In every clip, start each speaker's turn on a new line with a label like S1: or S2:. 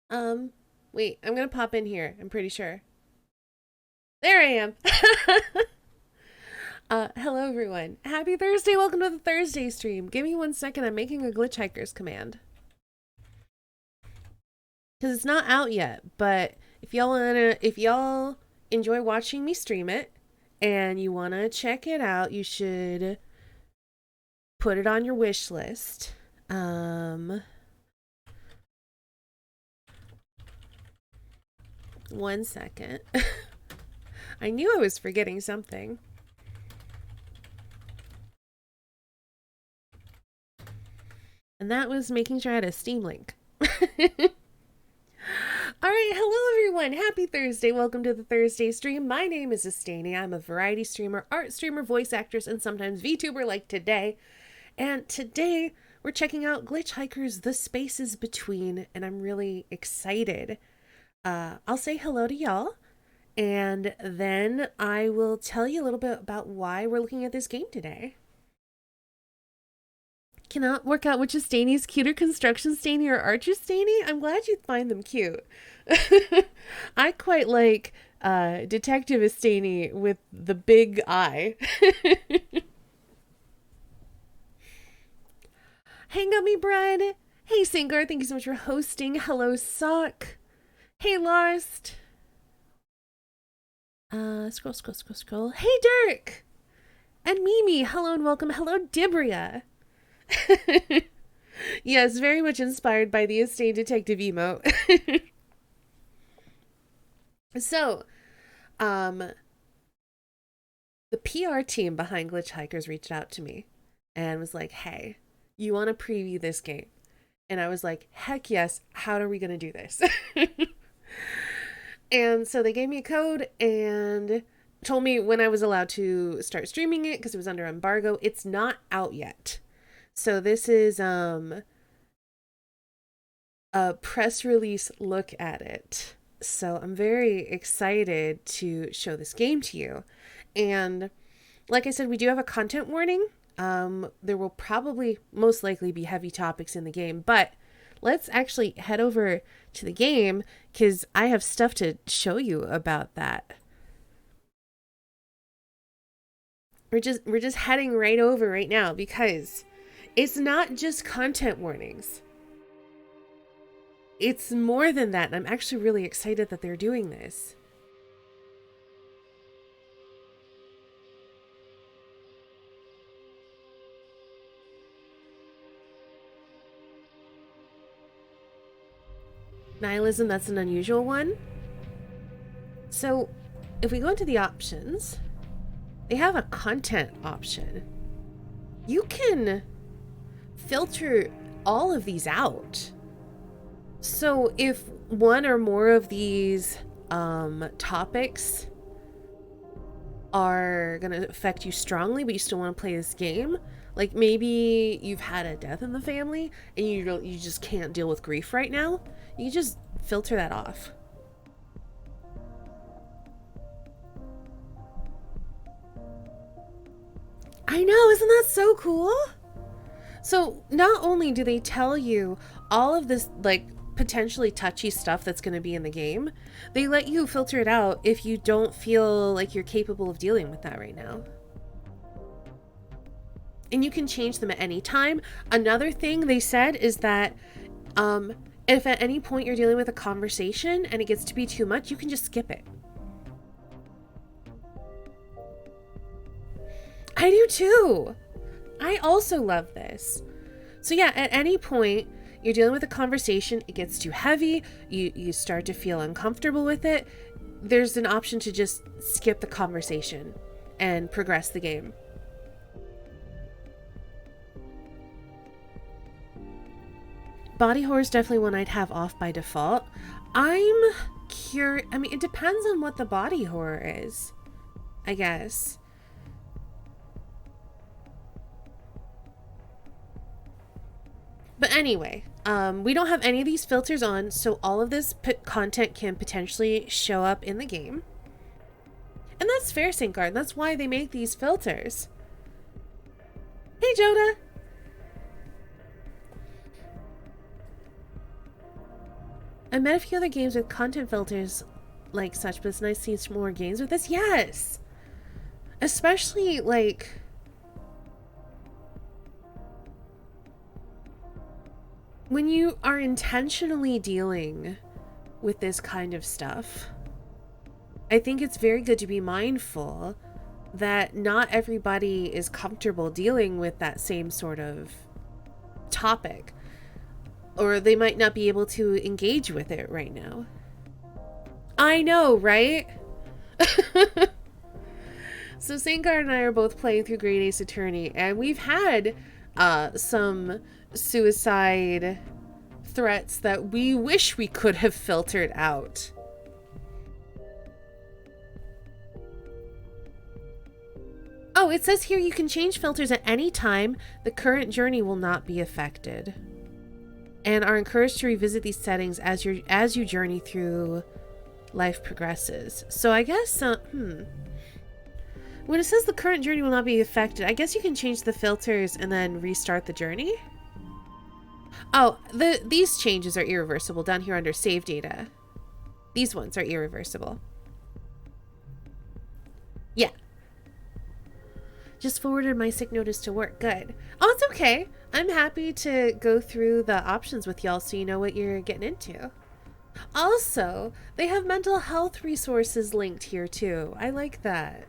S1: Um, Wait, I'm gonna pop in here. I'm pretty sure. There I am. Hello everyone. Happy Thursday. Welcome to the Thursday stream. Give me 1 second. I'm making a Glitchhikers command because it's not out yet. But if y'all enjoy watching me stream it and you wanna check it out, you should put it on your wish list. Um, 1 second. I knew I was forgetting something. And that was making sure I had a Steam link. All right, hello everyone. Happy Thursday. Welcome to the Thursday stream. My name is Estani. I'm a variety streamer, art streamer, voice actress, and sometimes VTuber like today. And today we're checking out Glitchhikers The Spaces Between, and I'm really excited. I'll say hello to y'all, and then I will tell you a little bit about why we're looking at this game today. Cannot work out which is Staney's cuter, construction Staney or Archer Staney. I'm glad you find them cute. I quite like Detective Staney with the big eye. Hang on me, bread. Hey, Singar, thank you so much for hosting. Hello, Sock. Hey, Lost. Scroll. Hey, Dirk. And Mimi, hello and welcome. Hello, Dibria. Yes, very much inspired by the Estate Detective emote. So, the PR team behind Glitchhikers reached out to me and was like, hey, you want to preview this game? And I was like, heck yes, how are we going to do this? And so they gave me a code and told me when I was allowed to start streaming it because it was under embargo. It's not out yet. So this is a press release look at it. So I'm very excited to show this game to you. And like I said, we do have a content warning. There will probably most likely be heavy topics in the game, but let's actually head over to the game because I have stuff to show you about that. We're just heading right over right now because it's not just content warnings. It's more than that, and I'm actually really excited that they're doing this. Nihilism, that's an unusual one. So, if we go into the options, they have a content option. You can filter all of these out. So if one or more of these topics are going to affect you strongly, but you still want to play this game, like maybe you've had a death in the family and you just can't deal with grief right now, you just filter that off. I know, isn't that so cool? So not only do they tell you all of this like potentially touchy stuff that's going to be in the game, they let you filter it out if you don't feel like you're capable of dealing with that right now. And you can change them at any time. Another thing they said is that if at any point you're dealing with a conversation and it gets to be too much, you can just skip it. I do too. I also love this. So yeah, at any point you're dealing with a conversation, it gets too heavy, you start to feel uncomfortable with it, there's an option to just skip the conversation and progress the game. Body horror is definitely one I'd have off by default. I'm curious. I mean, it depends on what the body horror is, I guess. But anyway, we don't have any of these filters on, so all of this content can potentially show up in the game. And that's fair, Syncard. That's why they make these filters. Hey, Joda. I met a few other games with content filters like such, but it's nice seeing more games with this. Yes! Especially, like, when you are intentionally dealing with this kind of stuff, I think it's very good to be mindful that not everybody is comfortable dealing with that same sort of topic, or they might not be able to engage with it right now. I know, right? So Sankar and I are both playing through Great Ace Attorney, and we've had some suicide threats that we wish we could have filtered out. Oh, it says here you can change filters at any time. The current journey will not be affected, and are encouraged to revisit these settings as you journey through life progresses. So I guess when it says the current journey will not be affected, I guess you can change the filters and then restart the journey. Oh, these changes are irreversible down here under save data. These ones are irreversible. Yeah. Just forwarded my sick notice to work. Good. Oh, it's okay. I'm happy to go through the options with y'all so you know what you're getting into. Also, they have mental health resources linked here too. I like that.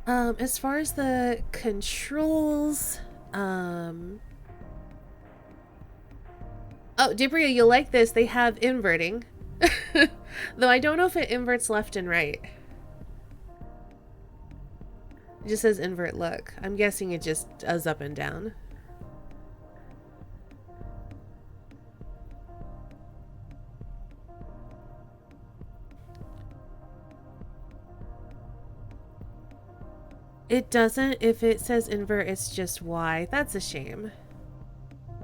S1: As far as the controls, oh, Dibria, you'll like this. They have inverting. Though I don't know if it inverts left and right. It just says invert look. I'm guessing it just does up and down. It doesn't. If it says invert, it's just Y. That's a shame.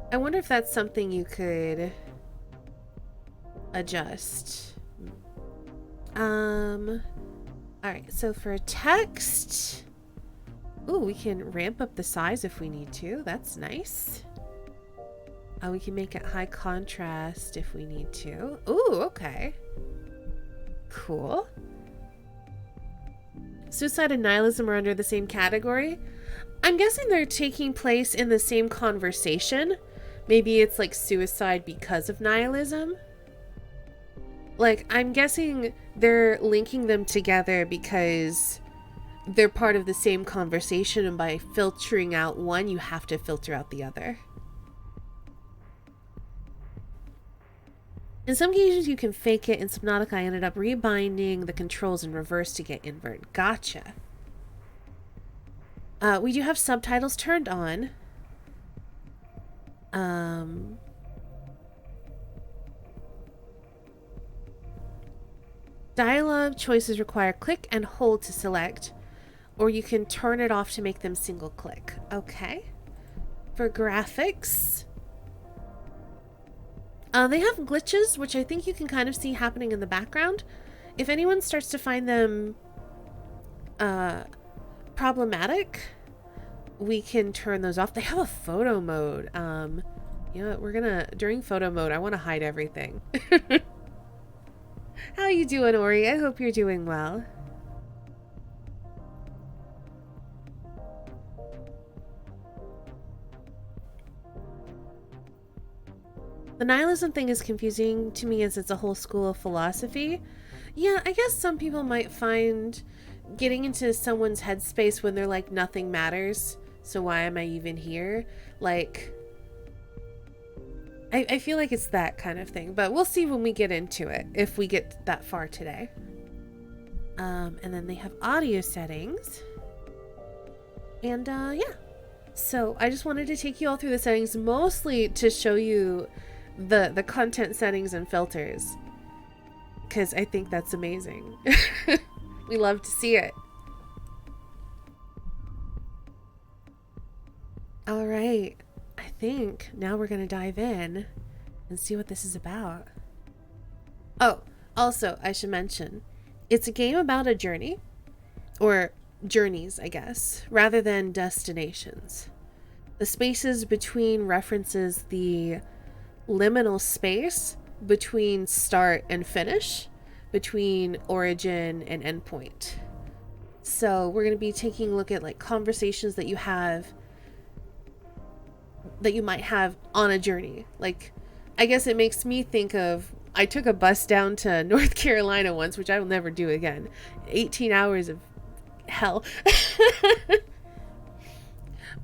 S1: I wonder if that's something you could adjust. Alright, so for text, ooh, we can ramp up the size if we need to. That's nice. We can make it high contrast if we need to. Ooh, okay. Cool. Suicide and nihilism are under the same category. I'm guessing they're taking place in the same conversation. Maybe it's like suicide because of nihilism. Like, I'm guessing they're linking them together because they're part of the same conversation, and by filtering out one, you have to filter out the other. In some cases, you can fake it. In Subnautica, I ended up rebinding the controls in reverse to get invert. Gotcha. We do have subtitles turned on. Dialogue choices require click and hold to select, or you can turn it off to make them single click. Okay. For graphics, they have glitches, which I think you can kind of see happening in the background. If anyone starts to find them problematic, we can turn those off. They have a photo mode. You know what, we're gonna, during photo mode, I want to hide everything. How you doing, Ori? I hope you're doing well. The nihilism thing is confusing to me as it's a whole school of philosophy. Yeah, I guess some people might find getting into someone's headspace when they're like, nothing matters, so why am I even here? Like, I feel like it's that kind of thing, but we'll see when we get into it, if we get that far today. And then they have audio settings. And yeah. So I just wanted to take you all through the settings, mostly to show you the content settings and filters, because I think that's amazing. We love to see it. All right, I think now we're gonna dive in and see what this is about. Oh, also, I should mention, it's a game about a journey, or journeys, I guess, rather than destinations. The spaces between references the liminal space between start and finish, between origin and endpoint. So we're going to be taking a look at like conversations that you might have on a journey. Like, I guess it makes me think of, I took a bus down to North Carolina once, which I will never do again. 18 hours of hell.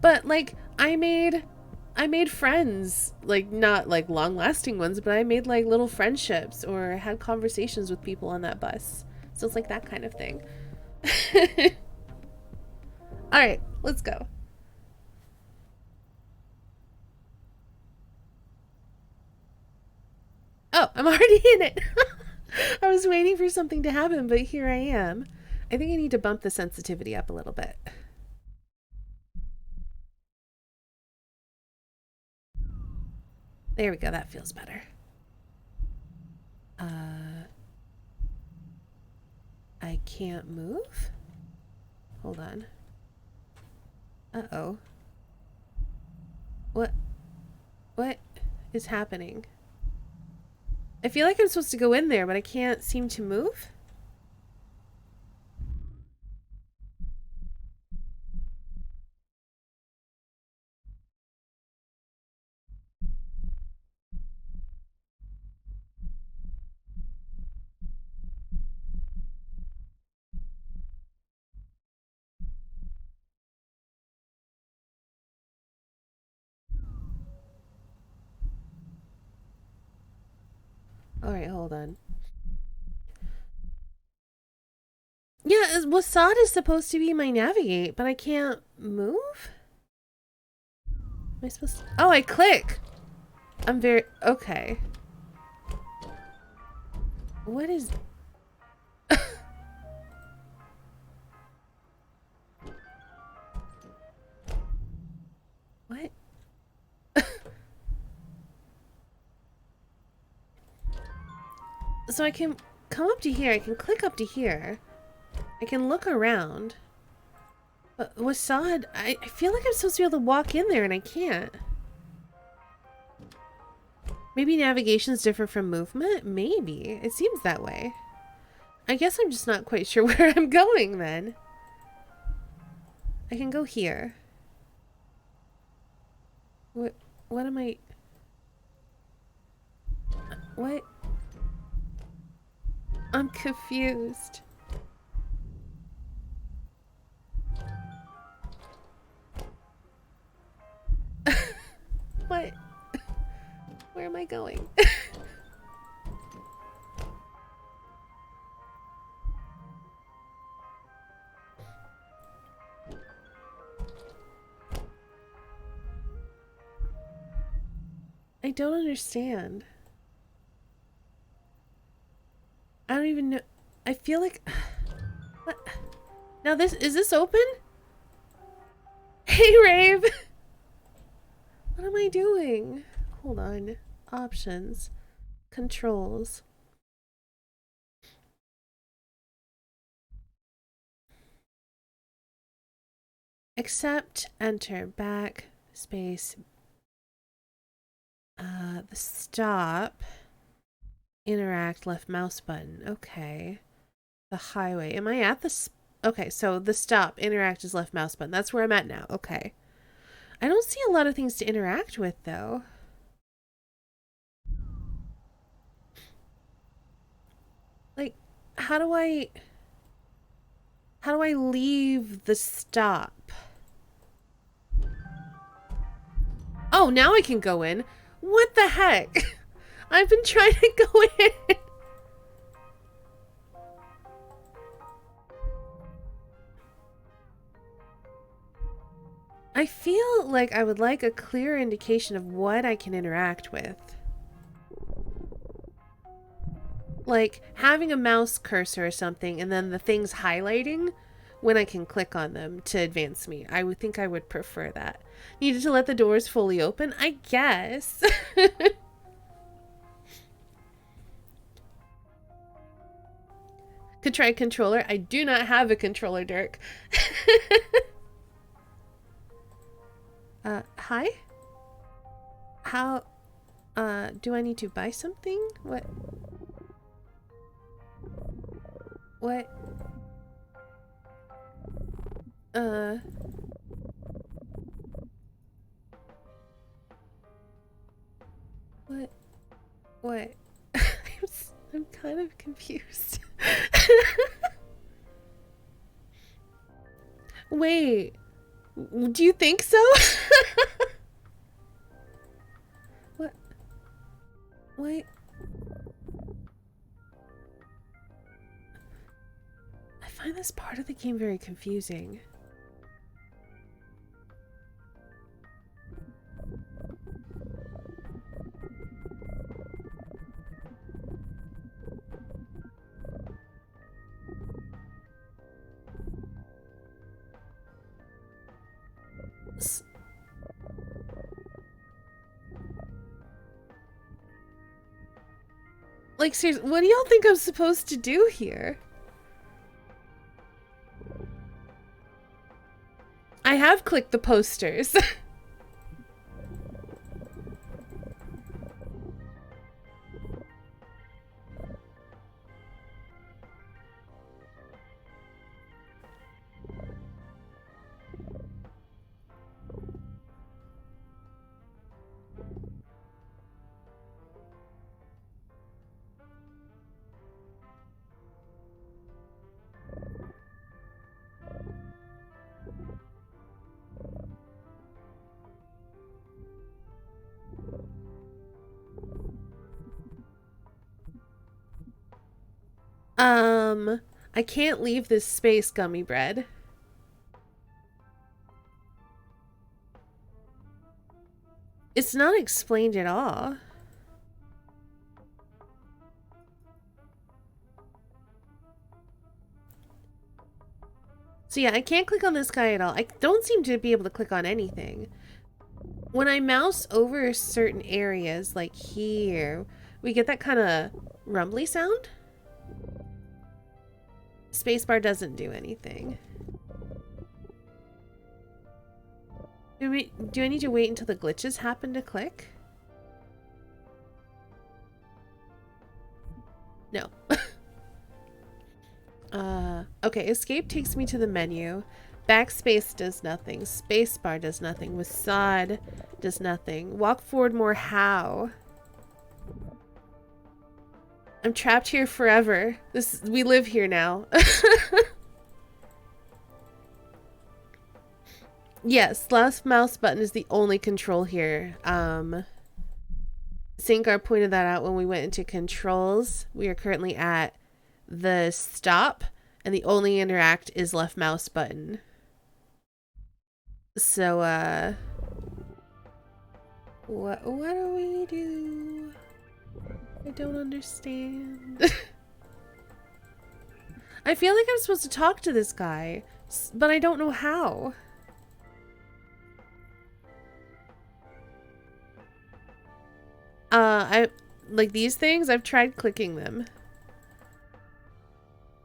S1: But like, I made friends, like not like long lasting ones, but I made like little friendships or had conversations with people on that bus. So it's like that kind of thing. All right, let's go. Oh, I'm already in it. I was waiting for something to happen, but here I am. I think I need to bump the sensitivity up a little bit. There we go, that feels better. I can't move? Hold on. Uh-oh. What is happening? I feel like I'm supposed to go in there, but I can't seem to move. Alright, hold on. Yeah, Wasad is supposed to be my navigate, but I can't move? Am I supposed to? Oh, I click! I'm very... Okay. What is... What? So I can come up to here, I can click up to here. I can look around. But Wasad, I feel like I'm supposed to be able to walk in there and I can't. Maybe navigation's different from movement? Maybe. It seems that way. I guess I'm just not quite sure where I'm going then. I can go here. What am I... What? I'm confused. What? Where am I going? I don't understand. I don't even know. I feel like... What? Now is this open? Hey, Rave! What am I doing? Hold on. Options. Controls. Accept, enter, back, space. The stop. Interact, left mouse button. Okay. The highway. Am I at the... Okay, so the stop, interact is left mouse button. That's where I'm at now. Okay. I don't see a lot of things to interact with, though. Like, how do I leave the stop? Oh, now I can go in. What the heck? I've been trying to go in. I feel like I would like a clear indication of what I can interact with. Like having a mouse cursor or something and then the things highlighting when I can click on them to advance me. I would think I would prefer that. Needed to let the doors fully open? I guess. Could try a controller. I do not have a controller, Dirk. Hi? How Do I need to buy something? What? What? Uh... What? What? I'm kind of confused. Wait. Do you think so? What? Wait. I find this part of the game very confusing. Like, seriously, what do y'all think I'm supposed to do here? I have clicked the posters. I can't leave this space, gummy bread. It's not explained at all. So yeah, I can't click on this guy at all. I don't seem to be able to click on anything. When I mouse over certain areas, like here, we get that kind of rumbly sound. Spacebar doesn't do anything. Do I need to wait until the glitches happen to click? No. Okay, escape takes me to the menu. Backspace does nothing. Spacebar does nothing. Wasad does nothing. Walk forward more, how? I'm trapped here forever. We live here now. Yes, left mouse button is the only control here. Sinkar pointed that out when we went into controls. We are currently at the stop, and the only interact is left mouse button. So, what do we do? I don't understand. I feel like I'm supposed to talk to this guy, but I don't know how. Like these things, I've tried clicking them.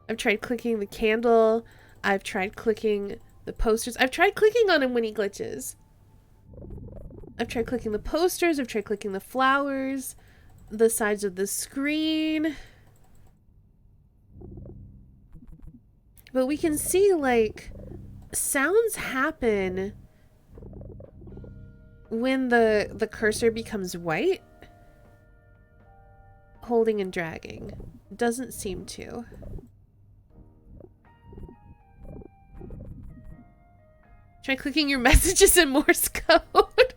S1: I've tried clicking the candle. I've tried clicking the posters. I've tried clicking on him when he glitches. I've tried clicking the posters. I've tried clicking the flowers, the sides of the screen. But we can see, like, sounds happen when the cursor becomes white. Holding and dragging. Doesn't seem to. Try clicking your messages in Morse code.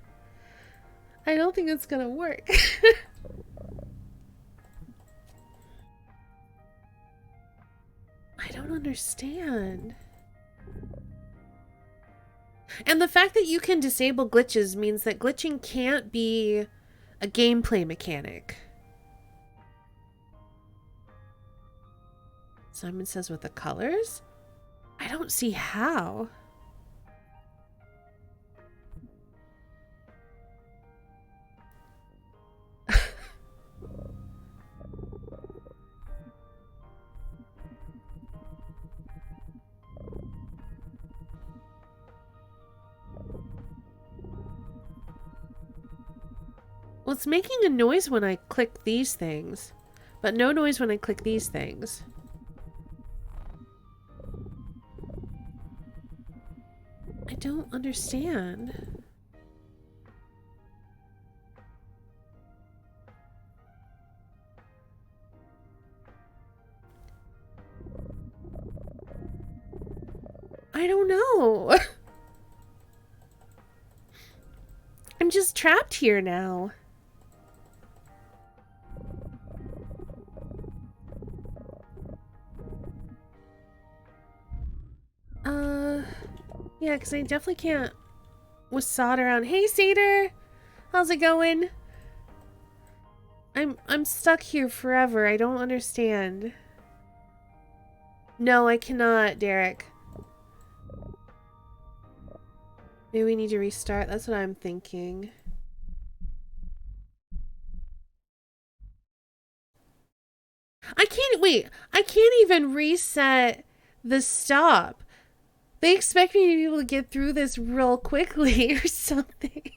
S1: I don't think it's gonna work. I don't understand. And the fact that you can disable glitches means that glitching can't be a gameplay mechanic. Simon says with the colors? I don't see how. Well, it's making a noise when I click these things, but no noise when I click these things. I don't understand. I don't know. I'm just trapped here now. Yeah, because I definitely can't wassail around. Hey, Cedar! How's it going? I'm stuck here forever. I don't understand. No, I cannot, Derek. Maybe we need to restart. That's what I'm thinking. I can't, wait, I can't even reset the stop. They expect me to be able to get through this real quickly or something.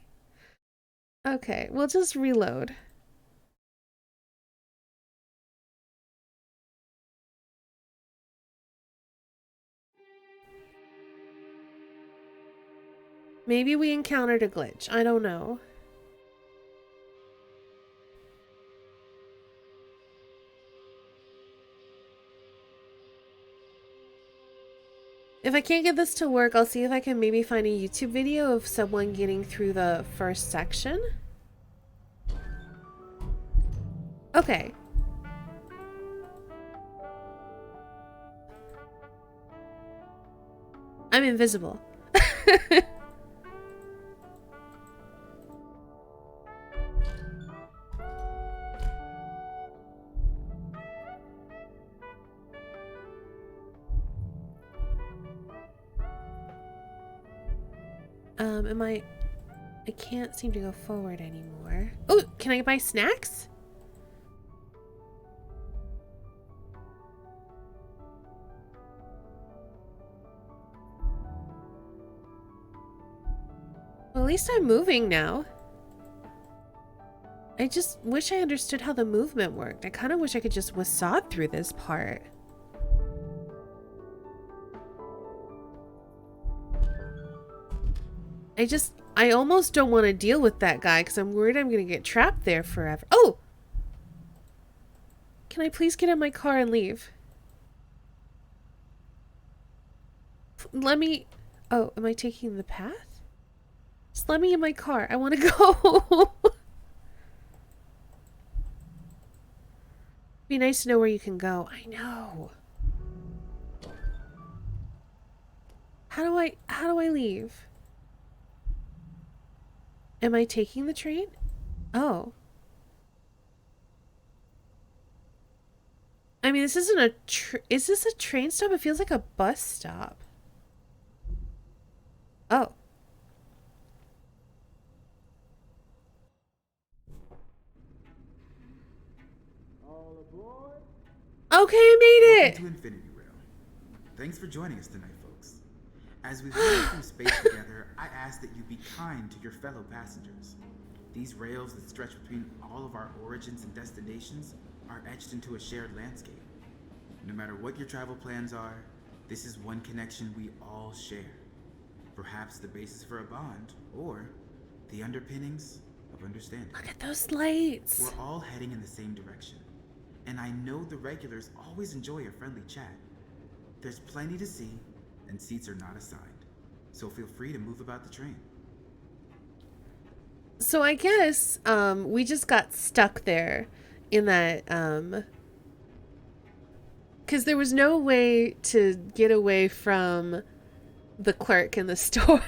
S1: Okay, we'll just reload. Maybe we encountered a glitch. I don't know. If I can't get this to work, I'll see if I can maybe find a YouTube video of someone getting through the first section. Okay. I'm invisible. I can't seem to go forward anymore. Oh, can I buy snacks? Well, at least I'm moving now. I just wish I understood how the movement worked. I kind of wish I could just wassail through this part. I almost don't want to deal with that guy because I'm worried I'm going to get trapped there forever. Oh! Can I please get in my car and leave? Let me... Oh, am I taking the path? Just let me in my car. I want to go. Be nice to know where you can go. I know. How do I leave? Am I taking the train? Oh. I mean, this isn't is this a train stop? It feels like a bus stop. Oh.
S2: All aboard.
S1: Okay, I made it.
S2: Welcome to Infinity Rail. Thanks for joining us tonight, folks. As we move through space together, I ask that you be kind to your fellow passengers. These rails that stretch between all of our origins and destinations are etched into a shared landscape. No matter what your travel plans are, this is one connection we all share. Perhaps the basis for a bond, or the underpinnings of understanding.
S1: Look at those lights.
S2: We're all heading in the same direction, and I know the regulars always enjoy a friendly chat. There's plenty to see, and seats are not assigned, so feel free to move about the train.
S1: So I guess we just got stuck there in that because there was no way to get away from the clerk in the store.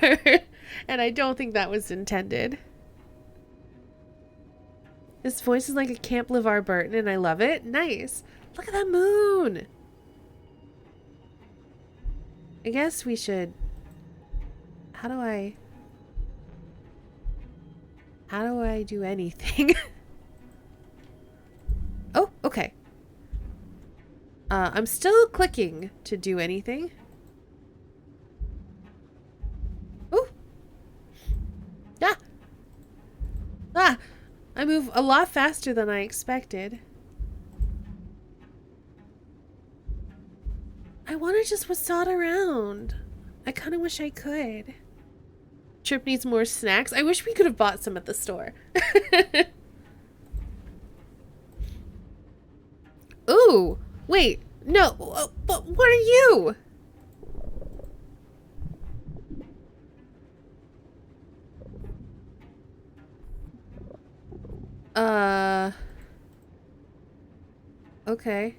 S1: And I don't think that was intended. His voice is like a Camp LeVar Burton and I love it. Nice. Look at that moon. I guess we should... How do I do anything? Oh, okay. I'm still clicking to do anything. Oh. Ah. Ah. move a lot faster than I expected. I want to just wassad around. I kind of wish I could. Trip needs more snacks. I wish we could have bought some at the store. Ooh, wait, no, but what are you? Okay.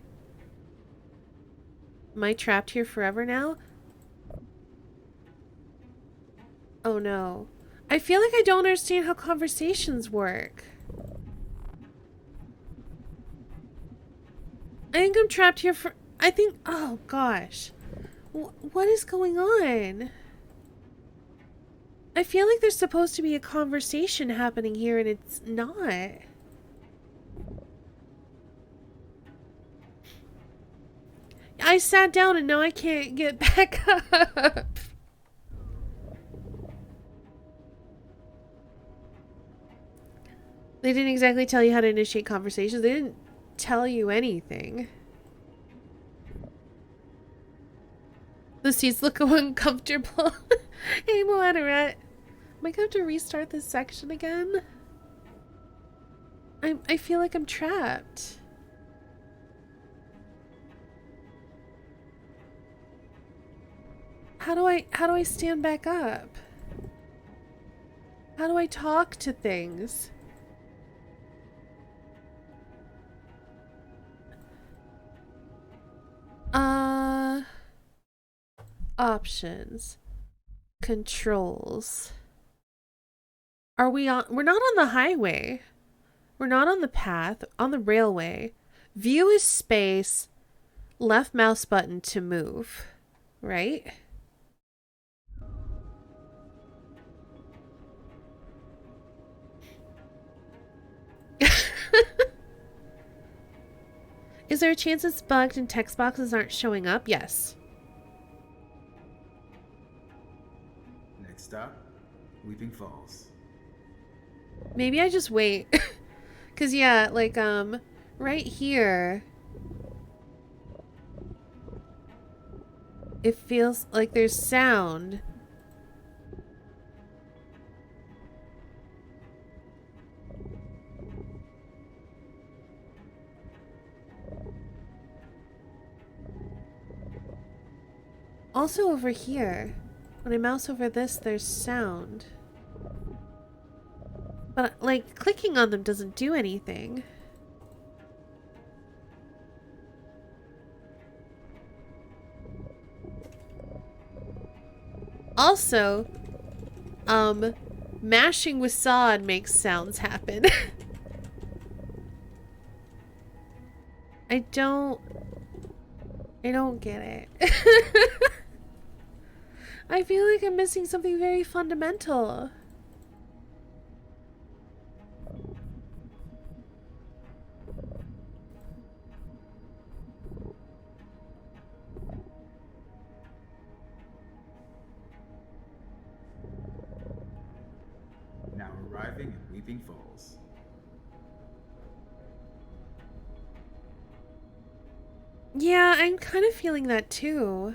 S1: Am I trapped here forever now? Oh no. I feel like I don't understand how conversations work. I think I'm trapped here for... Oh gosh. What is going on? I feel like there's supposed to be a conversation happening here and it's not. I sat down and now I can't get back up. They didn't exactly tell you how to initiate conversations. They didn't tell you anything. The seats look uncomfortable. Hey, Moanaret. Am I going to have to restart this section again? I feel like I'm trapped. How do I stand back up? How do I talk to things? Options. Controls. Are we on? We're not on the highway. We're not on the path. On the railway. View is space. Left mouse button to move. Right? Is there a chance it's bugged and text boxes aren't showing up? Yes.
S2: Next stop, Weeping Falls.
S1: Maybe I just wait. Cause yeah, like right here it feels like there's sound. Also over here, when I mouse over this, there's sound. But, like, clicking on them doesn't do anything. Also, mashing with sod makes sounds happen. I don't get it. I feel like I'm missing something very fundamental.
S2: Now arriving at Weeping Falls.
S1: Yeah, I'm kind of feeling that too.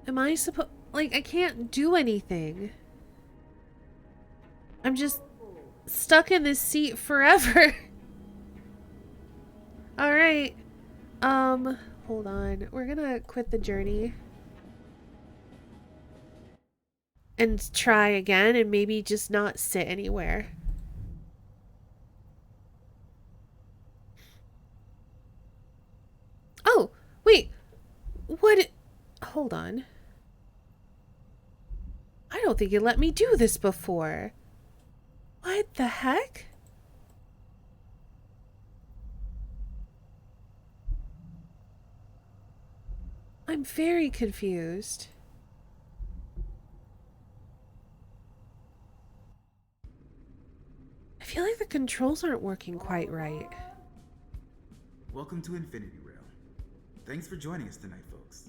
S1: Am I supposed... Like, I can't do anything. I'm just stuck in this seat forever. Alright. Hold on. We're gonna quit the journey. And try again and maybe just not sit anywhere. Oh, wait. What? Hold on. I don't think it let me do this before. What the heck? I'm very confused. I feel like the controls aren't working quite right.
S2: Welcome to Infinity Rail. Thanks for joining us tonight, folks.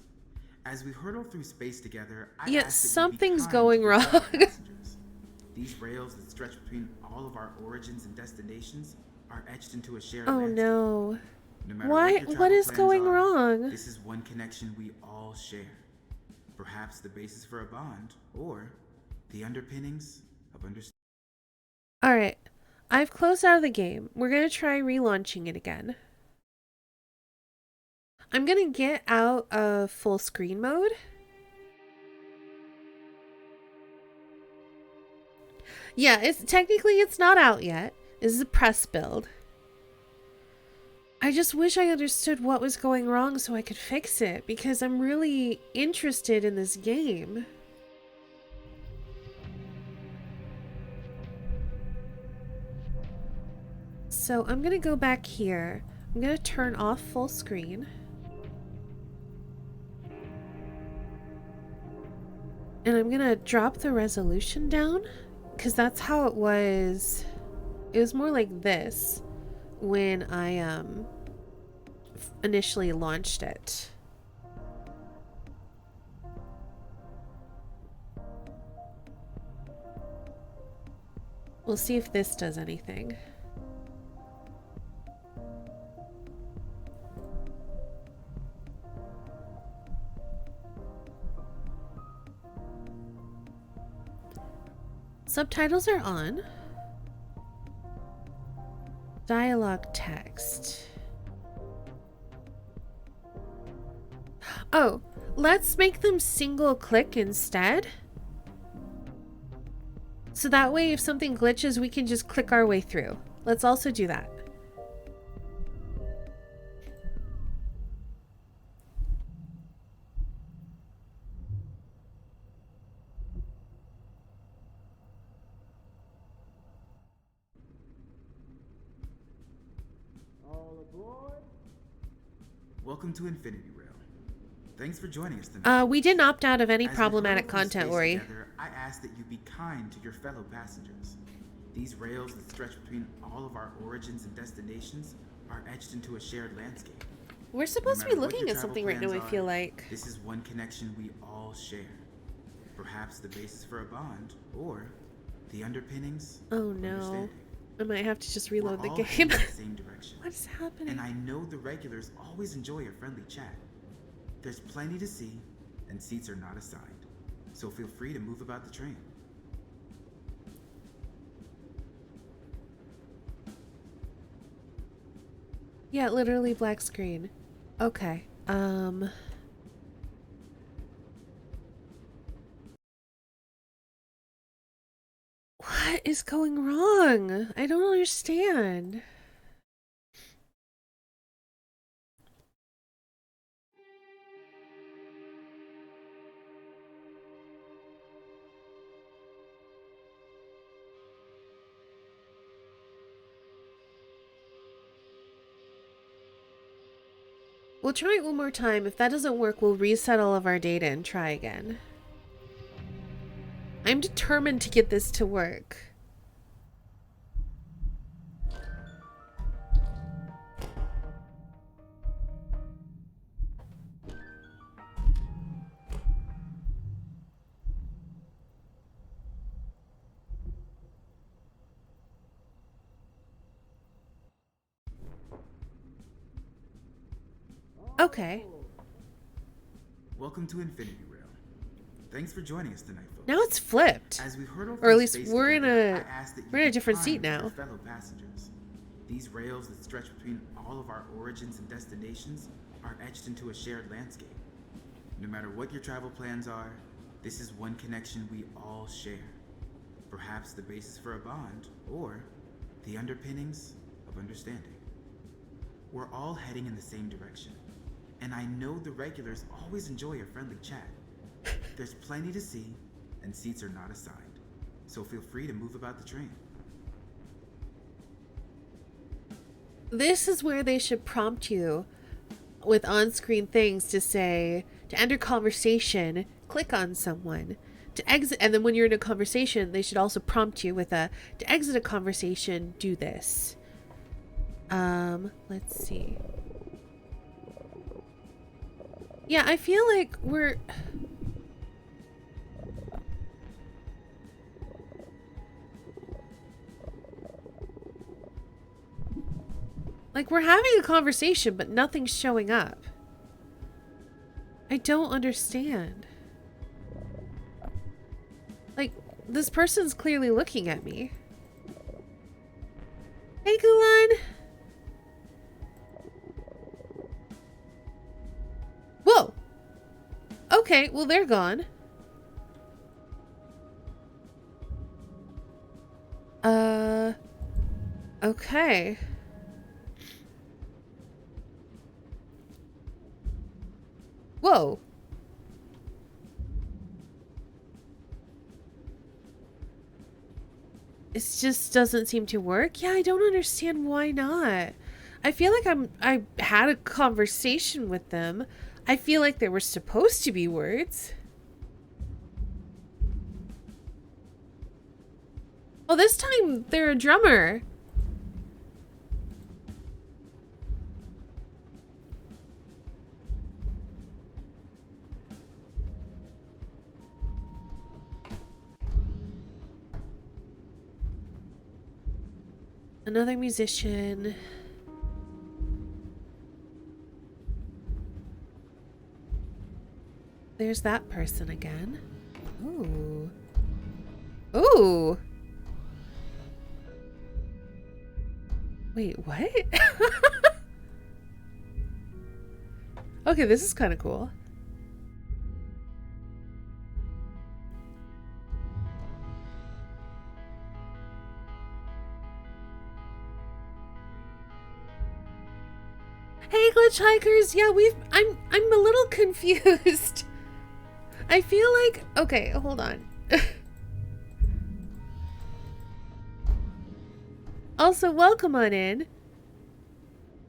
S2: As we hurtle through space together, I
S1: Yet
S2: ask that you be
S1: something's
S2: kind
S1: going
S2: to your
S1: wrong.
S2: fellow passengers. These rails that stretch between all of our origins and destinations are etched into a shared
S1: Oh
S2: landscape.
S1: no.
S2: No matter
S1: Why?
S2: what your
S1: What
S2: travel
S1: is
S2: plans
S1: going
S2: are,
S1: wrong?
S2: this is one connection we all share. Perhaps the basis for a bond, or the underpinnings of understanding.
S1: Alright. I've closed out of the game. We're going to try relaunching it again. I'm going to get out of full screen mode. Yeah, it's not out yet. This is a press build. I just wish I understood what was going wrong so I could fix it, because I'm really interested in this game. So I'm gonna go back here. I'm gonna turn off full screen. And I'm gonna drop the resolution down, because that's how it was. It was more like this when I initially launched it. We'll see if this does anything. Subtitles are on. Dialogue text. Oh, let's make them single click instead. So that way if something glitches, we can just click our way through. Let's also do that.
S2: All aboard! Welcome to Infinity Rail. Thanks for joining us tonight.
S1: We didn't opt out of any
S2: As we
S1: problematic
S2: hurtle through
S1: content,
S2: space
S1: Ori.
S2: together, I ask that you be kind to your fellow passengers. These rails that stretch between all of our origins and destinations are etched into a shared landscape.
S1: We're supposed to be looking at something right now, I feel like.
S2: This is one connection we all share. Perhaps the basis for a bond, or the underpinnings
S1: Oh
S2: of
S1: no.
S2: understanding.
S1: I might have to just reload the
S2: We're all
S1: game.
S2: heading in the same direction.
S1: What's happening?
S2: And I know the regulars always enjoy a friendly chat. There's plenty to see, and seats are not assigned. So feel free to move about the train.
S1: Yeah, literally black screen. Okay. What is going wrong? I don't understand. We'll try it one more time. If that doesn't work, we'll reset all of our data and try again. I'm determined to get this to work. Okay.
S2: Welcome to Infinity Rail. Thanks for joining us tonight, folks.
S1: Now it's flipped.
S2: As we hurtle
S1: Or at
S2: through
S1: least
S2: space
S1: we're in
S2: together,
S1: a
S2: I ask that you
S1: we're in a
S2: be
S1: different
S2: kind
S1: seat
S2: to your
S1: now.
S2: fellow passengers. These rails that stretch between all of our origins and destinations are etched into a shared landscape. No matter what your travel plans are, this is one connection we all share. Perhaps the basis for a bond, or the underpinnings of understanding. We're all heading in the same direction, and I know the regulars always enjoy a friendly chat. There's plenty to see, and seats are not assigned, so feel free to move about the train.
S1: This is where they should prompt you with on-screen things to say, to enter conversation, click on someone. To exit, and then when you're in a conversation, they should also prompt you with a, to exit a conversation, do this. Let's see. Yeah, I feel like we're... Like, we're having a conversation, but nothing's showing up. I don't understand. Like, this person's clearly looking at me. Hey, Gulan! Whoa! Okay, well, they're gone. Okay. Whoa. It just doesn't seem to work. Yeah, I don't understand why not. I feel like I had a conversation with them. I feel like there were supposed to be words. Oh, this time they're a drummer. Another musician. There's that person again. Ooh. Ooh. Wait, what? Okay, this is kind of cool. Hey, Glitchhikers! Yeah, I'm a little confused. I feel like... Okay, hold on. Also, welcome on in.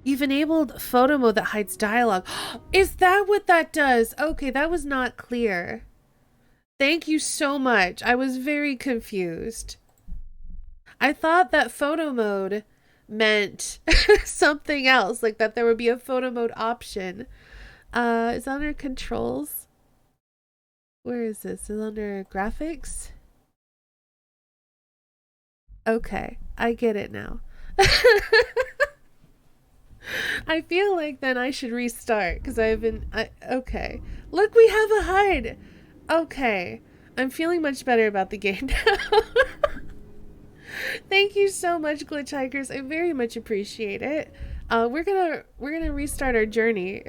S1: You've enabled photo mode that hides dialogue. Is that what that does? Okay, that was not clear. Thank you so much. I was very confused. I thought that photo mode meant something else, like that there would be a photo mode option. Is under controls? Where is this? Is it under graphics? Okay, I get it now. I feel like then I should restart because okay. Look, we have a HUD. Okay, I'm feeling much better about the game now. Thank you so much, Glitchhikers. I very much appreciate it. We're gonna restart our journey.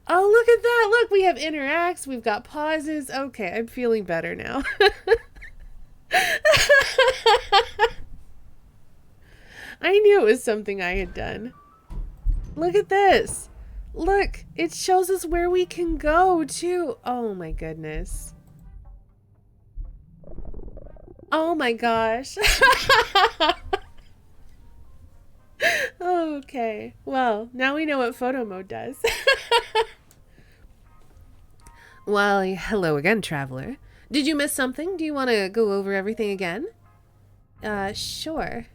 S1: Oh, look at that. Look, we have interacts. We've got pauses. Okay, I'm feeling better now. I knew it was something I had done. Look at this. Look, it shows us where we can go, too. Oh, my goodness. Oh, my gosh. Okay. Well, now we know what photo mode does. Well, hello again, traveler. Did you miss something? Do you want to go over everything again? Sure.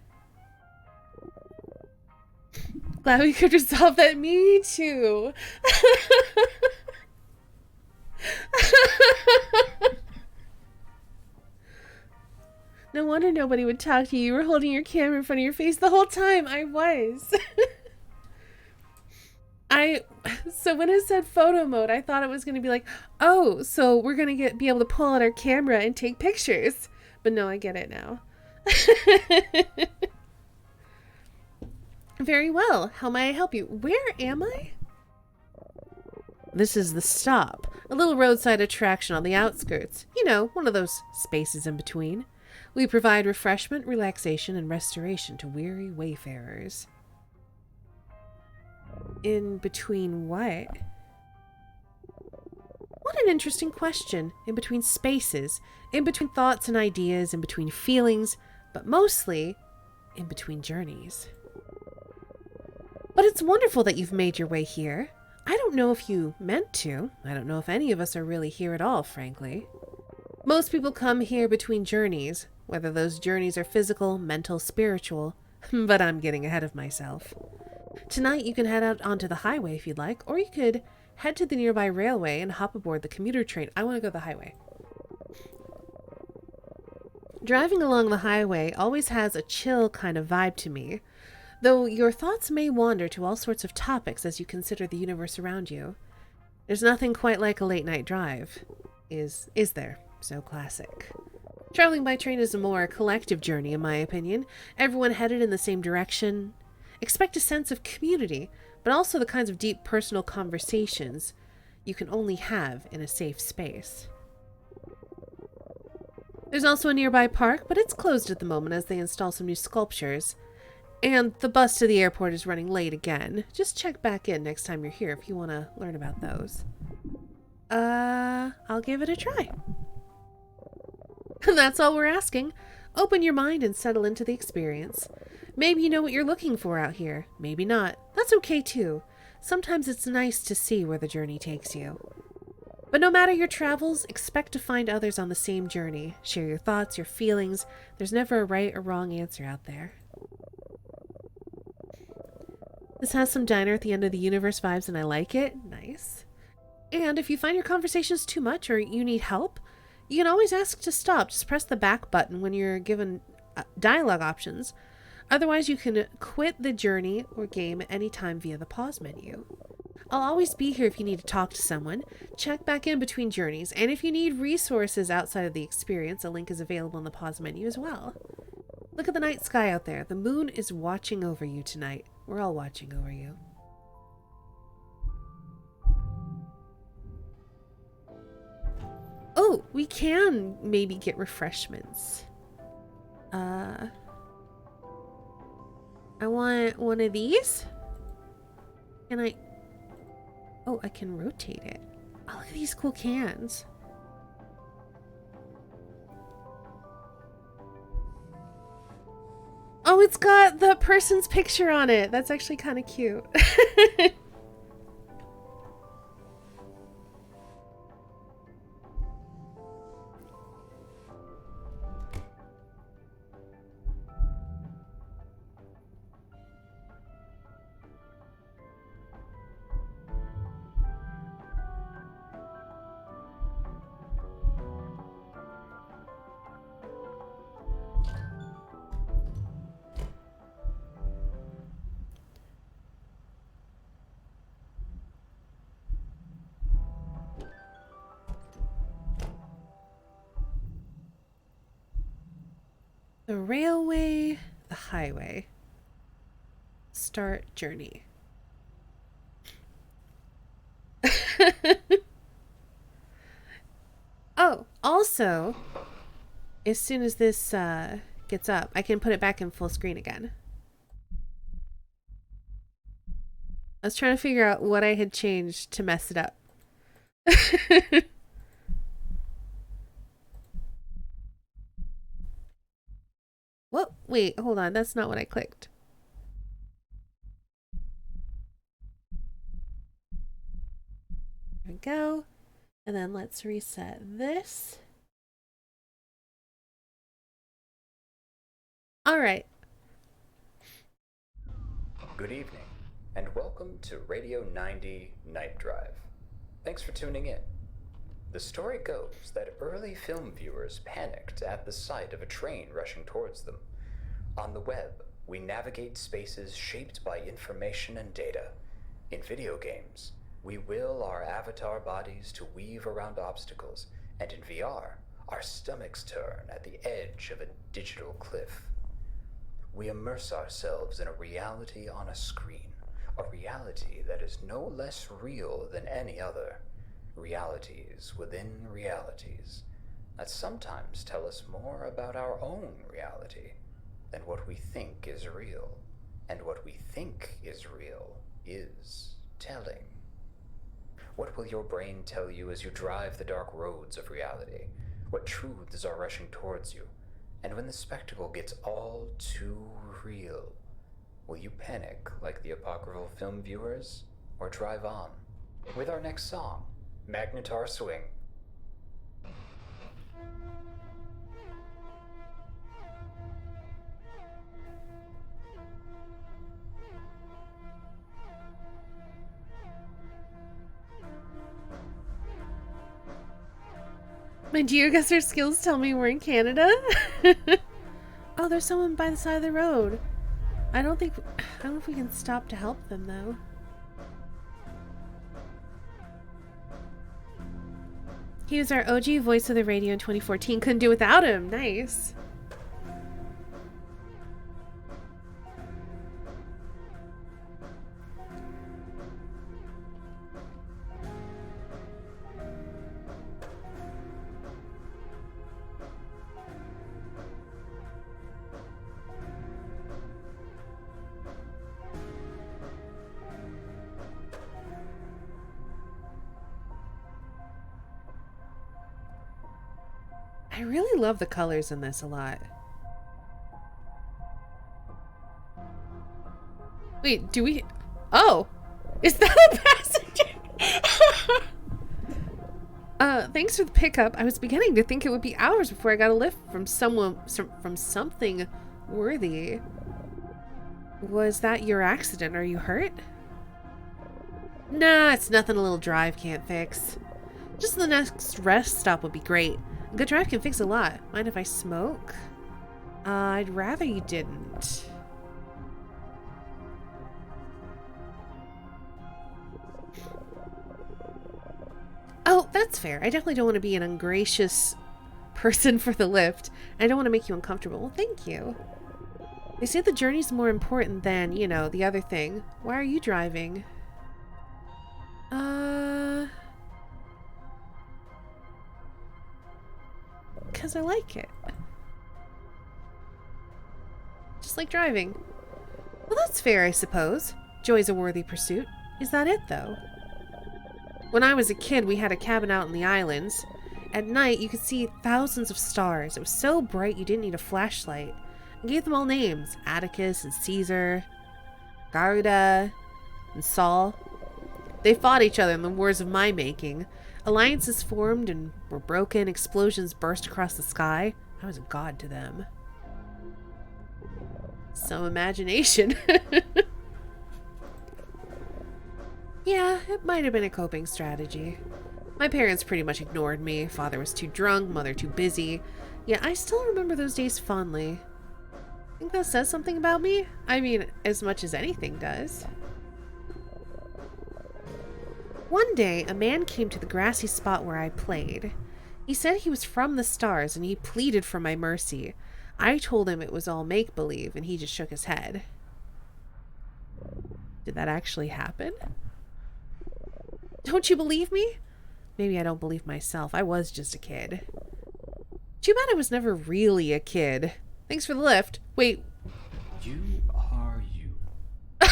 S1: Glad we could resolve that. Me too. No wonder nobody would talk to you. You were holding your camera in front of your face the whole time. I was. So when it said photo mode, I thought it was going to be like, oh, so we're going to be able to pull out our camera and take pictures. But no, I get it now. Very well. How may I help you? Where am I? This is the stop. A little roadside attraction on the outskirts. You know, one of those spaces in between. We provide refreshment, relaxation, and restoration to weary wayfarers. In between what? What an interesting question. In between spaces, in between thoughts and ideas, in between feelings, but mostly in between journeys. But it's wonderful that you've made your way here. I don't know if you meant to. I don't know if any of us are really here at all, frankly. Most people come here between journeys, whether those journeys are physical, mental, spiritual. But I'm getting ahead of myself. Tonight you can head out onto the highway if you'd like, or you could head to the nearby railway and hop aboard the commuter train. I want to go the highway. Driving along the highway always has a chill kind of vibe to me, though your thoughts may wander to all sorts of topics as you consider the universe around you. There's nothing quite like a late night drive. Is there? So classic. Traveling by train is a more collective journey, in my opinion. Everyone headed in the same direction. Expect a sense of community, but also the kinds of deep personal conversations you can only have in a safe space. There's also a nearby park, but it's closed at the moment as they install some new sculptures. And the bus to the airport is running late again. Just check back in next time you're here if you want to learn about those. I'll give it a try. And that's all we're asking. Open your mind and settle into the experience. Maybe you know what you're looking for out here. Maybe not. That's okay too. Sometimes it's nice to see where the journey takes you. But no matter your travels, expect to find others on the same journey. Share your thoughts, your feelings. There's never a right or wrong answer out there. This has some diner at the end of the universe vibes and I like it. Nice. And if you find your conversations too much or you need help, you can always ask to stop. Just press the back button when you're given dialogue options. Otherwise, you can quit the journey or game at any time via the pause menu. I'll always be here if you need to talk to someone. Check back in between journeys, and if you need resources outside of the experience, a link is available in the pause menu as well. Look at the night sky out there. The moon is watching over you tonight. We're all watching over you. Oh, we can maybe get refreshments. I want one of these. Can I... Oh, I can rotate it. Oh, look at these cool cans. Oh, it's got the person's picture on it. That's actually kind of cute. The railway, the highway. Start journey. Oh, also, as soon as this gets up, I can put it back in full screen again. I was trying to figure out what I had changed to mess it up. Whoa, wait, hold on. That's not what I clicked. There we go. And then let's reset this. All right.
S3: Good evening, and welcome to Radio 90 Night Drive. Thanks for tuning in. The story goes that early film viewers panicked at the sight of a train rushing towards them. On the web, we navigate spaces shaped by information and data. In video games, we will our avatar bodies to weave around obstacles, and in VR, our stomachs turn at the edge of a digital cliff. We immerse ourselves in a reality on a screen, a reality that is no less real than any other. Realities within realities that sometimes tell us more about our own reality than what we think is real. And what we think is real is telling. What will your brain tell you as you drive the dark roads of reality? What truths are rushing towards you? And when the spectacle gets all too real, will you panic like the apocryphal film viewers, or drive on? With our next song, Magnetar Swing.
S1: My geoguessr skills tell me we're in Canada. Oh, there's someone by the side of the road. I don't know if we can stop to help them though. He was our OG voice of the radio in 2014. Couldn't do without him. Nice. I really love the colors in this a lot. Wait, do we... Oh! Is that a passenger? Thanks for the pickup. I was beginning to think it would be hours before I got a lift from something worthy. Was that your accident? Are you hurt? Nah, it's nothing a little drive can't fix. Just the next rest stop would be great. A good drive can fix a lot. Mind if I smoke? I'd rather you didn't. Oh, that's fair. I definitely don't want to be an ungracious person for the lift. I don't want to make you uncomfortable. Well, thank you. They say the journey's more important than, you know, the other thing. Why are you driving? Because I like it. Just like driving. Well, that's fair, I suppose. Joy's a worthy pursuit. Is that it, though? When I was a kid, we had a cabin out in the islands. At night, you could see thousands of stars. It was so bright you didn't need a flashlight. I gave them all names. Atticus and Caesar, Garuda and Saul. They fought each other in the wars of my making. Alliances formed and were broken. Explosions burst across the sky. I was a god to them. Some imagination. Yeah, it might have been a coping strategy. My parents pretty much ignored me. Father was too drunk, mother too busy. Yet I still remember those days fondly. Think that says something about me? I mean, as much as anything does. One day, a man came to the grassy spot where I played. He said he was from the stars and he pleaded for my mercy. I told him it was all make-believe and he just shook his head. Did that actually happen? Don't you believe me? Maybe I don't believe myself. I was just a kid. Too bad I was never really a kid. Thanks for the lift. Wait.
S3: You are you. You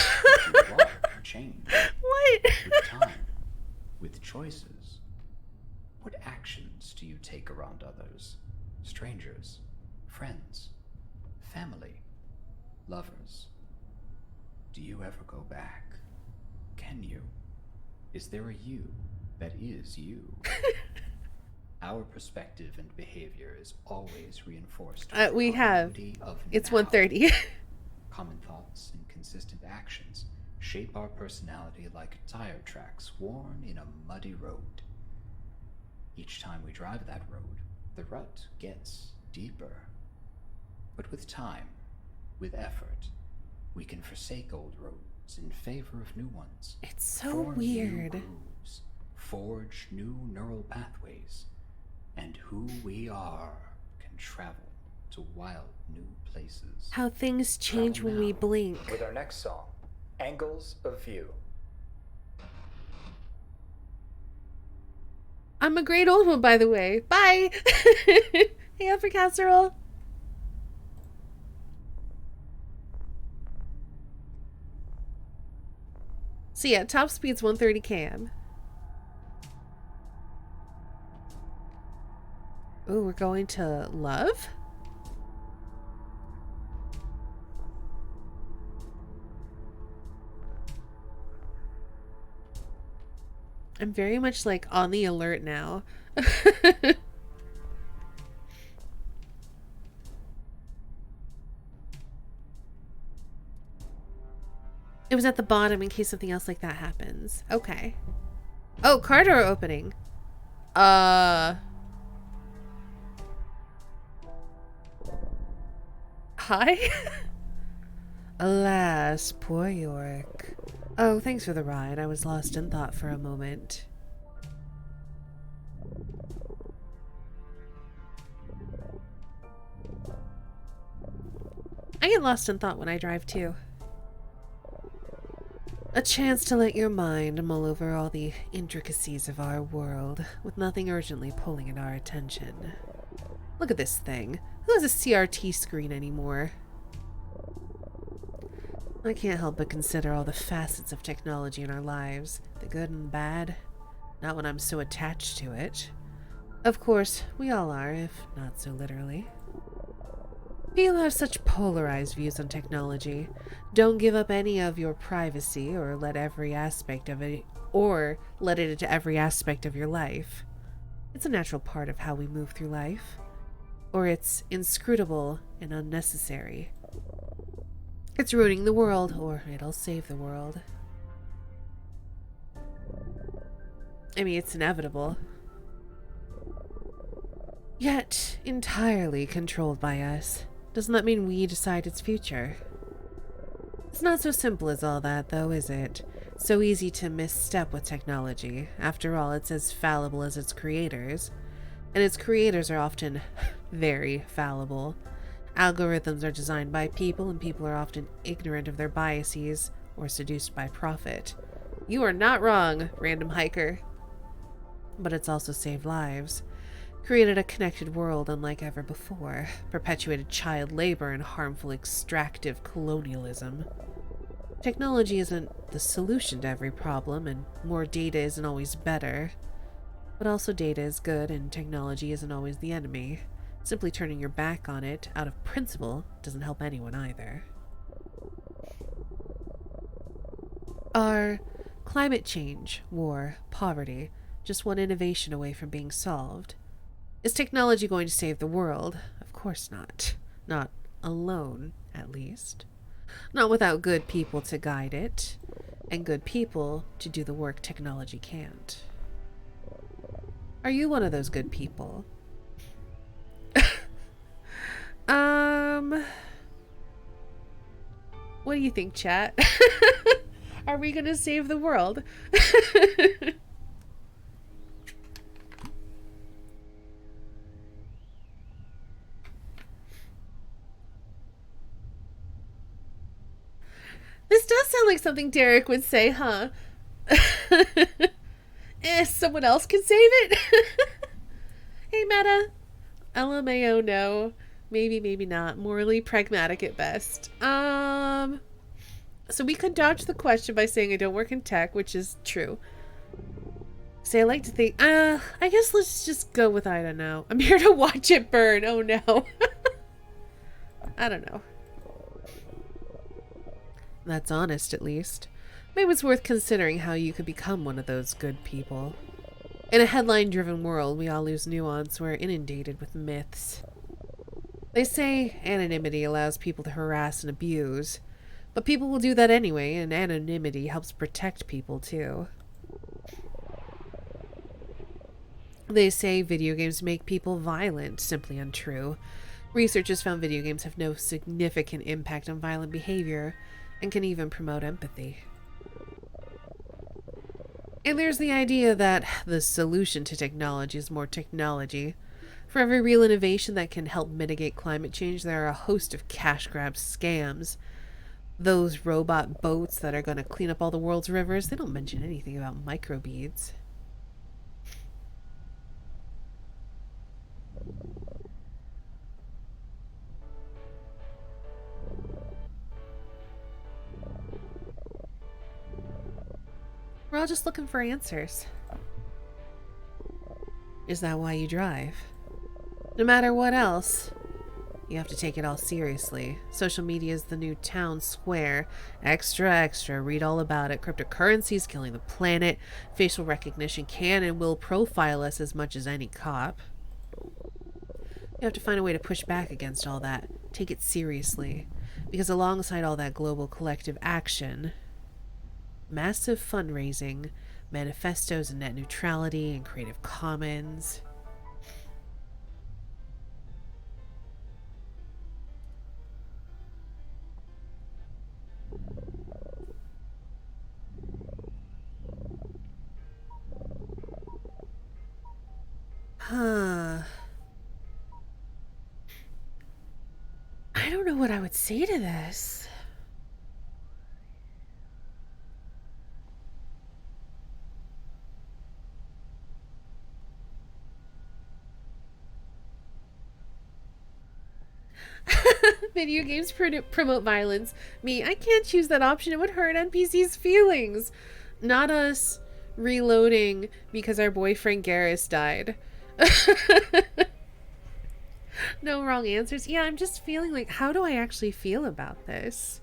S3: are change.
S1: What?
S3: With time. With choices. What actions do you take around others? Strangers, friends, family, lovers. Do you ever go back? Can you? Is there a you that is you? Our perspective and behavior is always reinforced.
S1: We have. It's 1:30.
S3: Common thoughts and consistent actions shape our personality like tire tracks worn in a muddy road. Each time we drive that road, the rut gets deeper. But with time, with effort, we can forsake old roads in favor of new ones.
S1: It's so
S3: Form
S1: weird.
S3: New grooves, forge new neural pathways, and who we are can travel to wild new places.
S1: How things change when we blink.
S3: With our next song, Angles of View.
S1: I'm a great old one, by the way. Bye! Hey, up for casserole. So yeah, top speed's 130 km. Ooh, we're going to Love? I'm very much like on the alert now. It was at the bottom in case something else like that happens. Okay. Oh, car door opening. Hi? Alas, poor Yorick. Oh, thanks for the ride. I was lost in thought for a moment. I get lost in thought when I drive too. A chance to let your mind mull over all the intricacies of our world, with nothing urgently pulling at our attention. Look at this thing. Who has a CRT screen anymore? I can't help but consider all the facets of technology in our lives, the good and bad. Not when I'm so attached to it. Of course, we all are, if not so literally. People have such polarized views on technology. Don't give up any of your privacy or let it into every aspect of your life. It's a natural part of how we move through life. Or it's inscrutable and unnecessary. It's ruining the world, or it'll save the world. I mean, it's inevitable. Yet, entirely controlled by us. Doesn't that mean we decide its future? It's not so simple as all that, though, is it? So easy to misstep with technology. After all, it's as fallible as its creators. And its creators are often very fallible. Algorithms are designed by people, and people are often ignorant of their biases or seduced by profit. You are not wrong, random hiker. But it's also saved lives. Created a connected world unlike ever before. Perpetuated child labor and harmful extractive colonialism. Technology isn't the solution to every problem, and more data isn't always better. But also data is good, and technology isn't always the enemy. Simply turning your back on it out of principle doesn't help anyone either. Are climate change, war, poverty just one innovation away from being solved? Is technology going to save the world? Of course not. Not alone, at least. Not without good people to guide it, and good people to do the work technology can't. Are you one of those good people? What do you think, chat? Are we gonna save the world? This does sound like something Derek would say, huh? Someone else can save it? Hey, Meta. LMAO, no. Maybe, maybe not. Morally pragmatic at best. So we could dodge the question by saying I don't work in tech, which is true. Say I like to think, I guess let's just go with I don't know. I'm here to watch it burn. Oh no. I don't know. That's honest, at least. Maybe it's worth considering how you could become one of those good people. In a headline-driven world, we all lose nuance. We're inundated with myths. They say anonymity allows people to harass and abuse, but people will do that anyway, and anonymity helps protect people, too. They say video games make people violent. Simply untrue. Research has found video games have no significant impact on violent behavior, and can even promote empathy. And there's the idea that the solution to technology is more technology. For every real innovation that can help mitigate climate change, there are a host of cash grab scams. Those robot boats that are going to clean up all the world's rivers, they don't mention anything about microbeads. We're all just looking for answers. Is that why you drive? No matter what else, you have to take it all seriously. Social media is the new town square. Extra, extra. Read all about it. Cryptocurrencies killing the planet. Facial recognition can and will profile us as much as any cop. You have to find a way to push back against all that. Take it seriously. Because alongside all that global collective action, massive fundraising, manifestos and net neutrality and Creative Commons. Huh. I don't know what I would say to this. Video games promote violence. Me, I can't choose that option. It would hurt NPCs' feelings. Not us reloading because our boyfriend Garrus died. No wrong answers. Yeah, I'm just feeling like, how do I actually feel about this?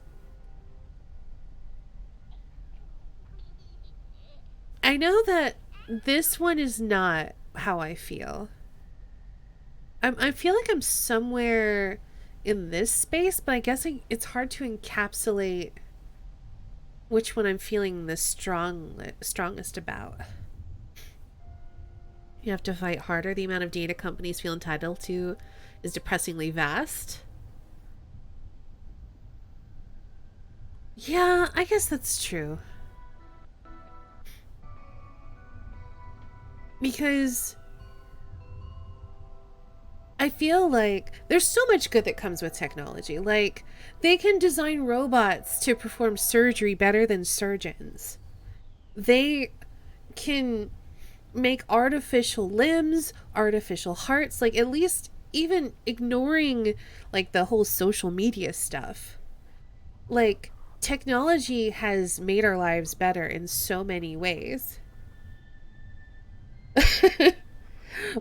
S1: I know that this one is not how I feel. I feel like I'm somewhere in this space, but I guess it's hard to encapsulate which one I'm feeling the strongest about. You have to fight harder. The amount of data companies feel entitled to is depressingly vast. Yeah, I guess that's true. Because I feel like there's so much good that comes with technology. Like, they can design robots to perform surgery better than surgeons. They can make artificial limbs, artificial hearts, like at least even ignoring like the whole social media stuff. Like, technology has made our lives better in so many ways.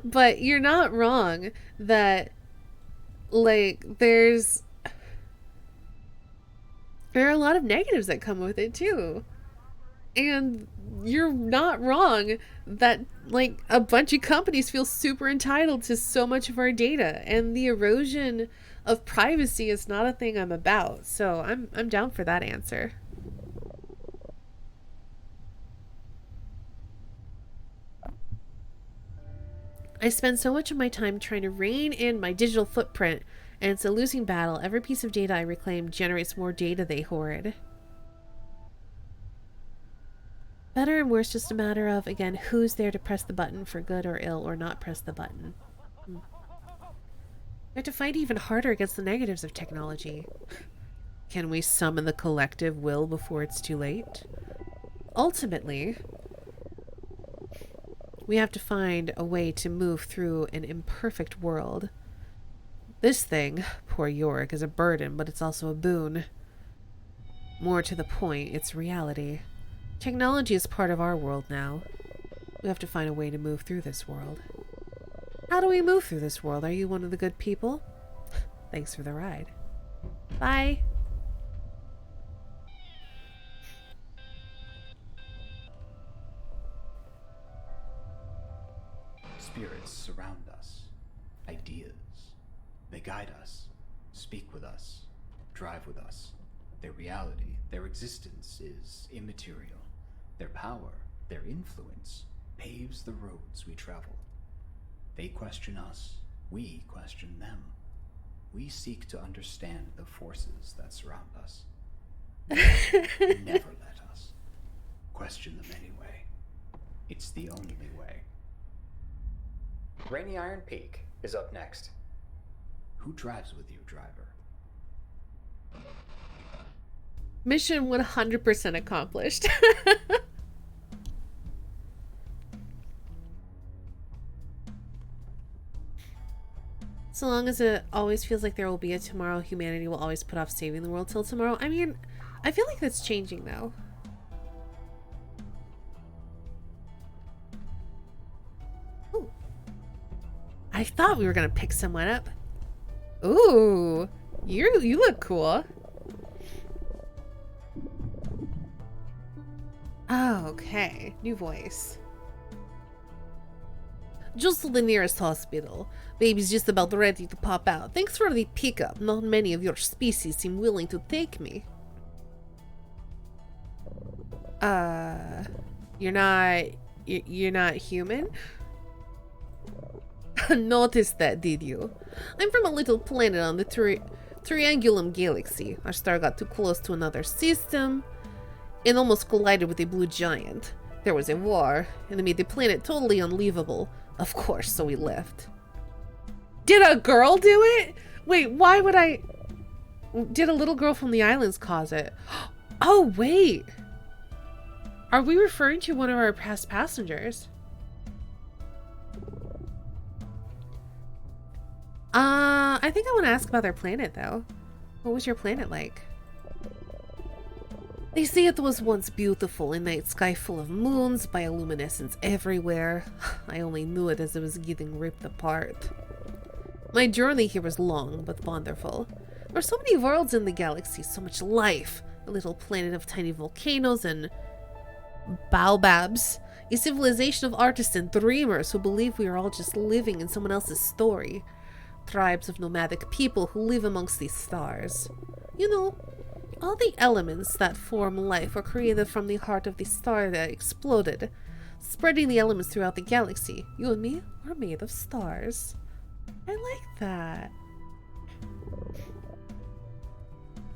S1: But you're not wrong that like there are a lot of negatives that come with it too. And you're not wrong that like a bunch of companies feel super entitled to so much of our data, and the erosion of privacy is not a thing I'm about. So I'm down for that answer. I spend so much of my time trying to rein in my digital footprint, and it's a losing battle. Every piece of data I reclaim generates more data they hoard. Better and worse, just a matter of, again, who's there to press the button for good or ill, or not press the button. We have to fight even harder against the negatives of technology. Can we summon the collective will before it's too late? Ultimately, we have to find a way to move through an imperfect world. This thing, poor Yorick, is a burden, but it's also a boon. More to the point, it's reality. Technology is part of our world now. We have to find a way to move through this world. How do we move through this world? Are you one of the good people? Thanks for the ride. Bye.
S4: Spirits surround us. Ideas. They guide us, speak with us, drive with us. Their reality, their existence is immaterial. Their power, their influence, paves the roads we travel. They question us, we question them. We seek to understand the forces that surround us. Never let us. Question them anyway. It's the only way.
S3: Rainy Iron Peak is up next.
S4: Who drives with you, driver?
S1: Mission 100% accomplished. So long as it always feels like there will be a tomorrow, humanity will always put off saving the world till tomorrow. I mean, I feel like that's changing though. Ooh. I thought we were gonna pick someone up. Ooh, you look cool. Oh, okay. New voice. Just to the nearest hospital. Baby's just about ready to pop out. Thanks for the pickup. Not many of your species seem willing to take me. You're not human? Noticed that, did you? I'm from a little planet on the Triangulum Galaxy. Our star got too close to another system and almost collided with a blue giant. There was a war, and it made the planet totally unlivable. Of course, so we left. Did a girl do it? Wait, why would I... Did a little girl from the islands cause it? Oh, wait. Are we referring to one of our past passengers? I think I want to ask about their planet, though. What was your planet like? They say it was once beautiful, a night sky full of moons, bioluminescence everywhere. I only knew it as it was getting ripped apart. My journey here was long, but wonderful. There are so many worlds in the galaxy, so much life. A little planet of tiny volcanoes and baobabs. A civilization of artists and dreamers who believe we are all just living in someone else's story. Tribes of nomadic people who live amongst these stars. You know, all the elements that form life were created from the heart of the star that exploded, spreading the elements throughout the galaxy. You and me are made of stars. I like that.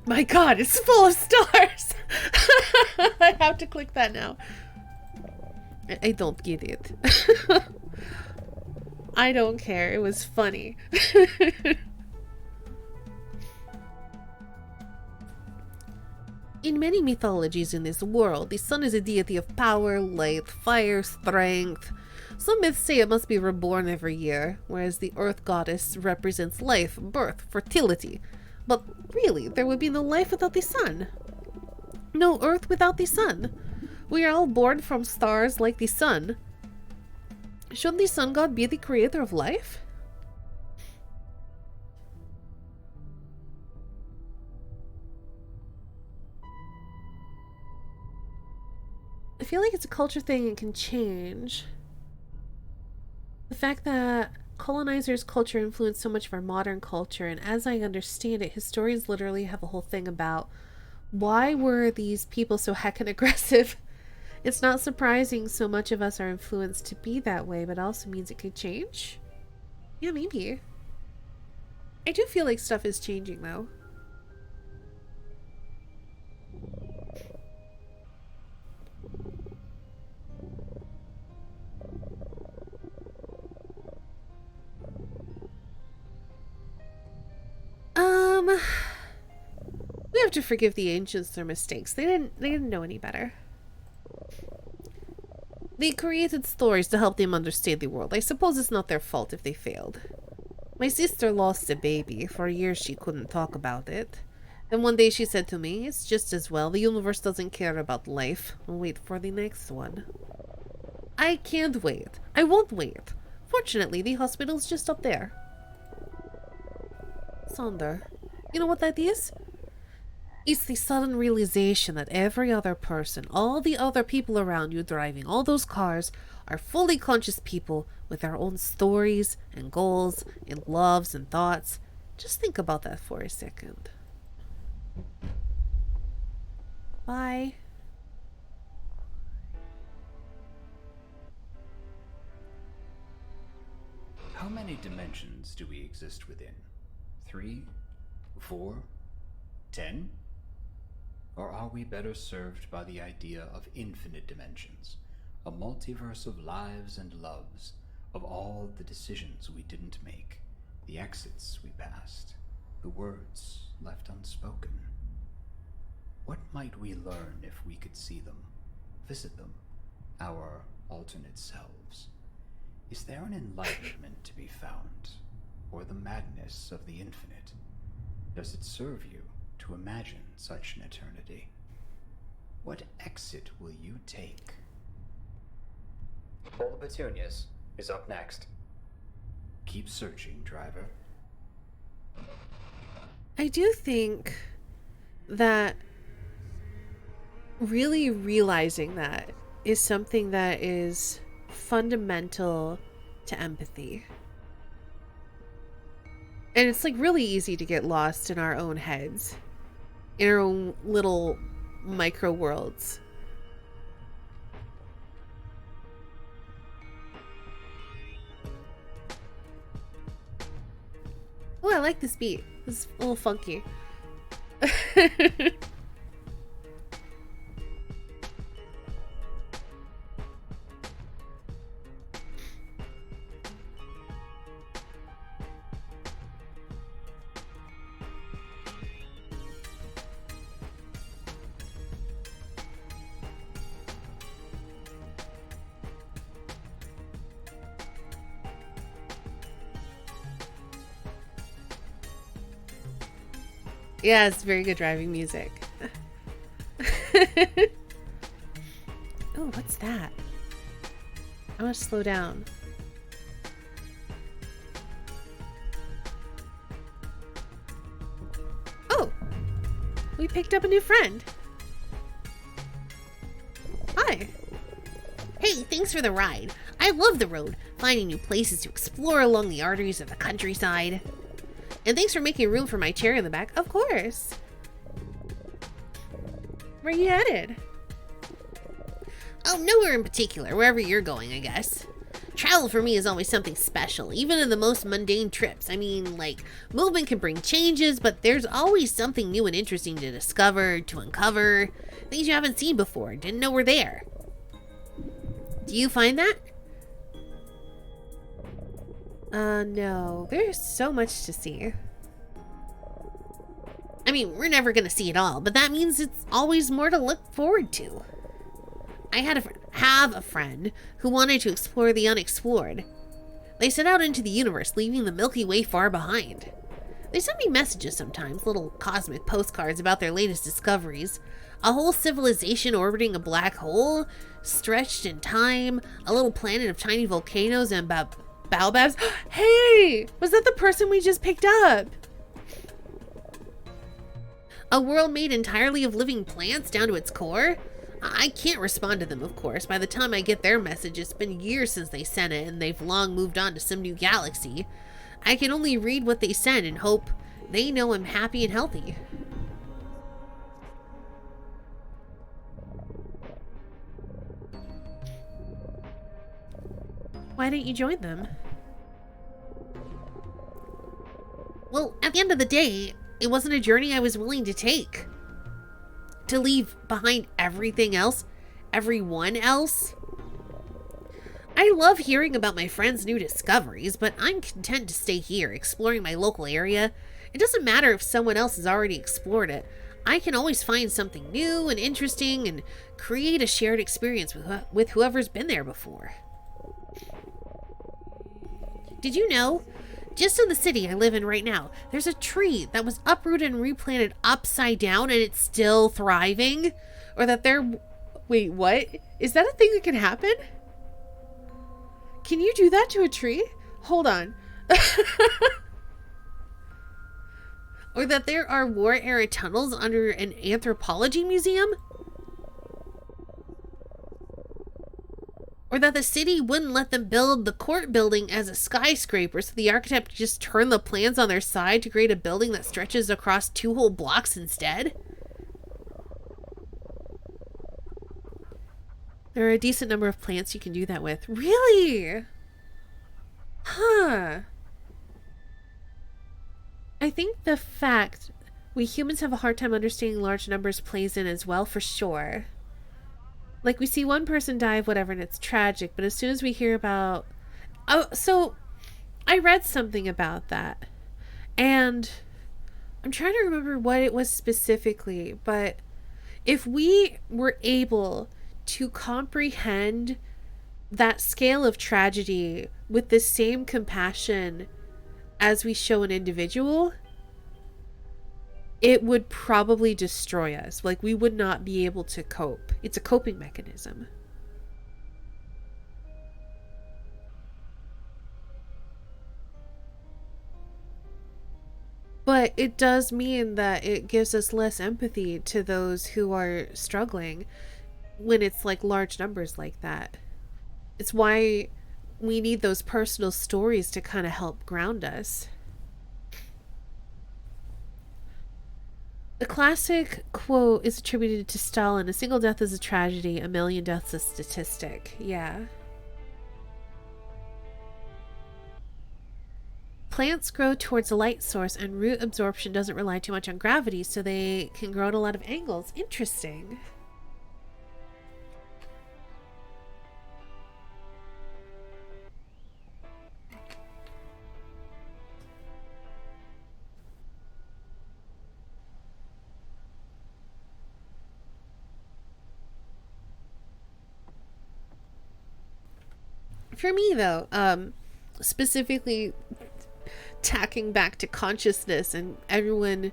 S1: My god, it's full of stars! I have to click that now. I don't get it. I don't care. It was funny. In many mythologies in this world, the sun is a deity of power, light, fire, strength. Some myths say it must be reborn every year, whereas the earth goddess represents life, birth, fertility. But really, there would be no life without the sun. No earth without the sun. We are all born from stars like the sun. Shouldn't the sun god be the creator of life? I feel like it's a culture thing and can change. The fact that colonizers' culture influenced so much of our modern culture, and as I understand it, historians literally have a whole thing about why were these people so heckin' aggressive. It's not surprising so much of us are influenced to be that way, but also means it could change. Yeah, maybe. I do feel like stuff is changing, though. We have to forgive the ancients their mistakes. They didn't know any better. They created stories to help them understand the world. I suppose it's not their fault if they failed. My sister lost a baby. For years she couldn't talk about it. Then one day she said to me, "It's just as well. The universe doesn't care about life. I'll wait for the next one." I can't wait. I won't wait. Fortunately, the hospital's just up there. Sonder, you know what that is? It's the sudden realization that every other person, all the other people around you driving all those cars, are fully conscious people with their own stories and goals and loves and thoughts. Just think about that for a second. Bye.
S4: How many dimensions do we exist within? 3? 4? 10? Or are we better served by the idea of infinite dimensions, a multiverse of lives and loves, of all the decisions we didn't make, the exits we passed, the words left unspoken? What might we learn if we could see them, visit them, our alternate selves? Is there an enlightenment to be found, or the madness of the infinite? Does it serve you to imagine such an eternity? What exit will you take?
S3: All the Petunias is up next.
S4: Keep searching, driver.
S1: I do think that really realizing that is something that is fundamental to empathy. And it's like really easy to get lost in our own heads, in our own little micro worlds. Oh, I like this beat. This is a little funky. Yeah, it's very good driving music. Oh, what's that? I want to slow down. Oh, we picked up a new friend. Hi. Hey, thanks for the ride. I love the road, finding new places to explore along the arteries of the countryside. And thanks for making room for my chair in the back. Of course. Where are you headed? Oh, nowhere in particular. Wherever you're going, I guess. Travel for me is always something special, even in the most mundane trips. I mean, like, movement can bring changes, but there's always something new and interesting to discover, to uncover. Things you haven't seen before, didn't know were there. Do you find that? No. There's so much to see. I mean, we're never gonna see it all, but that means it's always more to look forward to. I have a friend who wanted to explore the unexplored. They set out into the universe, leaving the Milky Way far behind. They send me messages sometimes, little cosmic postcards about their latest discoveries. A whole civilization orbiting a black hole, stretched in time, a little planet of tiny volcanoes and baobabs. Hey! Was that the person we just picked up? A world made entirely of living plants down to its core? I can't respond to them, of course. By the time I get their message, it's been years since they sent it, and they've long moved on to some new galaxy. I can only read what they send and hope they know I'm happy and healthy. Why didn't you join them? Well, at the end of the day, it wasn't a journey I was willing to take. To leave behind everything else, everyone else. I love hearing about my friends' new discoveries, but I'm content to stay here, exploring my local area. It doesn't matter if someone else has already explored it. I can always find something new and interesting and create a shared experience with whoever's been there before. Did you know? Just in the city I live in right now, there's a tree that was uprooted and replanted upside down and it's still thriving? Or that they're... Wait, what? Is that a thing that can happen? Can you do that to a tree? Hold on. Or that there are war-era tunnels under an anthropology museum? Or that the city wouldn't let them build the court building as a skyscraper, so the architect just turned the plans on their side to create a building that stretches across 2 whole blocks instead? There are a decent number of plants you can do that with. Really? Huh. I think the fact we humans have a hard time understanding large numbers plays in as well, for sure. Like, we see one person die of whatever and it's tragic, but as soon as we hear about... Oh, so I read something about that. And I'm trying to remember what it was specifically, but if we were able to comprehend that scale of tragedy with the same compassion as we show an individual, it would probably destroy us. Like, we would not be able to cope. It's a coping mechanism. But it does mean that it gives us less empathy to those who are struggling when it's like large numbers like that. It's why we need those personal stories to kind of help ground us. The classic quote is attributed to Stalin: "A single death is a tragedy, a million deaths a statistic." Yeah. Plants grow towards a light source and root absorption doesn't rely too much on gravity, so they can grow at a lot of angles. Interesting. For me, though, specifically tacking back to consciousness and everyone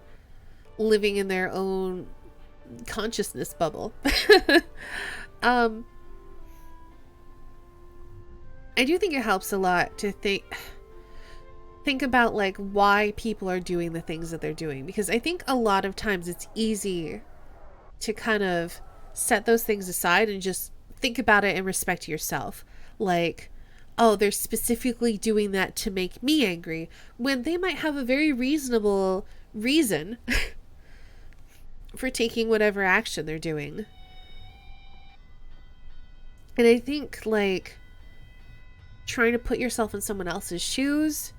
S1: living in their own consciousness bubble. I do think it helps a lot to think about like why people are doing the things that they're doing, because I think a lot of times it's easy to kind of set those things aside and just think about it and respect yourself. Like, oh, they're specifically doing that to make me angry, when they might have a very reasonable reason for taking whatever action they're doing. And I think like trying to put yourself in someone else's shoes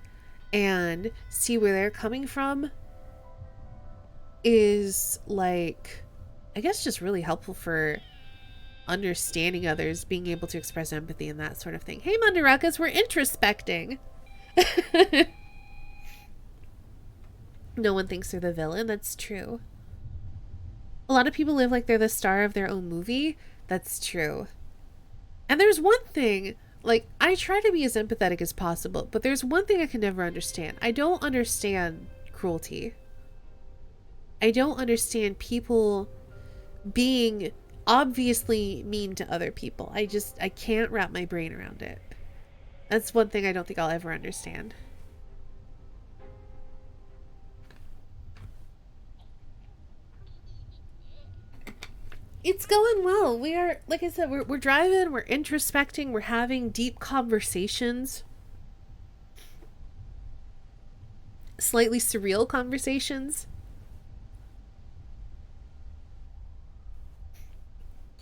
S1: and see where they're coming from is like, I guess, just really helpful for understanding others, being able to express empathy and that sort of thing. Hey, Mandarakas, we're introspecting. No one thinks they're the villain. That's true. A lot of people live like they're the star of their own movie. That's true. And there's one thing, like, I try to be as empathetic as possible, but there's one thing I can never understand. I don't understand cruelty. I don't understand people being obviously mean to other people. I can't wrap my brain around it. That's one thing I don't think I'll ever understand. It's going well. We are, like I said, we're driving, we're introspecting, we're having deep conversations. Slightly surreal conversations.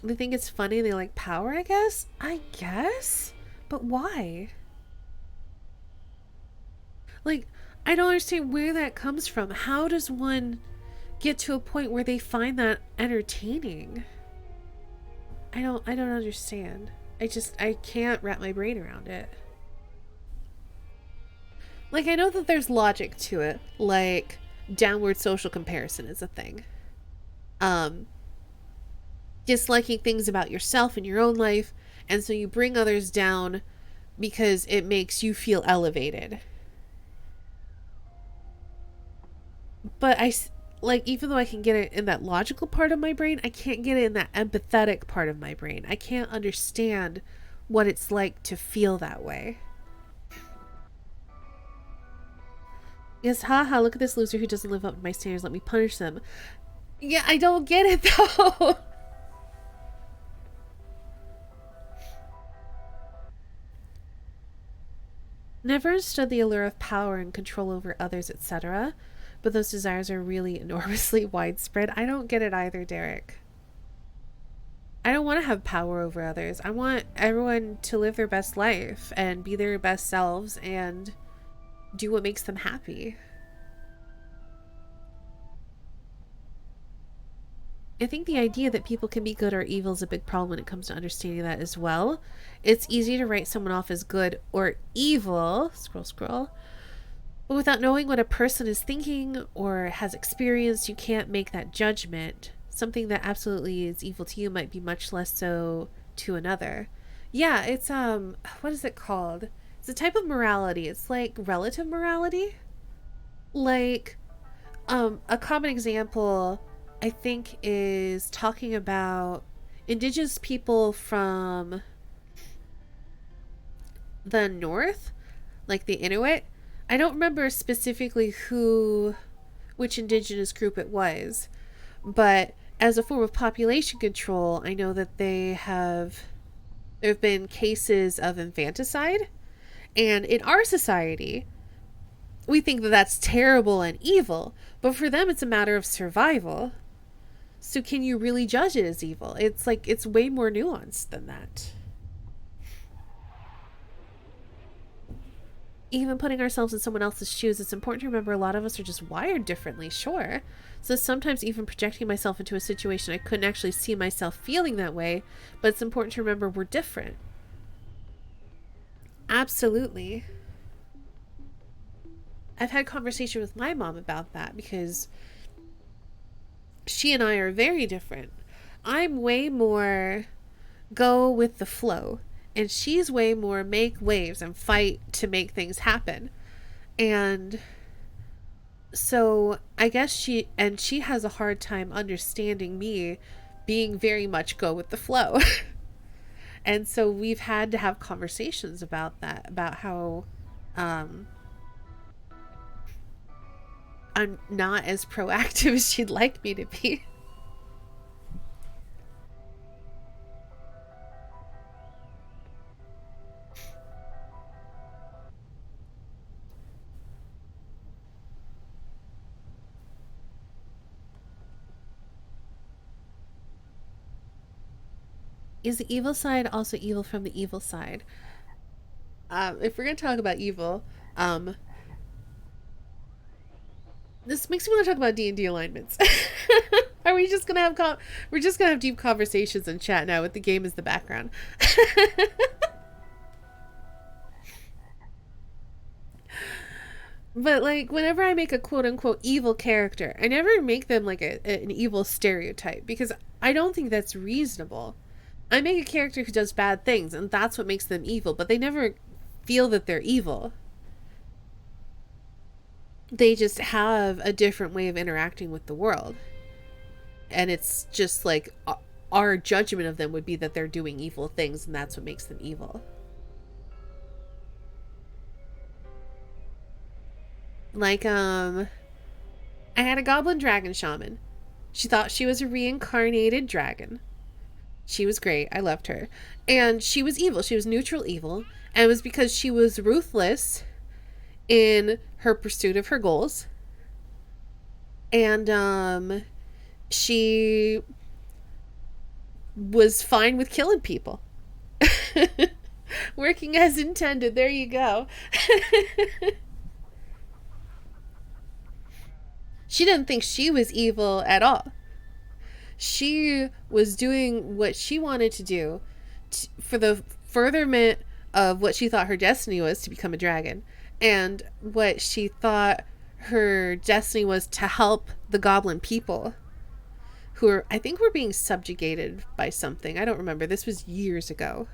S1: They think it's funny, they like power, I guess? I guess? But why? Like, I don't understand where that comes from. How does one get to a point where they find that entertaining? I don't understand. I can't wrap my brain around it. Like, I know that there's logic to it. Like, downward social comparison is a thing. Disliking things about yourself and your own life, and so you bring others down because it makes you feel elevated. But even though I can get it in that logical part of my brain, I can't get it in that empathetic part of my brain. I can't understand what it's like to feel that way. Yes, haha, look at this loser who doesn't live up to my standards. Let me punish them. Yeah, I don't get it though. Never understood the allure of power and control over others, etc. But those desires are really enormously widespread. I don't get it either, Derek. I don't want to have power over others. I want everyone to live their best life and be their best selves and do what makes them happy. I think the idea that people can be good or evil is a big problem when it comes to understanding that as well. It's easy to write someone off as good or evil, scroll, but without knowing what a person is thinking or has experienced, you can't make that judgment. Something that absolutely is evil to you might be much less so to another. Yeah, it's, what is it called? It's a type of morality. It's like relative morality. Like, a common example, I think, is talking about indigenous people from the north, like the Inuit. I don't remember specifically which indigenous group it was, but as a form of population control, I know that there have been cases of infanticide, and in our society, we think that that's terrible and evil, but for them, it's a matter of survival. So can you really judge it as evil? It's like, it's way more nuanced than that. Even putting ourselves in someone else's shoes, it's important to remember a lot of us are just wired differently, sure. So sometimes even projecting myself into a situation, I couldn't actually see myself feeling that way, but it's important to remember we're different. Absolutely. I've had conversation with my mom about that because she and I are very different. I'm way more go with the flow, and she's way more make waves and fight to make things happen. And So I guess she has a hard time understanding me being very much go with the flow. And so we've had to have conversations about that, about how um I'm not as proactive as she'd like me to be. Is the evil side also evil from the evil side? If we're gonna talk about evil, um, this makes me want to talk about D&D alignments. Are we just gonna have we're just gonna have deep conversations in chat now with the game as the background? But like whenever I make a quote unquote evil character, I never make them like an evil stereotype, because I don't think that's reasonable. I make a character who does bad things, and that's what makes them evil, but they never feel that they're evil. They just have a different way of interacting with the world. And it's just like our judgment of them would be that they're doing evil things, and that's what makes them evil. Like, I had a goblin dragon shaman. She thought she was a reincarnated dragon. She was great. I loved her. And she was evil. She was neutral evil. And it was because she was ruthless in her pursuit of her goals. And she was fine with killing people. Working as intended. There you go. She didn't think she was evil at all. She was doing what she wanted to do for the furtherment of what she thought her destiny was, to become a dragon. And what she thought her destiny was to help the goblin people, who are, I think, were being subjugated by something. I don't remember. This was years ago.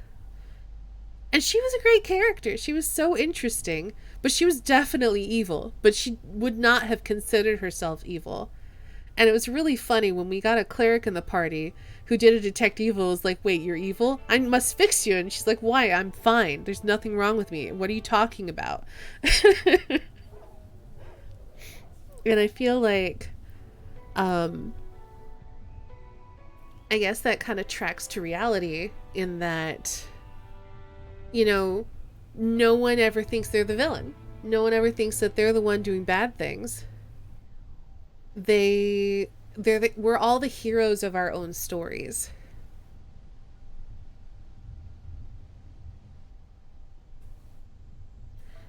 S1: And she was a great character. She was so interesting. But she was definitely evil. But she would not have considered herself evil. And it was really funny when we got a cleric in the party who did a detect evil. Was like, wait, you're evil? I must fix you. And she's like, why? I'm fine. There's nothing wrong with me. What are you talking about? And I feel like, I guess that kind of tracks to reality in that, you know, no one ever thinks they're the villain. No one ever thinks that they're the one doing bad things. We're all the heroes of our own stories.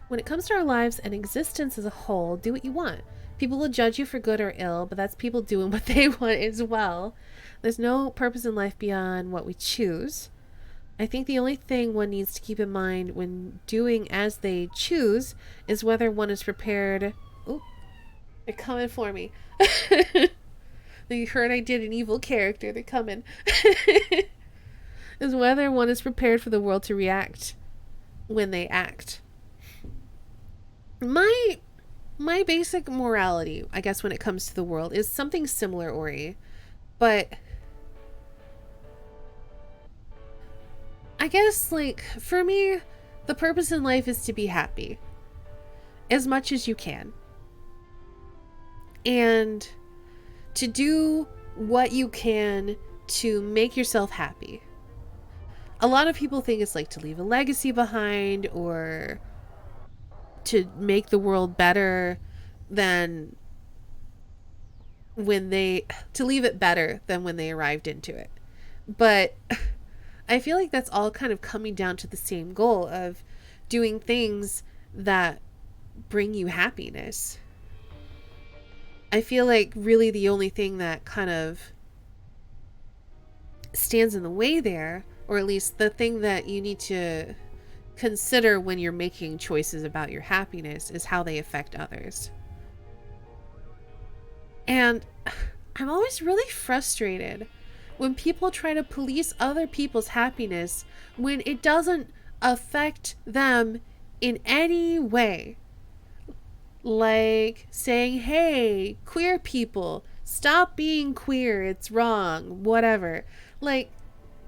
S1: When it comes to our lives and existence as a whole, do what you want. People will judge you for good or ill, but that's people doing what they want as well. There's no purpose in life beyond what we choose. I think the only thing one needs to keep in mind when doing as they choose is whether one is prepared. Oh, they're coming for me. You heard I did an evil character. They're coming. Is whether one is prepared for the world to react when they act. My basic morality, I guess, when it comes to the world is something similar, Ori. But I guess, like, for me, the purpose in life is to be happy. As much as you can. And to do what you can to make yourself happy. A lot of people think it's like to leave a legacy behind, or to make the world better than to leave it better than when they arrived into it. But I feel like that's all kind of coming down to the same goal of doing things that bring you happiness. I feel like really the only thing that kind of stands in the way there, or at least the thing that you need to consider when you're making choices about your happiness, is how they affect others. And I'm always really frustrated when people try to police other people's happiness when it doesn't affect them in any way. Like saying, hey, queer people, stop being queer, it's wrong, whatever. Like,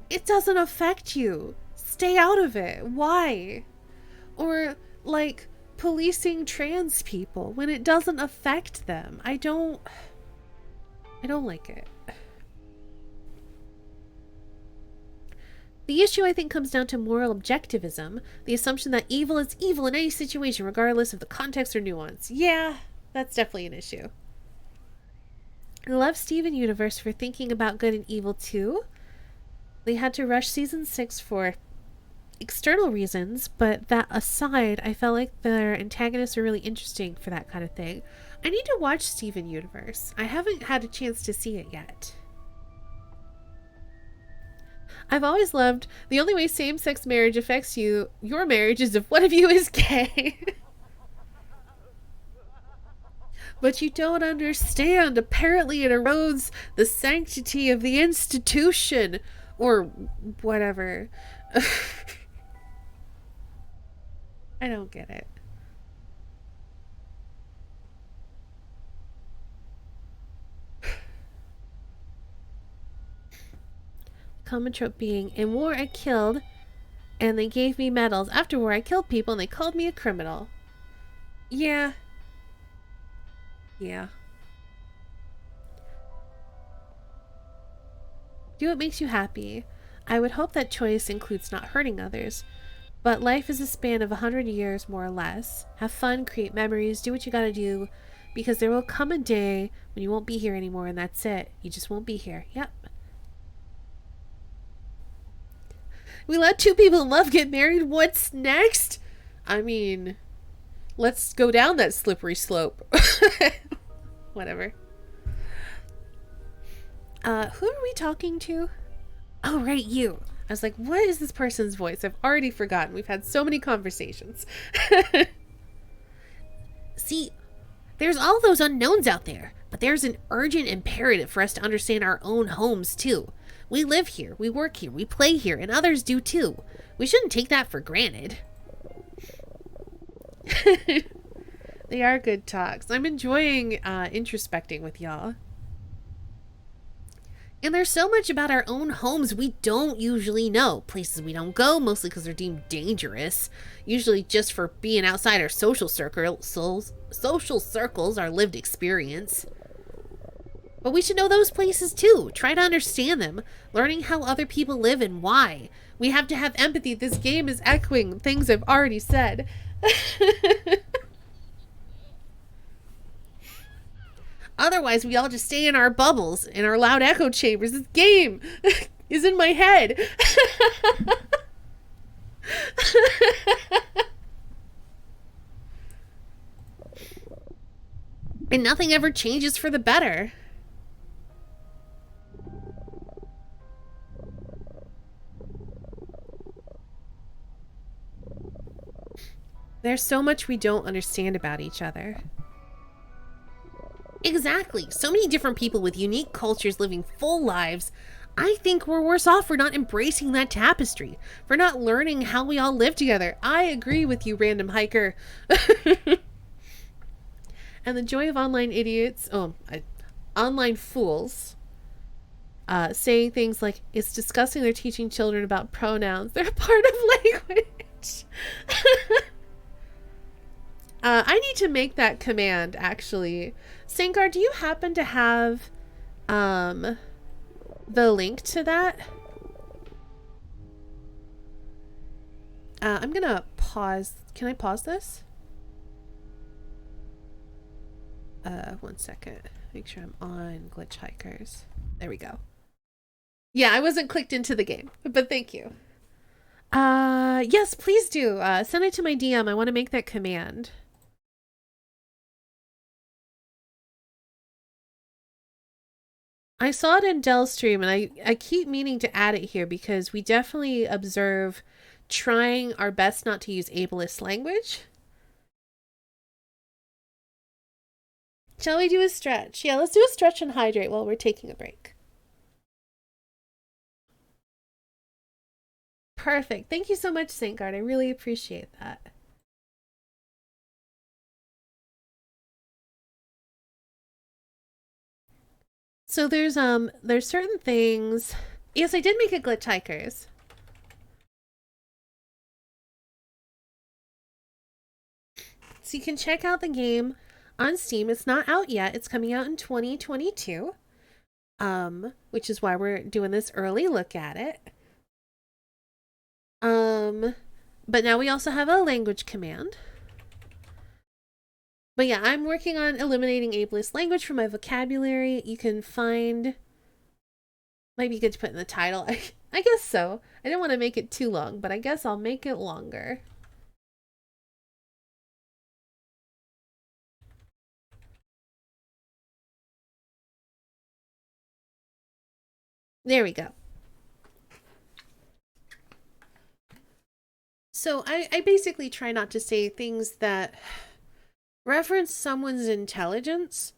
S1: it doesn't affect you. Stay out of it. Why? Or, like, policing trans people when it doesn't affect them. I don't like it. The issue, I think, comes down to moral objectivism, the assumption that evil is evil in any situation, regardless of the context or nuance. Yeah, that's definitely an issue. I love Steven Universe for thinking about good and evil too. They had to rush season 6 for external reasons, but that aside, I felt like their antagonists are really interesting for that kind of thing. I need to watch Steven Universe. I haven't had a chance to see it yet. I've always loved the only way same-sex marriage affects your marriage is if one of you is gay. But you don't understand. Apparently it erodes the sanctity of the institution. Or whatever. I don't get it. Common trope being, in war I killed, and they gave me medals. After war I killed people and they called me a criminal. Yeah. Yeah. Do what makes you happy. I would hope that choice includes not hurting others. But life is a span of 100 years, more or less. Have fun, create memories, do what you gotta do. Because there will come a day when you won't be here anymore and that's it. You just won't be here. Yep. We let two people in love get married. What's next? I mean, let's go down that slippery slope. Whatever. Who are we talking to? Oh, right, you. I was like, what is this person's voice? I've already forgotten. We've had so many conversations. See, there's all those unknowns out there, but there's an urgent imperative for us to understand our own homes, too. We live here, we work here, we play here, and others do, too. We shouldn't take that for granted. They are good talks. I'm enjoying introspecting with y'all. And there's so much about our own homes we don't usually know. Places we don't go, mostly because they're deemed dangerous. Usually just for being outside our social circles, our lived experience. But we should know those places too. Try to understand them. Learning how other people live and why. We have to have empathy. This game is echoing things I've already said. Otherwise, we all just stay in our bubbles, in our loud echo chambers. This game is in my head. And nothing ever changes for the better. There's so much we don't understand about each other. Exactly. So many different people with unique cultures living full lives. I think we're worse off for not embracing that tapestry, for not learning how we all live together. I agree with you, random hiker. And the joy of online idiots, online fools, saying things like, it's disgusting they're teaching children about pronouns. They're a part of language. I need to make that command, actually. Sankar, do you happen to have the link to that? I'm gonna pause. Can I pause this? 1 second. Make sure I'm on Glitchhikers. There we go. Yeah, I wasn't clicked into the game, but thank you. Yes, please do. Send it to my DM. I want to make that command. I saw it in Dell's stream, and I keep meaning to add it here because we definitely observe trying our best not to use ableist language. Shall we do a stretch? Yeah, let's do a stretch and hydrate while we're taking a break. Perfect. Thank you so much, Saint Guard. I really appreciate that. So there's certain things. Yes, I did make a Glitchhikers. So you can check out the game on Steam. It's not out yet. It's coming out in 2022. Which is why we're doing this early look at it. But now we also have a language command. But yeah, I'm working on eliminating ableist language from my vocabulary. You can find... Might be good to put in the title. I guess so. I didn't want to make it too long, but I guess I'll make it longer. There we go. So I basically try not to say things that reference someone's intelligence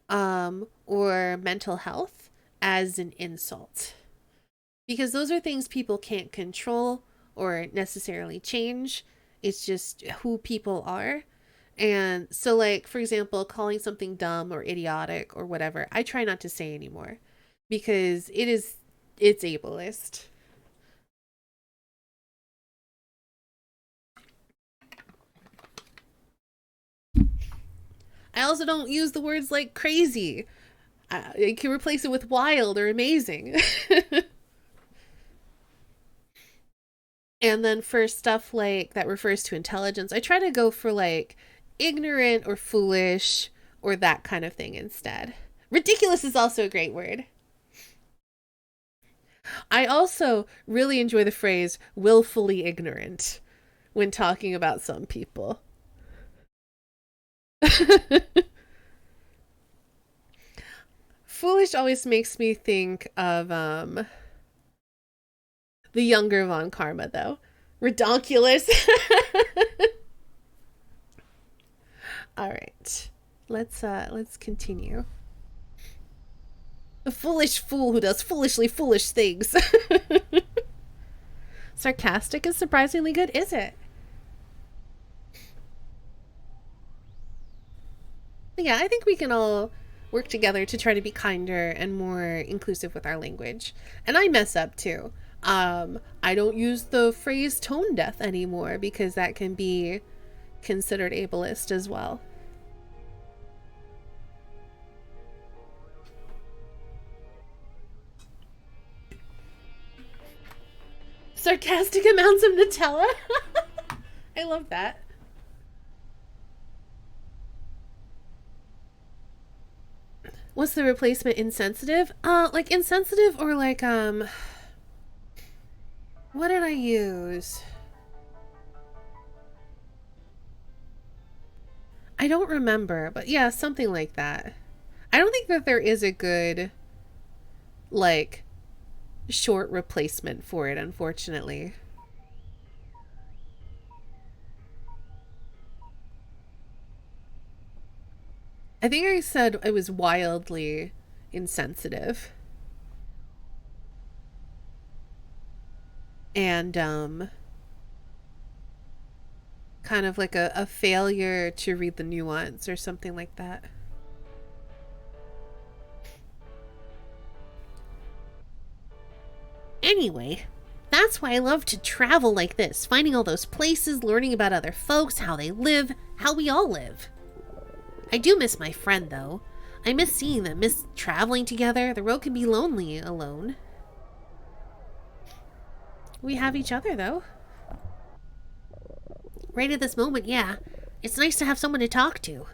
S1: or mental health as an insult. Because those are things people can't control or necessarily change. It's just who people are. And so, like, for example, calling something dumb or idiotic or whatever, I try not to say anymore. Because it's ableist. I also don't use the words like crazy. I can replace it with wild or amazing. And then for stuff like that refers to intelligence, I try to go for like ignorant or foolish or that kind of thing instead. Ridiculous is also a great word. I also really enjoy the phrase willfully ignorant when talking about some people. Foolish always makes me think of the younger Von Karma, though. Redonkulous. All right. Let's continue. A foolish fool who does foolishly foolish things. Sarcastic is surprisingly good, is it? Yeah, I think we can all work together to try to be kinder and more inclusive with our language. And I mess up too. I don't use the phrase tone deaf anymore because that can be considered ableist as well. Sarcastic amounts of Nutella? I love that. What's the replacement? Insensitive? Like insensitive or like, what did I use? I don't remember, but yeah, something like that. I don't think that there is a good, like, short replacement for it, unfortunately. I think I said it was wildly insensitive. And, kind of like a failure to read the nuance or something like that. Anyway, that's why I love to travel like this, finding all those places, learning about other folks, how they live, how we all live. I do miss my friend, though. I miss seeing them, miss traveling together. The road can be lonely alone. We have each other, though. Right at this moment, yeah. It's nice to have someone to talk to.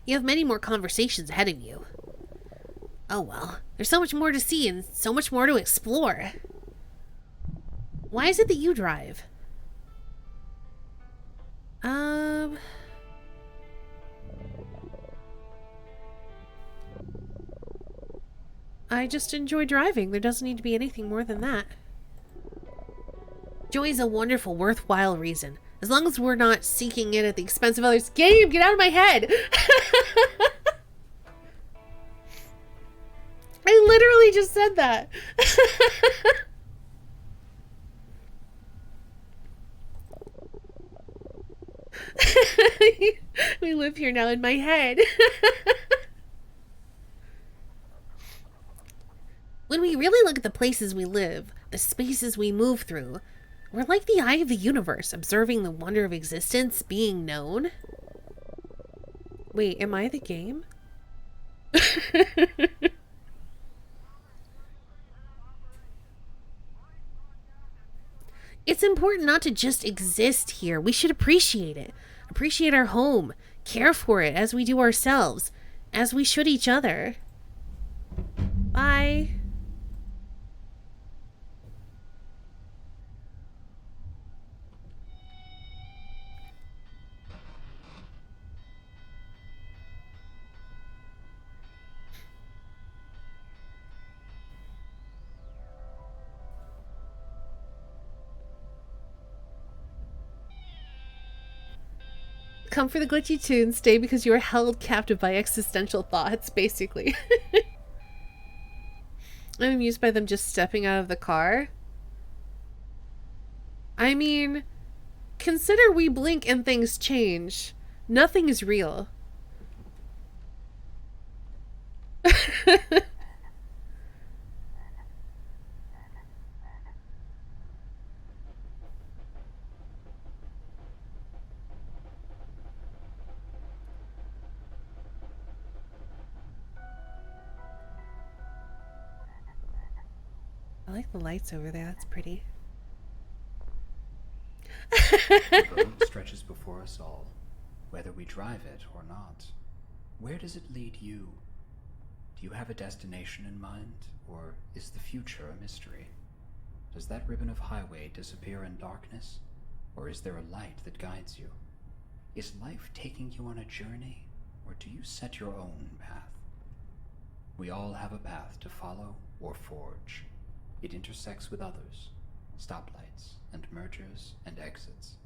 S1: You have many more conversations ahead of you. Oh well, there's so much more to see and so much more to explore. Why is it that you drive? I just enjoy driving. There doesn't need to be anything more than that. Joy is a wonderful, worthwhile reason. As long as we're not seeking it at the expense of others. Game, get out of my head! I literally just said that. We live here now in my head. When we really look at the places we live, the spaces we move through, we're like the eye of the universe, observing the wonder of existence being known. Wait, am I the game? It's important not to just exist here. We should appreciate it. Appreciate our home. Care for it as we do ourselves. As we should each other. Bye. Come for the glitchy tunes, stay because you are held captive by existential thoughts, basically. I'm amused by them just stepping out of the car. I mean, consider we blink and things change. Nothing is real. I like the lights over there. That's pretty.
S4: The road stretches before us all, whether we drive it or not. Where does it lead you? Do you have a destination in mind, or is the future a mystery? Does that ribbon of highway disappear in darkness, or is there a light that guides you? Is life taking you on a journey, or do you set your own path? We all have a path to follow or forge. It intersects with others, stoplights and mergers and exits.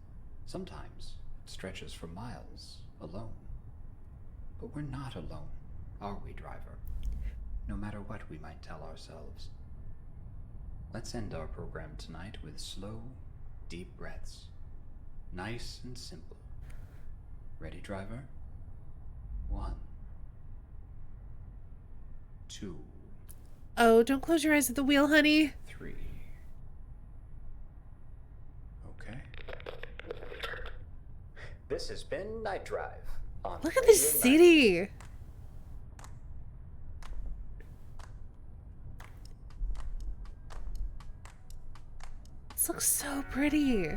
S4: Sometimes it stretches for miles alone. But we're not alone, are we, driver? No matter what we might tell ourselves. Let's end our program tonight with slow, deep breaths. Nice and simple. Ready, driver? 1, 2,
S1: Oh, don't close your eyes at the wheel, honey.
S4: 3. Okay.
S3: This has been Night Drive on
S1: Look at this city. This looks so pretty.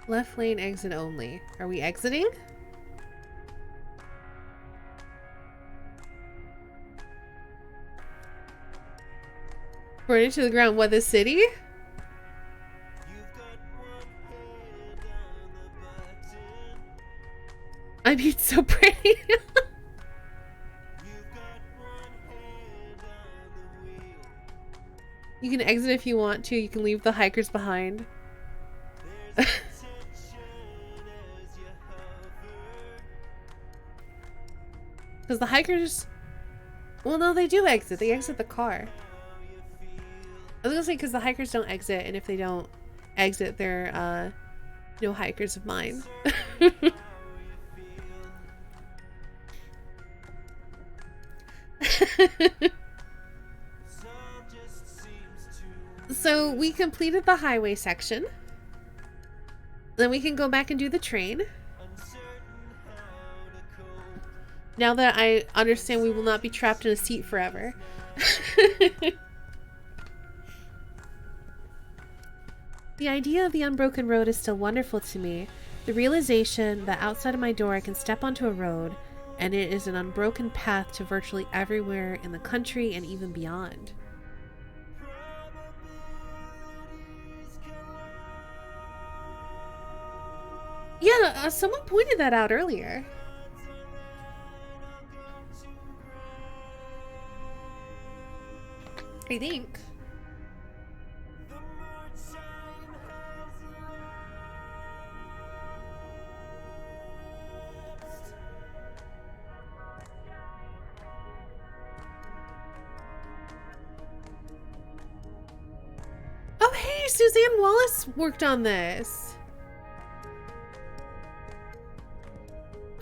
S1: Left lane exit only. Are we exiting? Burn it to the ground. What, the city? I mean, so pretty. You can exit if you want to. You can leave the hikers behind. Because the hikers... Well, no, they do exit. They exit the car. I was gonna say because the hikers don't exit, and if they don't exit, they're, no hikers of mine. So we completed the highway section. Then we can go back and do the train. Now that I understand we will not be trapped in a seat forever. The idea of the unbroken road is still wonderful to me. The realization that outside of my door I can step onto a road and it is an unbroken path to virtually everywhere in the country and even beyond. Yeah, someone pointed that out earlier. I think. Oh, hey, Suzanne Wallace worked on this.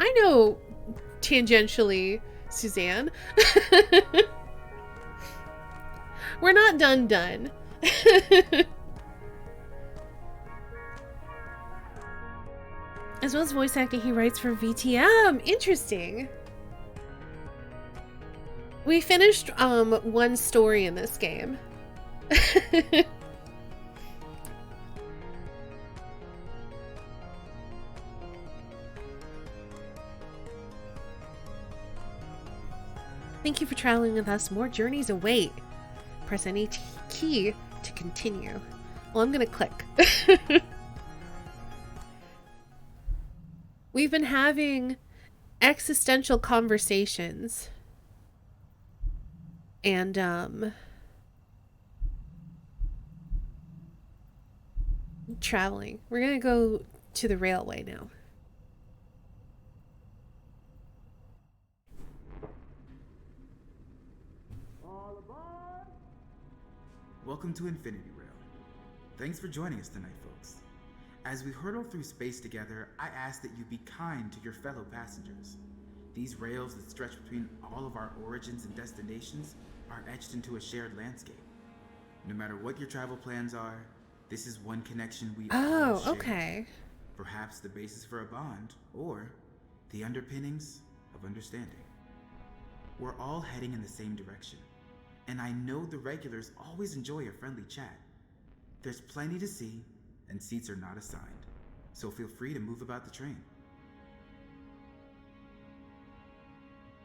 S1: I know tangentially, Suzanne. We're not done. As well as voice acting, he writes for VTM. Interesting. We finished one story in this game. Thank you for traveling with us. More journeys await. Press any key to continue. Well, I'm gonna click. We've been having existential conversations and traveling. We're gonna go to the railway now.
S2: Welcome to Infinity Rail. Thanks for joining us tonight, folks. As we hurtle through space together, I ask that you be kind to your fellow passengers. These rails that stretch between all of our origins and destinations are etched into a shared landscape. No matter what your travel plans are, this is one connection we all share.
S1: Okay.
S2: Perhaps the basis for a bond, or the underpinnings of understanding. We're all heading in the same direction. And I know the regulars always enjoy a friendly chat. There's plenty to see, and seats are not assigned, so feel free to move about the train.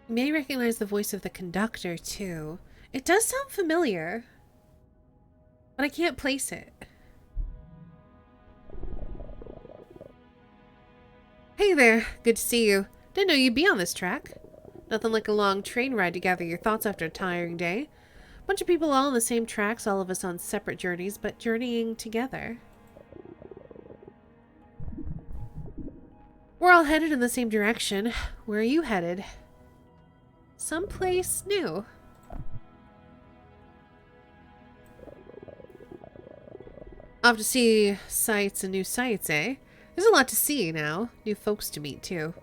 S1: You may recognize the voice of the conductor, too. It does sound familiar, but I can't place it. Hey there, good to see you. Didn't know you'd be on this track. Nothing like a long train ride to gather your thoughts after a tiring day. Bunch of people all on the same tracks, all of us on separate journeys, but journeying together. We're all headed in the same direction. Where are you headed? Someplace new. Off to see sights and new sights, eh? There's a lot to see now. New folks to meet, too.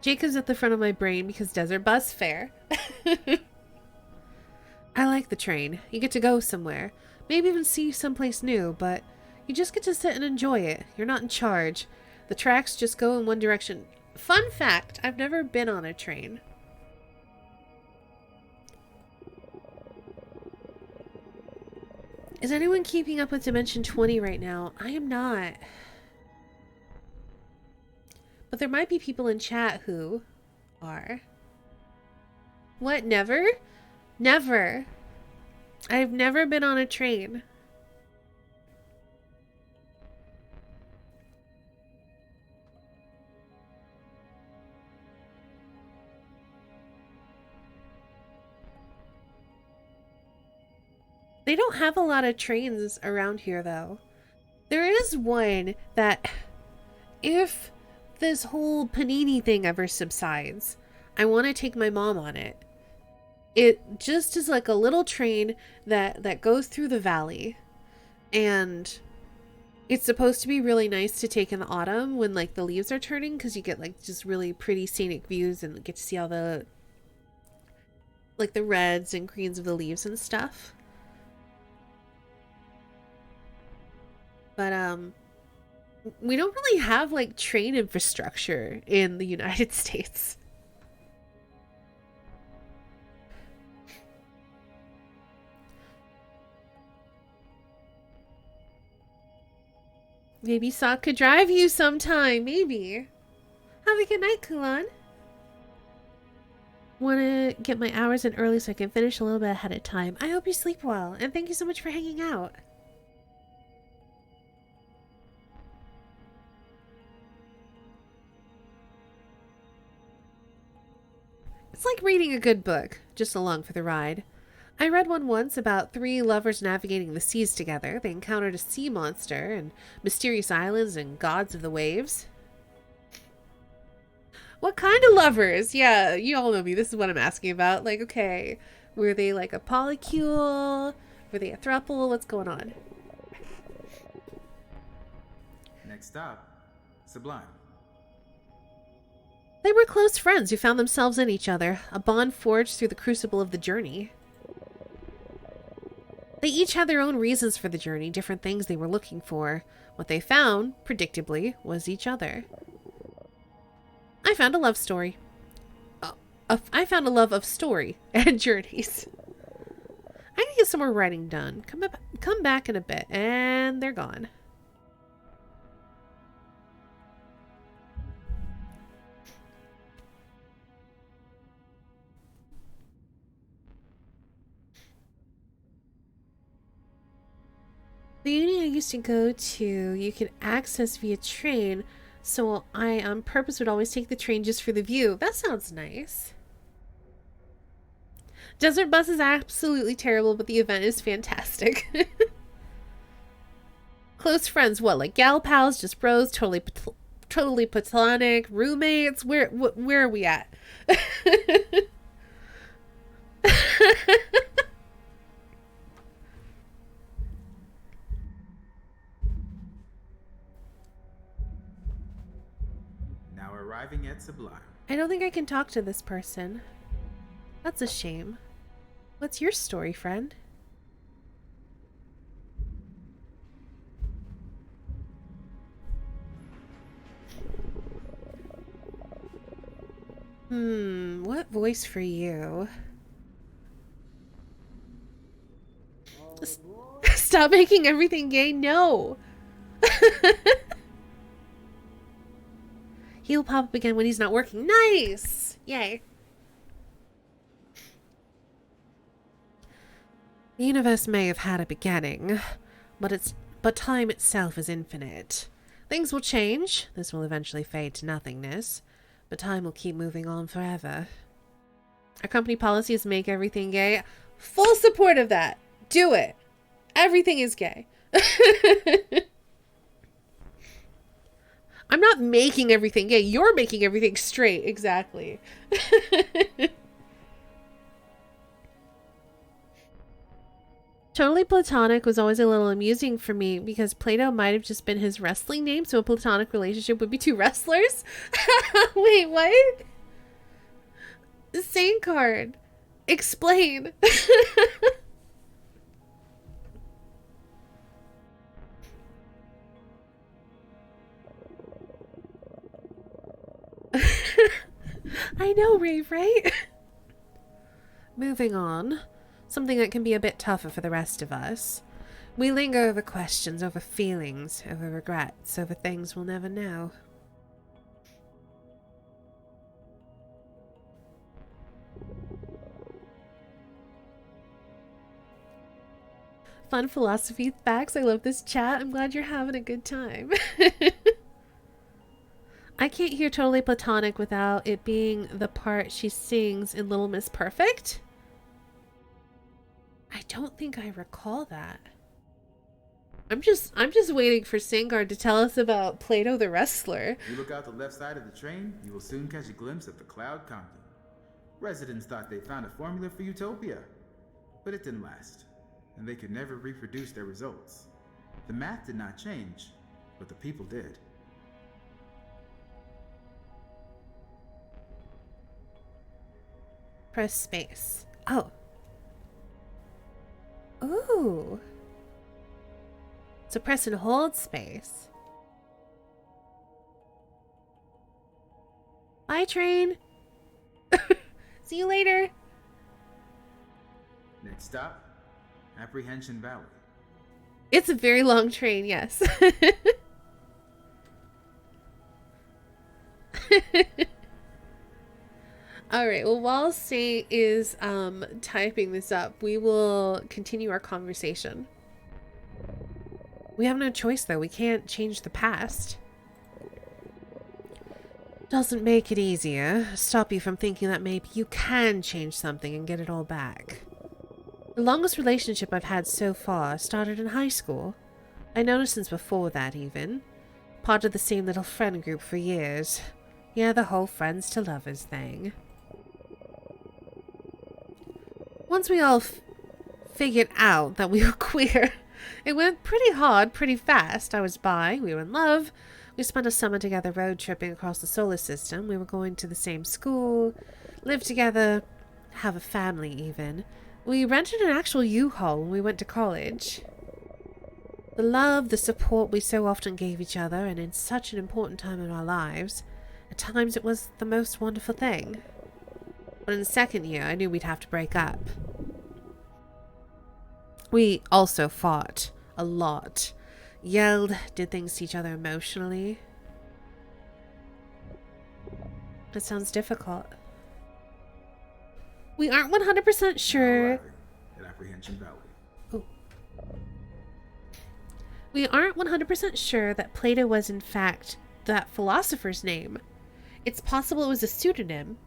S1: Jacob's at the front of my brain because desert bus fare. I like the train. You get to go somewhere. Maybe even see someplace new, but you just get to sit and enjoy it. You're not in charge. The tracks just go in one direction. Fun fact, I've never been on a train. Is anyone keeping up with Dimension 20 right now? I am not. But there might be people in chat who are. What? Never? Never. I've never been on a train. They don't have a lot of trains around here, though. There is one that, if this whole panini thing ever subsides, I want to take my mom on it. It just is like a little train that goes through the valley, and it's supposed to be really nice to take in the autumn when like the leaves are turning, because you get like just really pretty scenic views and get to see all the like the reds and greens of the leaves and stuff. But we don't really have like train infrastructure in the United States. Maybe Sok could drive you sometime, maybe. Have a good night, Kulan. Want to get my hours in early so I can finish a little bit ahead of time. I hope you sleep well, and thank you so much for hanging out. It's like reading a good book, just along for the ride. I read one once about 3 lovers navigating the seas together. They encountered a sea monster and mysterious islands and gods of the waves. What kind of lovers? Yeah, you all know me. This is what I'm asking about. Like, okay, were they like a polycule? Were they a throuple? What's going on?
S2: Next stop, Sublime.
S1: They were close friends who found themselves in each other, a bond forged through the crucible of the journey. They each had their own reasons for the journey, different things they were looking for. What they found, predictably, was each other. I found a love story. I found a love of story and journeys. I need to get some more writing done. Come back in a bit, and they're gone. The uni I used to go to, you could access via train, so I on purpose would always take the train just for the view. That sounds nice. Desert bus is absolutely terrible, but the event is fantastic. Close friends, what, like gal pals, just bros, totally platonic, roommates? Where are we at?
S2: Now arriving at Sublime.
S1: I don't think I can talk to this person. That's a shame. What's your story, friend? What voice for you? Stop making everything gay? No! He'll pop up again when he's not working. Nice! Yay. The universe may have had a beginning, but time itself is infinite. Things will change. This will eventually fade to nothingness, but time will keep moving on forever. Our company policy is make everything gay. Full support of that. Do it. Everything is gay. I'm not making everything gay. You're making everything straight. Exactly. Totally Platonic was always a little amusing for me because Plato might have just been his wrestling name, so a platonic relationship would be two wrestlers. Wait, what? Same card. Explain. I know, Rave, right? Moving on. Something that can be a bit tougher for the rest of us. We linger over questions, over feelings, over regrets, over things we'll never know. Fun philosophy facts. I love this chat. I'm glad you're having a good time. I can't hear Totally Platonic without it being the part she sings in Little Miss Perfect. I don't think I recall that. I'm just waiting for Sangard to tell us about Plato the wrestler.
S2: If you look out the left side of the train, you will soon catch a glimpse of the Cloud County. Residents thought they found a formula for utopia, but it didn't last, and they could never reproduce their results. The math did not change, but the people did.
S1: Press space. Oh. Ooh. So press and hold space. Bye, train. See you later.
S2: Next stop, Apprehension Valley.
S1: It's a very long train, yes. Alright, well, while Say is typing this up, we will continue our conversation. We have no choice, though. We can't change the past. Doesn't make it easier. Stop you from thinking that maybe you can change something and get it all back. The longest relationship I've had so far started in high school. I noticed since before that, even. Part of the same little friend group for years. Yeah, the whole friends to lovers thing. Once we all figured out that we were queer, It went pretty hard, pretty fast. I was bi, we were in love. We spent a summer together road tripping across the solar system. We were going to the same school, live together, have a family even. We rented an actual U-Haul when we went to college. The love, the support we so often gave each other, and in such an important time in our lives, at times it was the most wonderful thing. But in the second year, I knew we'd have to break up. We also fought a lot. Yelled, did things to each other emotionally. That sounds difficult. We aren't 100% sure.
S2: At Apprehension Valley.
S1: Oh. We aren't 100% sure that Plato was in fact that philosopher's name. It's possible it was a pseudonym,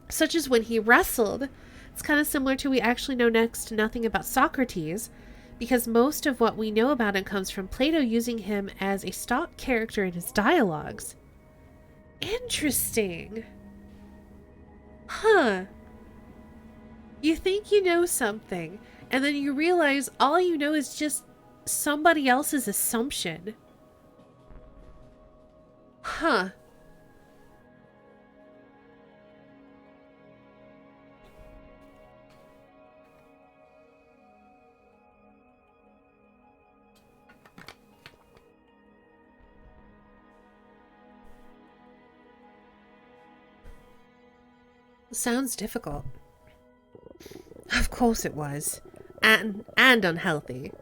S1: such as when he wrestled. It's kind of similar to we actually know next to nothing about Socrates, because most of what we know about him comes from Plato using him as a stock character in his dialogues. Interesting. Huh. You think you know something, and then you realize all you know is just somebody else's assumption. Huh. Sounds difficult. Of course it was. And unhealthy.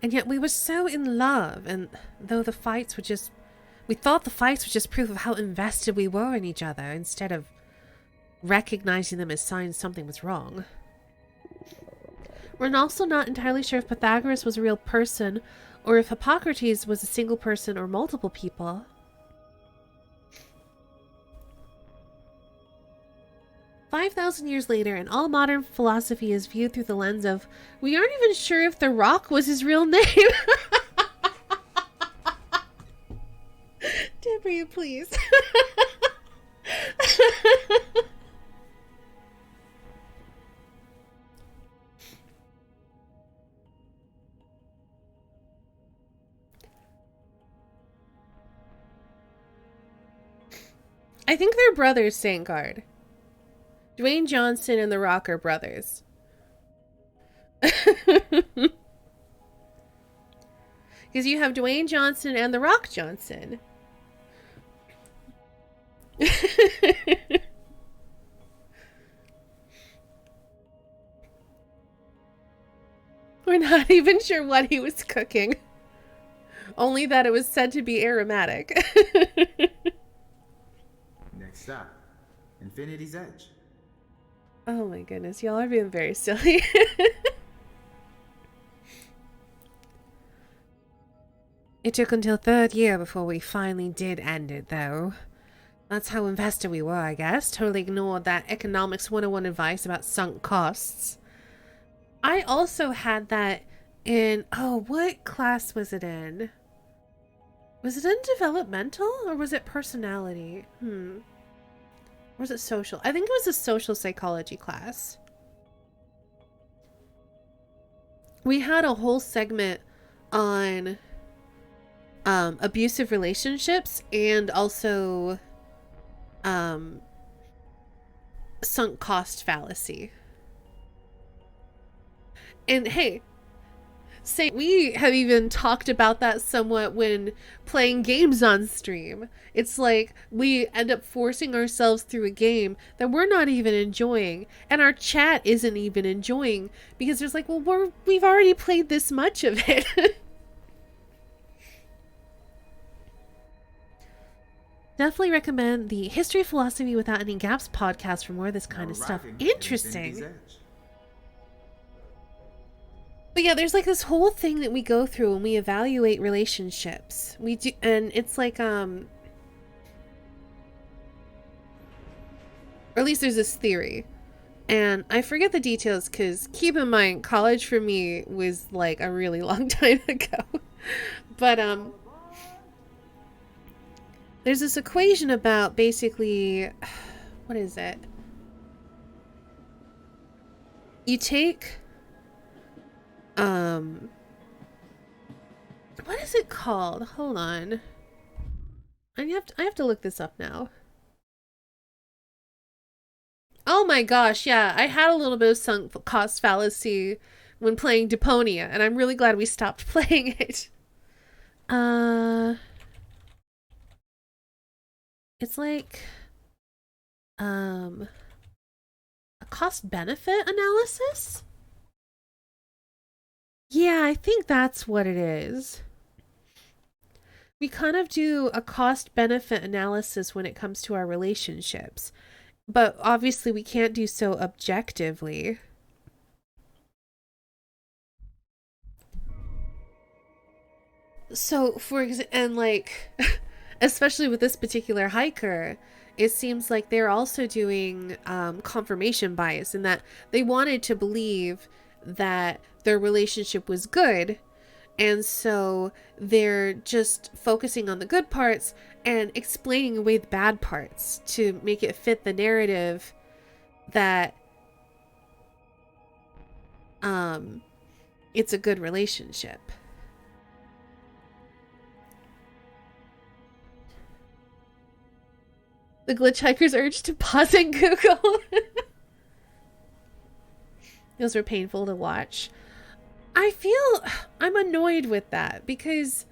S1: And yet we were so in love, and though the fights were just... We thought the fights were just proof of how invested we were in each other, instead of recognizing them as signs something was wrong. We're also not entirely sure if Pythagoras was a real person, or if Hippocrates was a single person or multiple people. 5,000 years later, and all modern philosophy is viewed through the lens of, we aren't even sure if the Rock was his real name. Deborah, please. I think they're brothers, Sangard. Dwayne Johnson and The Rock are brothers. Because you have Dwayne Johnson and The Rock Johnson. We're not even sure what he was cooking. Only that it was said to be aromatic.
S2: Next stop, Infinity's Edge.
S1: Oh my goodness, y'all are being very silly. It took until third year before we finally did end it, though. That's how invested we were, I guess. Totally ignored that economics 101 advice about sunk costs. I also had that in... Oh, what class was it in? Was it in developmental or was it personality? Or was it social? I think it was a social psychology class. We had a whole segment on abusive relationships and also sunk cost fallacy. And hey, we have even talked about that somewhat when playing games on stream. It's like we end up forcing ourselves through a game that we're not even enjoying, and our chat isn't even enjoying because there's like, well, we've already played this much of it. Definitely recommend the History of Philosophy Without Any Gaps podcast for more of this kind of stuff. Interesting. But yeah, there's like this whole thing that we go through when we evaluate relationships. We do, and it's like, or at least there's this theory. And I forget the details because keep in mind, college for me was like a really long time ago. But, there's this equation about basically, what is it? You take, What is it called? Hold on. I have to look this up now. Oh my gosh, yeah, I had a little bit of sunk cost fallacy when playing Deponia, and I'm really glad we stopped playing it. It's like a cost benefit analysis? Yeah, I think that's what it is. We kind of do a cost benefit analysis when it comes to our relationships, but obviously we can't do so objectively. So, and like, especially with this particular hiker, it seems like they're also doing confirmation bias in that they wanted to believe that their relationship was good. And so they're just focusing on the good parts and explaining away the bad parts to make it fit the narrative that it's a good relationship. The Glitchhikers urge to pause and Google. Those were painful to watch. I'm annoyed with that because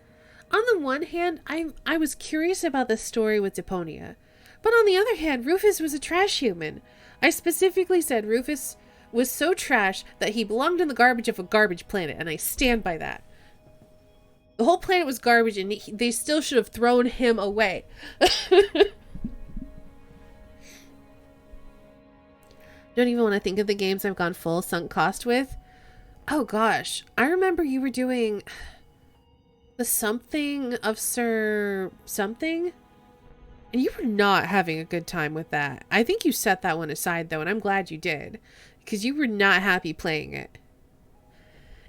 S1: on the one hand, I was curious about the story with Deponia. But on the other hand, Rufus was a trash human. I specifically said Rufus was so trash that he belonged in the garbage of a garbage planet, and I stand by that. The whole planet was garbage, and they still should have thrown him away. Don't even want to think of the games I've gone full sunk cost with. Oh gosh, I remember you were doing the something of Sir something, and you were not having a good time with that. I think you set that one aside though, and I'm glad you did, because you were not happy playing it.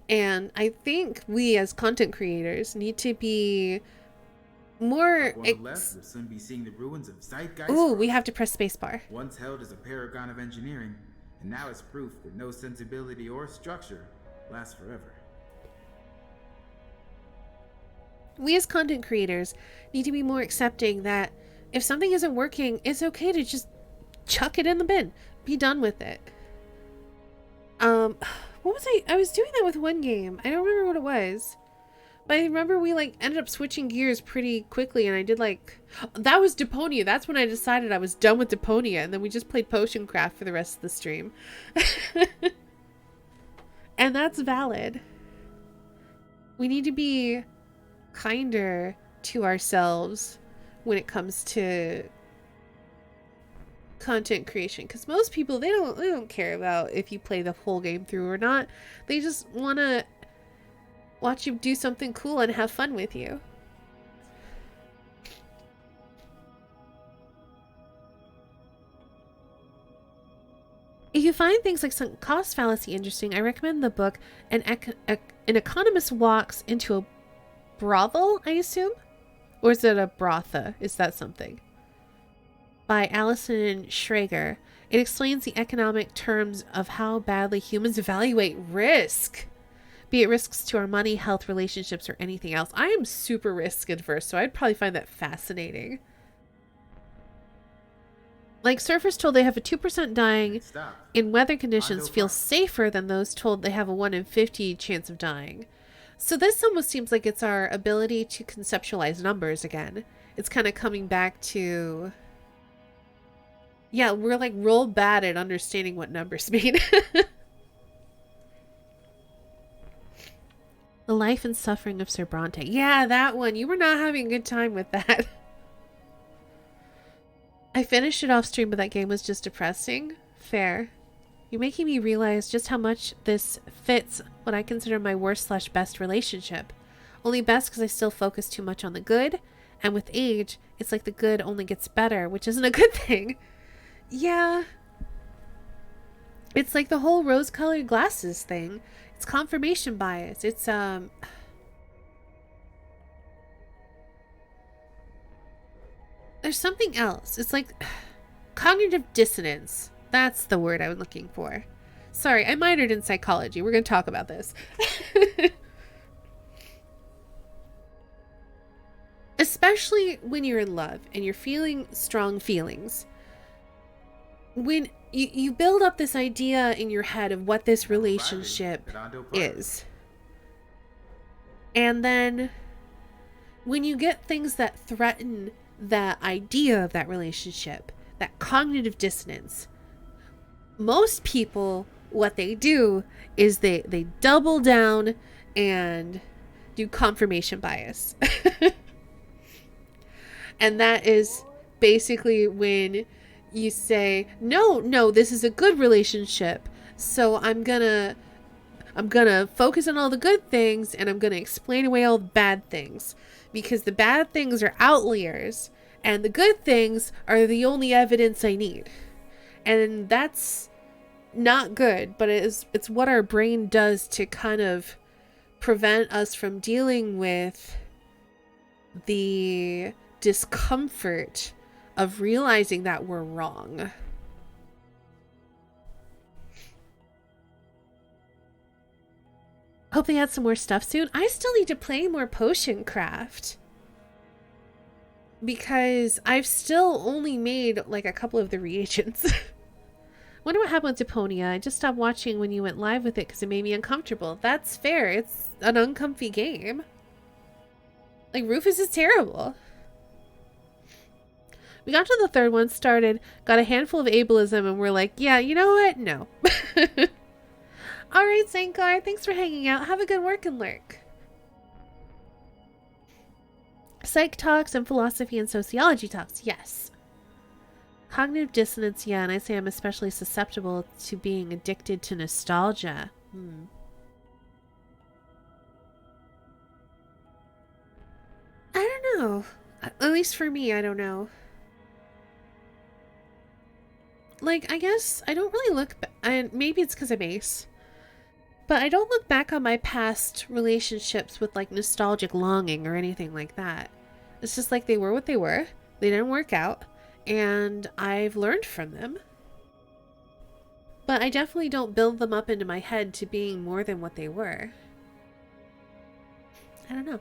S1: And I think we as content creators need to be more.
S2: On the left, we'll soon be seeing the ruins of Zeitgeist.
S1: Ooh, we have to press spacebar.
S2: Once held as a paragon of engineering, and now it's proof that no sensibility or structure lasts forever.
S1: We as content creators need to be more accepting that if something isn't working, it's okay to just chuck it in the bin. Be done with it. What was I was doing that with one game. I don't remember what it was. But I remember we like ended up switching gears pretty quickly, and I did like that was Deponia. That's when I decided I was done with Deponia, and then we just played Potion Craft for the rest of the stream. And that's valid. We need to be kinder to ourselves when it comes to content creation, because most people they don't care about if you play the whole game through or not. They just want to watch you do something cool and have fun with you. If you find things like sunk cost fallacy interesting, I recommend the book An Economist Walks into a Brothel, I assume? Or is it a brotha? Is that something? By Alison Schrager. It explains the economic terms of how badly humans evaluate risk. Be it risks to our money, health, relationships, or anything else. I am super risk adverse, so I'd probably find that fascinating. Like, surfers told they have a 2% dying in weather conditions feel safer than those told they have a 1 in 50 chance of dying. So this almost seems like it's our ability to conceptualize numbers again. It's kind of coming back to... Yeah, we're like real bad at understanding what numbers mean. The Life and Suffering of Sir Bronte. Yeah, that one. You were not having a good time with that. I finished it off stream, but that game was just depressing. Fair. You're making me realize just how much this fits what I consider my worst/best relationship. Only best because I still focus too much on the good, and with age, it's like the good only gets better, which isn't a good thing. Yeah. It's like the whole rose-colored glasses thing. It's confirmation bias. It's, there's something else. It's like cognitive dissonance. That's the word I was looking for. Sorry, I minored in psychology. We're going to talk about this. especially when you're in love and you're feeling strong feelings, when you build up this idea in your head of what this relationship is. And then when you get things that threaten that idea of that relationship, that cognitive dissonance, most people, what they do is they double down and do confirmation bias. And that is basically when you say, no, this is a good relationship, so I'm gonna focus on all the good things, and I'm gonna explain away all the bad things, because the bad things are outliers and the good things are the only evidence I need. And that's not good, but it's what our brain does to kind of prevent us from dealing with the discomfort of realizing that we're wrong. Hope they add some more stuff soon. I still need to play more Potion Craft, because I've still only made like a couple of the reagents. Wonder what happened to Ponia. I just stopped watching when you went live with it because it made me uncomfortable. That's fair. It's an uncomfy game. Like, Rufus is terrible. We got to the third one, started, got a handful of ableism, and we're like, yeah, you know what? No. Alright, Sankar, thanks for hanging out. Have a good work and lurk. Psych talks and philosophy and sociology talks, yes. Cognitive dissonance, yeah, and I say I'm especially susceptible to being addicted to nostalgia. I don't know. At least for me, I don't know. Like, I guess I don't really look and maybe it's because I'm ace, but I don't look back on my past relationships with like nostalgic longing or anything like that. It's just like they were what they were. They didn't work out, and I've learned from them. But I definitely don't build them up into my head to being more than what they were. I don't know.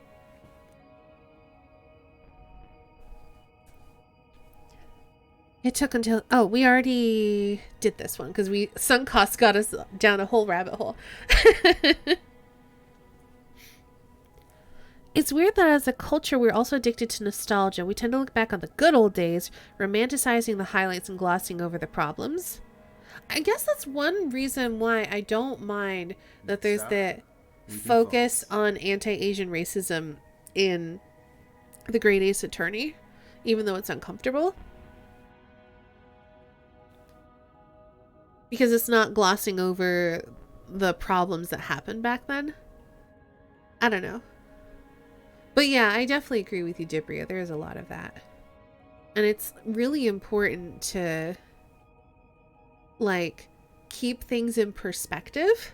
S1: It took until... Oh, we already did this one because sunk costs got us down a whole rabbit hole. It's weird that as a culture, we're also addicted to nostalgia. We tend to look back on the good old days, romanticizing the highlights and glossing over the problems. I guess that's one reason why I don't mind that there's the focus on anti-Asian racism in The Great Ace Attorney, even though it's uncomfortable. Because it's not glossing over the problems that happened back then. I don't know. But yeah, I definitely agree with you, Dibria. There is a lot of that. And it's really important to, like, keep things in perspective.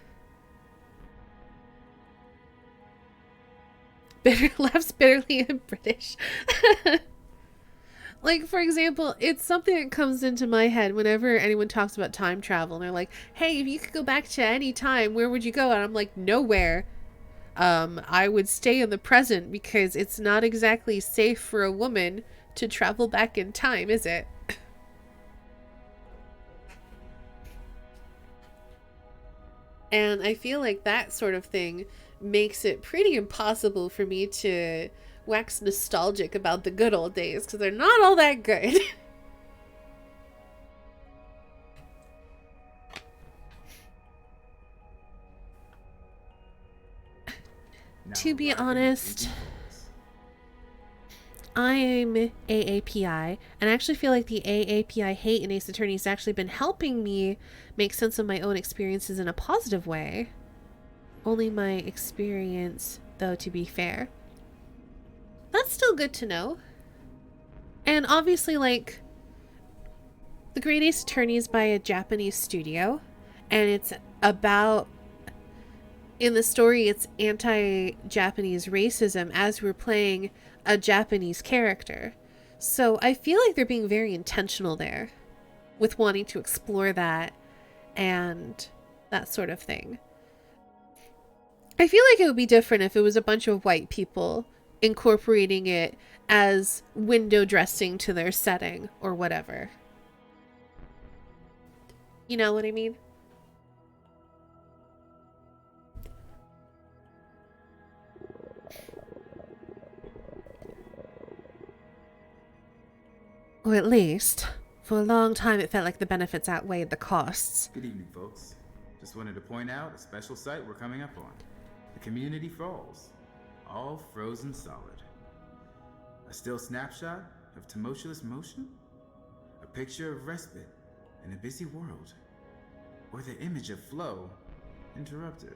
S1: Laughs bitterly in British. Like, for example, it's something that comes into my head whenever anyone talks about time travel. And they're like, hey, if you could go back to any time, where would you go? And I'm like, nowhere. I would stay in the present because it's not exactly safe for a woman to travel back in time, is it? And I feel like that sort of thing makes it pretty impossible for me to wax nostalgic about the good old days because they're not all that good. To be honest, I'm AAPI, and I actually feel like the AAPI hate in Ace Attorney has actually been helping me make sense of my own experiences in a positive way. Only my experience, though, to be fair. That's still good to know. And obviously, like, The Great Ace Attorney is by a Japanese studio, and it's about... In the story, it's anti-Japanese racism as we're playing a Japanese character. So I feel like they're being very intentional there with wanting to explore that and that sort of thing. I feel like it would be different if it was a bunch of white people incorporating it as window dressing to their setting or whatever. You know what I mean? Or at least, for a long time it felt like the benefits outweighed the costs.
S2: Good evening, folks. Just wanted to point out a special site we're coming up on. The Community Falls. All frozen solid. A still snapshot of tumultuous motion? A picture of respite in a busy world? Or the image of flow interrupted?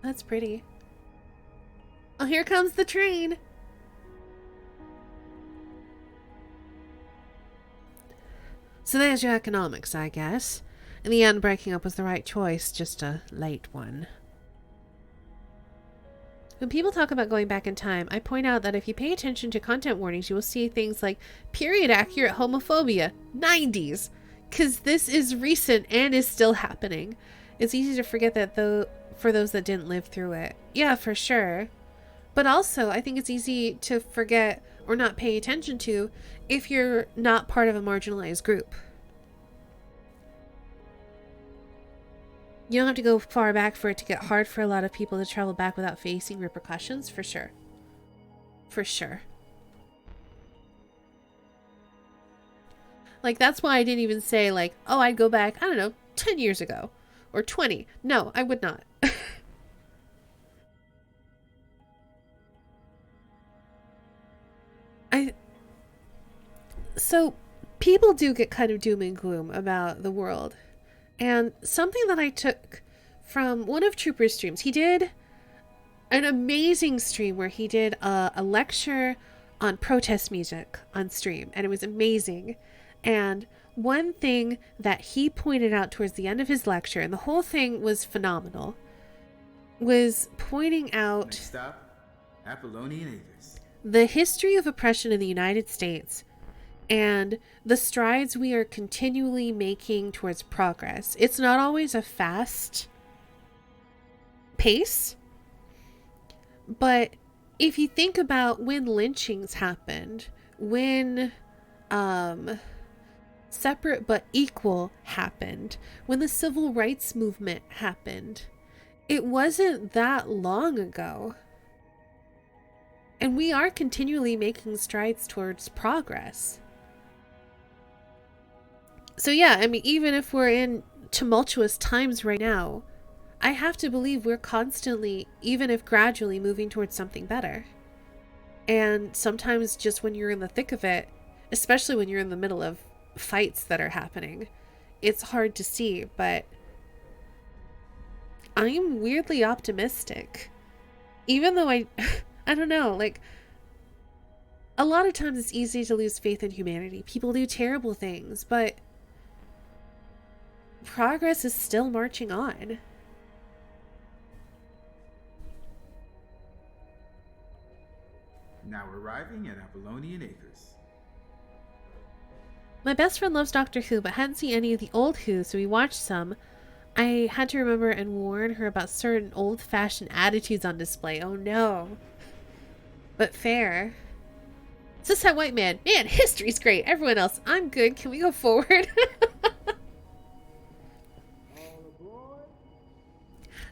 S1: That's pretty. Oh, here comes the train. So there's your economics, I guess. In the end, breaking up was the right choice, just a late one. When people talk about going back in time, I point out that if you pay attention to content warnings, you will see things like period-accurate homophobia, 90s, because this is recent and is still happening. It's easy to forget that, though, for those that didn't live through it. Yeah, for sure. But also, I think it's easy to forget or not pay attention to if you're not part of a marginalized group. You don't have to go far back for it to get hard for a lot of people to travel back without facing repercussions, for sure. For sure. Like, that's why I didn't even say, like, oh, I'd go back, I don't know, 10 years ago. Or 20. No, I would not. So, people do get kind of doom and gloom about the world. And something that I took from one of Trooper's streams, he did an amazing stream where he did a lecture on protest music on stream. And it was amazing. And one thing that he pointed out towards the end of his lecture, and the whole thing was phenomenal, was pointing out...
S2: Next stop, Apollonian Acres.
S1: The history of oppression in the United States and the strides we are continually making towards progress. It's not always a fast pace, but if you think about when lynchings happened, when separate but equal happened, when the civil rights movement happened, it wasn't that long ago. And we are continually making strides towards progress. So yeah, I mean, even if we're in tumultuous times right now, I have to believe we're constantly, even if gradually, moving towards something better. And sometimes just when you're in the thick of it, especially when you're in the middle of fights that are happening, it's hard to see, but I'm weirdly optimistic. Even though I don't know, like, a lot of times it's easy to lose faith in humanity. People do terrible things, but progress is still marching on.
S2: Now arriving at Apollonian Acres.
S1: My best friend loves Doctor Who, but hadn't seen any of the old Who, so we watched some. I had to remember and warn her about certain old-fashioned attitudes on display. Oh no. But fair. Cis Het White Man. Man, history's great. Everyone else, I'm good. Can we go forward?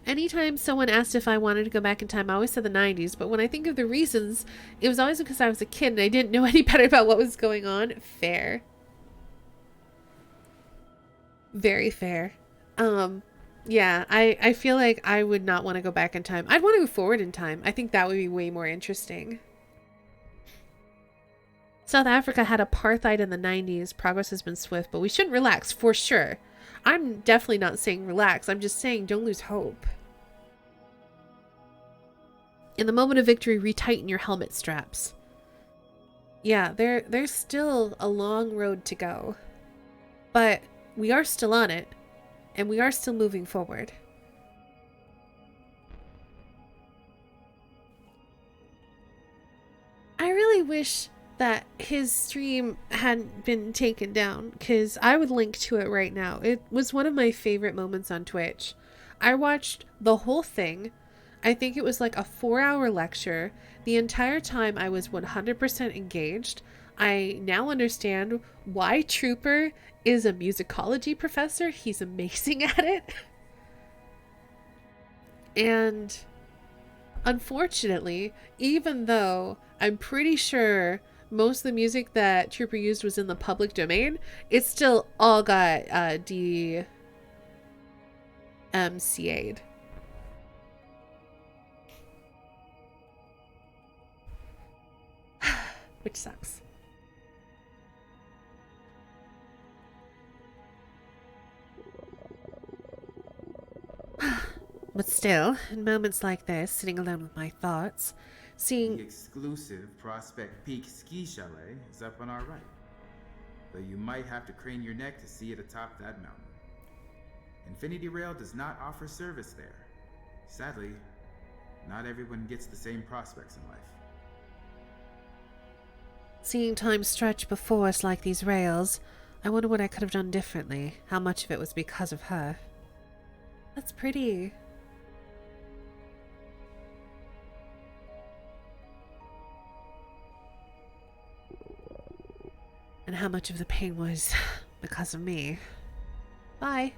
S1: Anytime someone asked if I wanted to go back in time, I always said the 90s. But when I think of the reasons, it was always because I was a kid and I didn't know any better about what was going on. Fair. Very fair. Yeah, I feel like I would not want to go back in time. I'd want to go forward in time. I think that would be way more interesting. South Africa had apartheid in the 90s. Progress has been swift, but we shouldn't relax, for sure. I'm definitely not saying relax. I'm just saying don't lose hope. In the moment of victory, retighten your helmet straps. Yeah, there's still a long road to go. But we are still on it. And we are still moving forward. I really wish that his stream hadn't been taken down, because I would link to it right now. It was one of my favorite moments on Twitch. I watched the whole thing. I think it was like a 4-hour lecture. The entire time I was 100% engaged. I now understand why Trooper is a musicology professor. He's amazing at it. And unfortunately, even though I'm pretty sure most of the music that Trooper used was in the public domain, it still all got DMCA'd. Which sucks. But still, in moments like this, sitting alone with my thoughts,
S2: The
S1: seeing...
S2: exclusive Prospect Peak ski chalet is up on our right, though you might have to crane your neck to see it atop that mountain. Infinity Rail does not offer service there. Sadly, not everyone gets the same prospects in life.
S1: Seeing time stretch before us like these rails, I wonder what I could have done differently. How much of it was because of her. That's pretty. And how much of the pain was because of me. Bye.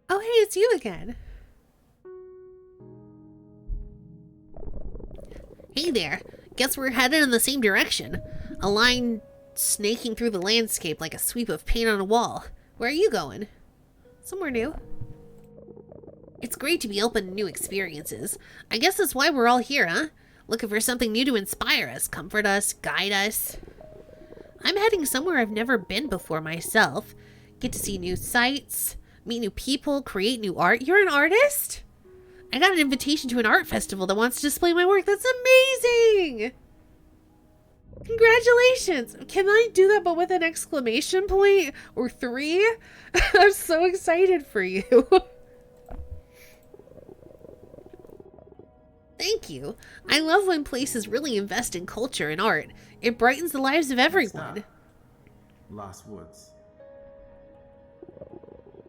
S1: Oh, hey, it's you again. Hey there. Guess we're headed in the same direction. A line snaking through the landscape like a sweep of paint on a wall. Where are you going? Somewhere new. It's great to be open to new experiences. I guess that's why we're all here, huh? Looking for something new to inspire us, comfort us, guide us. I'm heading somewhere I've never been before myself. Get to see new sights, meet new people, create new art. You're an artist? I got an invitation to an art festival that wants to display my work. That's amazing! Congratulations! Can I do that but with an exclamation point? Or 3? I'm so excited for you. Thank you. I love when places really invest in culture and art. It brightens the lives of everyone.
S2: Lost Woods.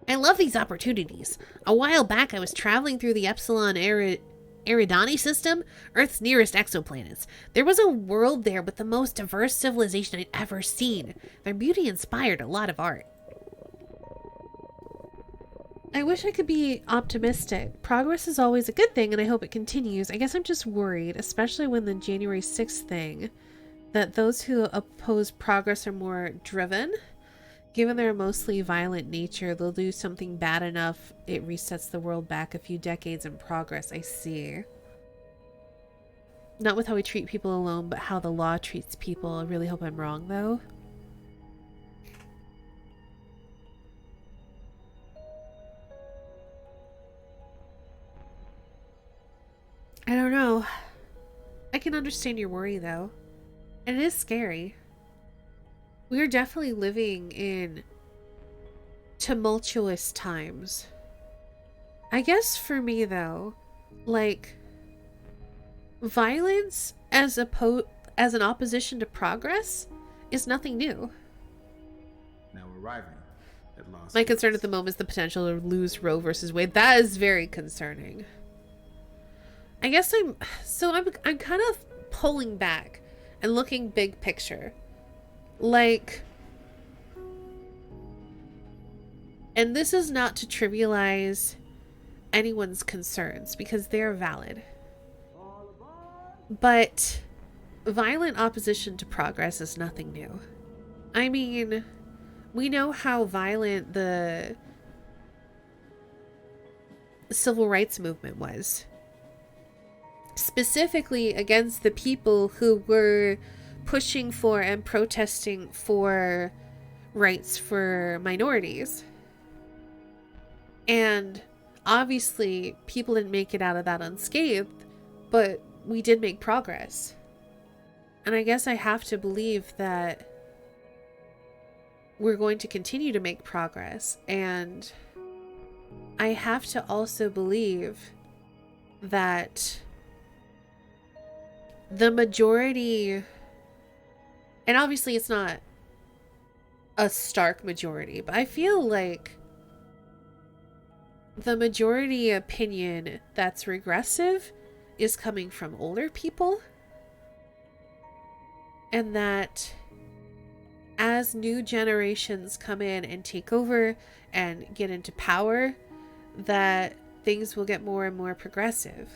S1: I love these opportunities. A while back, I was traveling through the Epsilon Eridani system, Earth's nearest exoplanets. There was a world there with the most diverse civilization I'd ever seen. Their beauty inspired a lot of art. I wish I could be optimistic. Progress is always a good thing, and I hope it continues. I guess I'm just worried, especially when the January 6th thing, that those who oppose progress are more driven. Given their mostly violent nature, they'll do something bad enough it resets the world back a few decades in progress. I see. Not with how we treat people alone, but how the law treats people. I really hope I'm wrong, though. I don't know. I can understand your worry, though. And it is scary. We are definitely living in tumultuous times. I guess for me, though, like, violence as an opposition to progress is nothing new.
S2: Now arriving at Lost
S1: My concern
S2: Woods.
S1: at the moment is the potential to lose Roe versus Wade. That is very concerning. I guess I'm kind of pulling back and looking big picture. Like, and this is not to trivialize anyone's concerns because they're valid. But violent opposition to progress is nothing new. I mean, we know how violent the civil rights movement was. Specifically against the people who were pushing for and protesting for rights for minorities. And obviously, people didn't make it out of that unscathed, but we did make progress. And I guess I have to believe that we're going to continue to make progress. And I have to also believe that the majority, and obviously it's not a stark majority, but I feel like the majority opinion that's regressive is coming from older people. And that as new generations come in and take over and get into power, that things will get more and more progressive.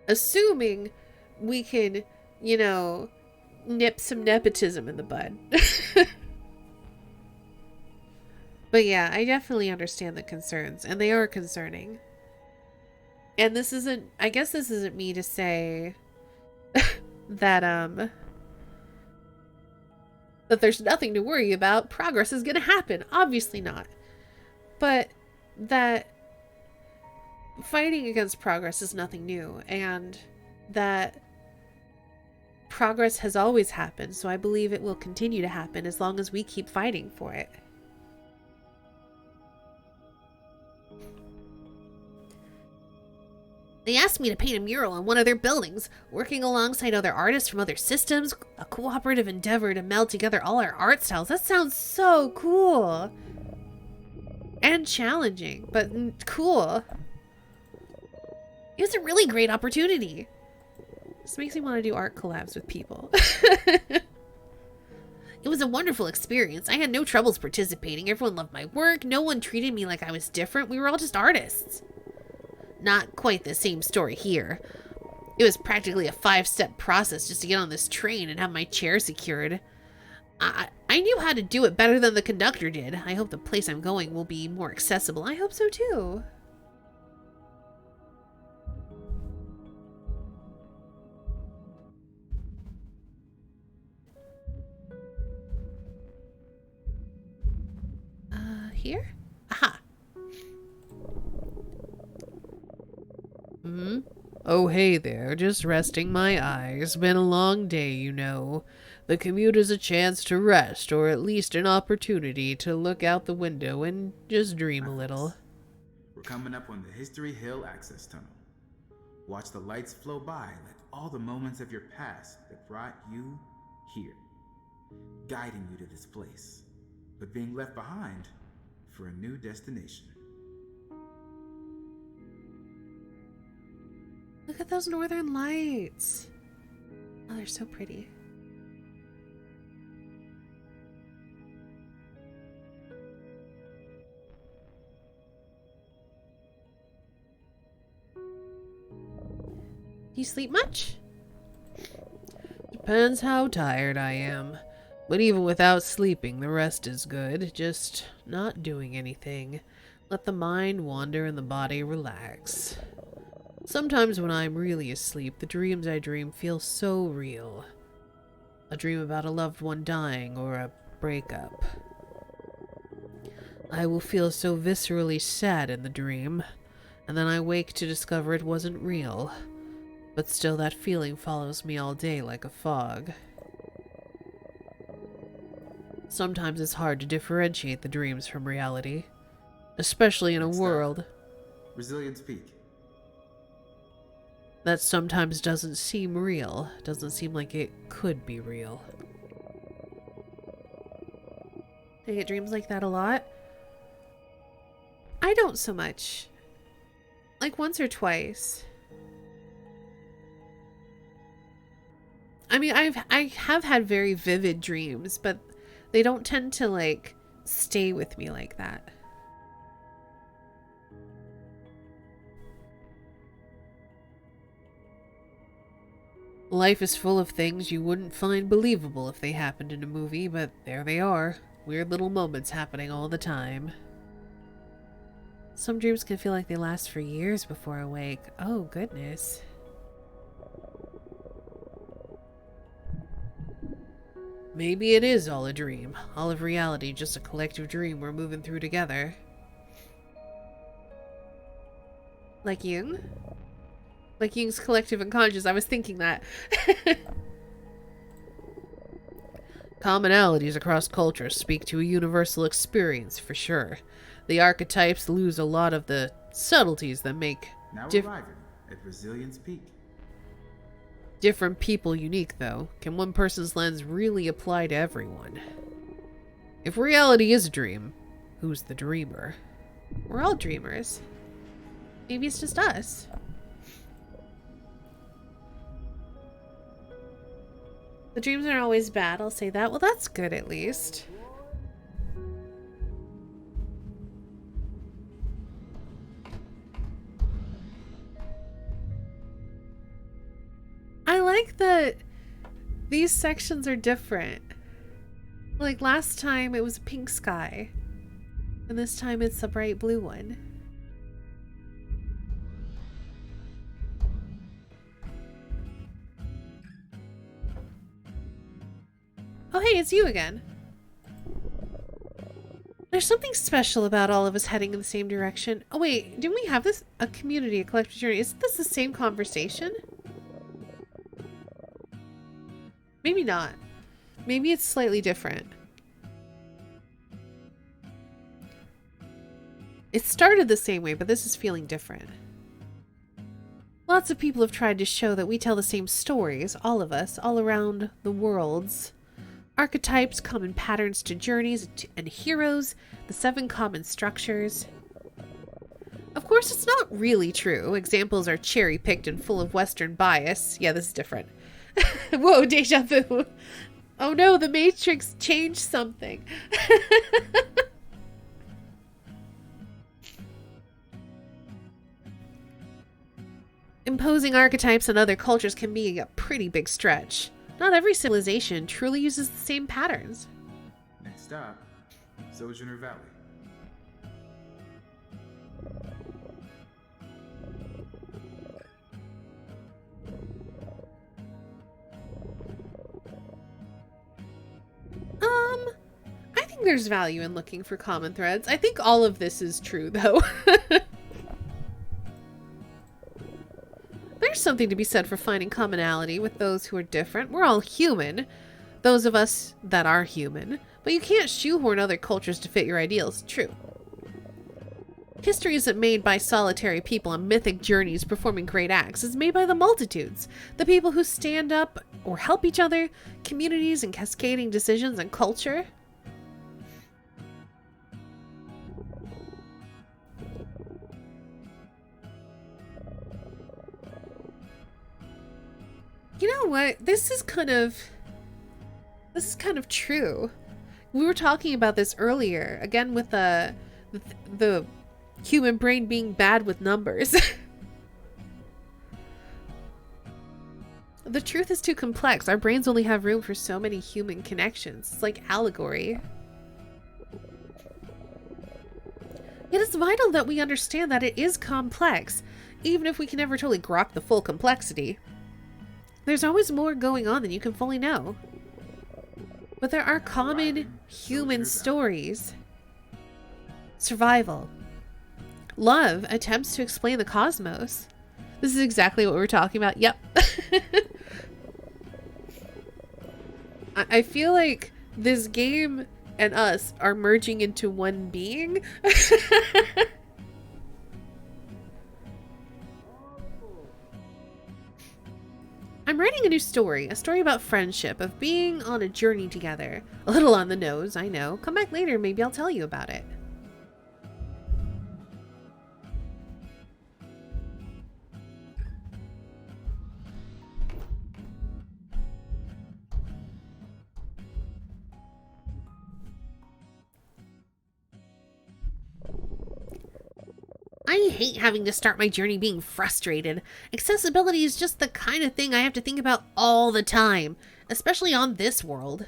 S1: Assuming we can, nip some nepotism in the bud. But yeah, I definitely understand the concerns, and they are concerning. And I guess this isn't me to say that that there's nothing to worry about. Progress is gonna happen. Obviously not. But that fighting against progress is nothing new, and that progress has always happened, so I believe it will continue to happen as long as we keep fighting for it. They asked me to paint a mural on one of their buildings, working alongside other artists from other systems, a cooperative endeavor to meld together all our art styles. That sounds so cool. And challenging, but cool. It was a really great opportunity. This makes me want to do art collabs with people. It was a wonderful experience. I had no troubles participating. Everyone loved my work. No one treated me like I was different. We were all just artists. Not quite the same story here. It was practically a 5-step process just to get on this train and have my chair secured. I knew how to do it better than the conductor did. I hope the place I'm going will be more accessible. I hope so too. Here? Aha.
S5: Oh, hey there, just resting my eyes. Been a long day, you know. The commute is a chance to rest, or at least an opportunity to look out the window and just dream a little.
S2: We're coming up on the History Hill access tunnel. Watch the lights flow by like all the moments of your past that brought you here, guiding you to this place, but being left behind for a new destination.
S1: Look at those northern lights. Oh, they're so pretty. Do you sleep much?
S5: Depends how tired I am. But even without sleeping, the rest is good. Just not doing anything. Let the mind wander and the body relax. Sometimes when I'm really asleep, the dreams I dream feel so real. A dream about a loved one dying or a breakup. I will feel so viscerally sad in the dream, and then I wake to discover it wasn't real. But still that feeling follows me all day like a fog. Sometimes it's hard to differentiate the dreams from reality, especially in a world
S2: Resilience Peak.
S5: that sometimes doesn't seem real, doesn't seem like it could be real.
S1: Do you get dreams like that a lot? I don't so much. Like once or twice. I mean, I have had very vivid dreams, but they don't tend to like stay with me like that.
S5: Life is full of things you wouldn't find believable if they happened in a movie, but there they are. Weird little moments happening all the time.
S1: Some dreams can feel like they last for years before awake. Oh, goodness.
S5: Maybe it is all a dream. All of reality just a collective dream we're moving through together.
S1: Like Jung? Like Jung's collective unconscious. I was thinking that.
S5: Commonalities across cultures speak to a universal experience, for sure. The archetypes lose a lot of the subtleties that make
S2: Now arriving at Resilience Peak.
S5: different people unique, though. Can one person's lens really apply to everyone? If reality is a dream, who's the dreamer?
S1: We're all dreamers. Maybe it's just us. The dreams aren't always bad, I'll say that. Well, that's good at least. I like that these sections are different. Like last time it was a pink sky, and this time it's a bright blue one. Oh hey, it's you again. There's something special about all of us heading in the same direction. Oh wait, didn't we have this? A community, a collective journey. Isn't this the same conversation? Maybe not. Maybe it's slightly different. It started the same way, but this is feeling different. Lots of people have tried to show that we tell the same stories, all of us, all around the worlds. Archetypes, common patterns to journeys and heroes, the 7 common structures. Of course, it's not really true. Examples are cherry-picked and full of Western bias. Yeah, this is different. Whoa, deja vu. Oh no, the Matrix changed something. Imposing archetypes on other cultures can be a pretty big stretch. Not every civilization truly uses the same patterns.
S2: Next stop, Sojourner Valley.
S1: I think there's value in looking for common threads. I think all of this is true, though. There's something to be said for finding commonality with those who are different. We're all human, those of us that are human, but you can't shoehorn other cultures to fit your ideals. True. History isn't made by solitary people on mythic journeys performing great acts. It's made by the multitudes, the people who stand up or help each other, communities and cascading decisions and culture. You know what? This is kind of true. We were talking about this earlier, again with the human brain being bad with numbers. The truth is too complex. Our brains only have room for so many human connections. It's like allegory. It is vital that we understand that it is complex, even if we can never totally grok the full complexity. There's always more going on than you can fully know. But there are common human stories. Survival. Love attempts to explain the cosmos. This is exactly what we're talking about. Yep. I feel like this game and us are merging into one being. I'm writing a new story, a story about friendship, of being on a journey together. A little on the nose, I know. Come back later, maybe I'll tell you about it. I hate having to start my journey being frustrated. Accessibility is just the kind of thing I have to think about all the time, especially on this world.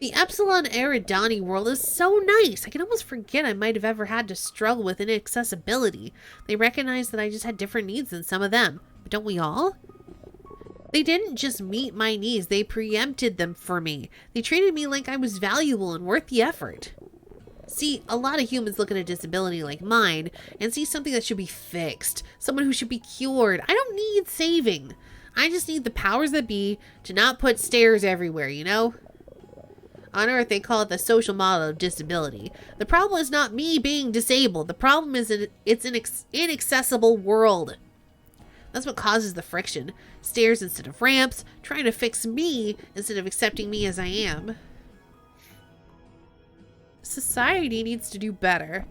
S1: The Epsilon Eridani world is so nice. I can almost forget I might have ever had to struggle with inaccessibility. They recognize that I just had different needs than some of them. But don't we all? They didn't just meet my needs, they preempted them for me. They treated me like I was valuable and worth the effort. See, a lot of humans look at a disability like mine and see something that should be fixed, someone who should be cured. I don't need saving. I just need the powers that be to not put stairs everywhere, you know? On Earth, they call it the social model of disability. The problem is not me being disabled. The problem is it's an inaccessible world. That's what causes the friction. Stairs instead of ramps, trying to fix me instead of accepting me as I am. Society needs to do better.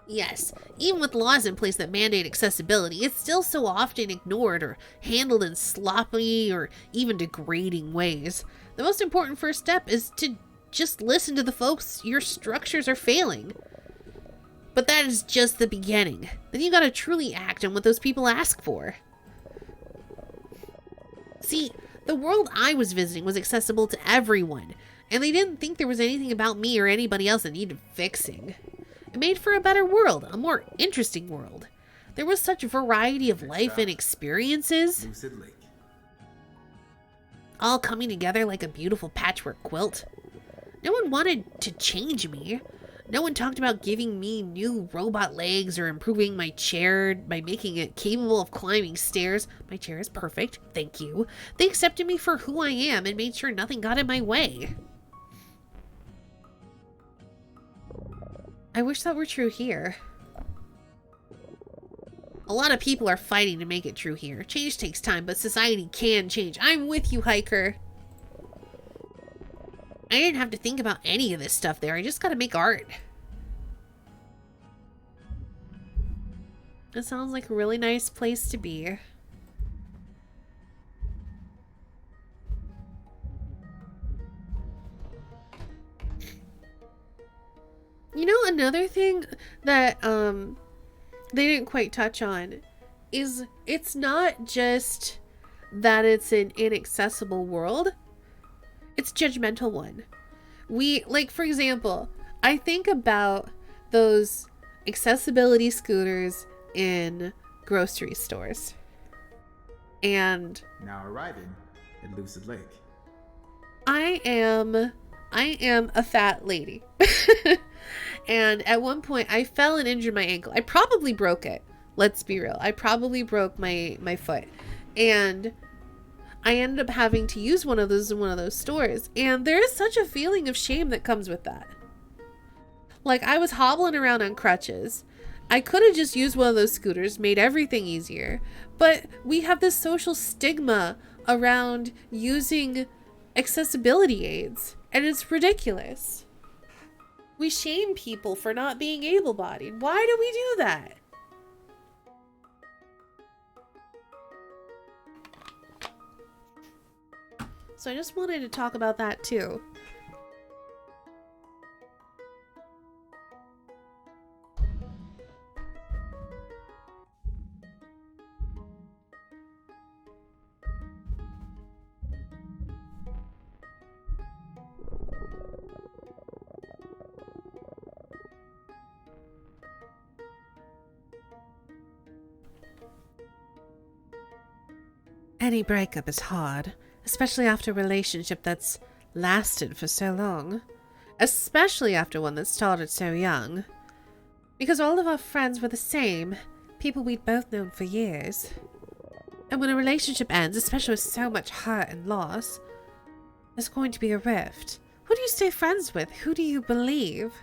S1: Yes, even with laws in place that mandate accessibility, it's still so often ignored or handled in sloppy or even degrading ways. The most important first step is to just listen to the folks your structures are failing. But that is just the beginning. Then you gotta truly act on what those people ask for. See, the world I was visiting was accessible to everyone, and they didn't think there was anything about me or anybody else that needed fixing. It made for a better world, a more interesting world. There was such variety of life and experiences,
S2: Lucid Lake.
S1: all coming together like a beautiful patchwork quilt. No one wanted to change me. No one talked about giving me new robot legs or improving my chair by making it capable of climbing stairs. My chair is perfect, thank you. They accepted me for who I am and made sure nothing got in my way. I wish that were true here. A lot of people are fighting to make it true here. Change takes time, but society can change. I'm with you, hiker. I didn't have to think about any of this stuff there. I just gotta make art. That sounds like a really nice place to be. You know, another thing that they didn't quite touch on is it's not just that it's an inaccessible world. It's a judgmental one. Like, for example, I think about those accessibility scooters in grocery stores. And
S2: Now arriving in Lucid Lake.
S1: I am a fat lady. And at one point I fell and injured my ankle. I probably broke it. Let's be real. I probably broke my foot. And I ended up having to use one of those in one of those stores. And there is such a feeling of shame that comes with that. Like, I was hobbling around on crutches. I could have just used one of those scooters, made everything easier. But we have this social stigma around using accessibility aids. And it's ridiculous. We shame people for not being able-bodied. Why do we do that? So I just wanted to talk about that too. Any breakup is hard, especially after a relationship that's lasted for so long. Especially after one that started so young. Because all of our friends were the same, people we'd both known for years. And when a relationship ends, especially with so much hurt and loss, there's going to be a rift. Who do you stay friends with? Who do you believe?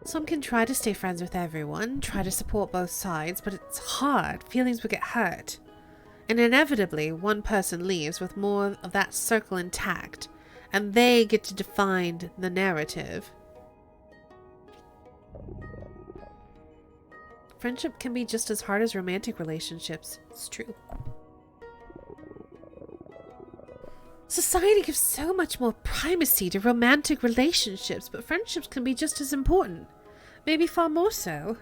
S1: Some can try to stay friends with everyone, try to support both sides, but it's hard. Feelings will get hurt. And inevitably, one person leaves with more of that circle intact, and they get to define the narrative. Friendship can be just as hard as romantic relationships. It's true. Society gives so much more primacy to romantic relationships, but friendships can be just as important. Maybe far more so.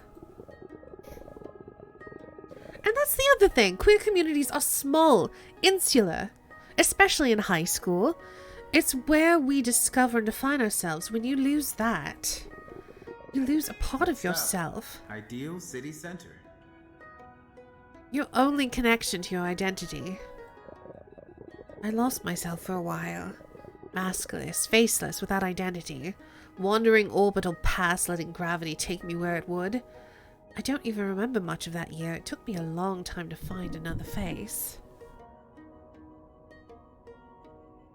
S1: And that's the other thing. Queer communities are small, insular, especially in high school. It's where we discover and define ourselves. When you lose that, you lose a part of yourself.
S2: Ideal city center.
S1: Your only connection to your identity. I lost myself for a while.
S5: Maskless, faceless, without identity. Wandering orbital past, letting gravity take me where it would. I don't even remember much of that year. It took me a long time to find another face.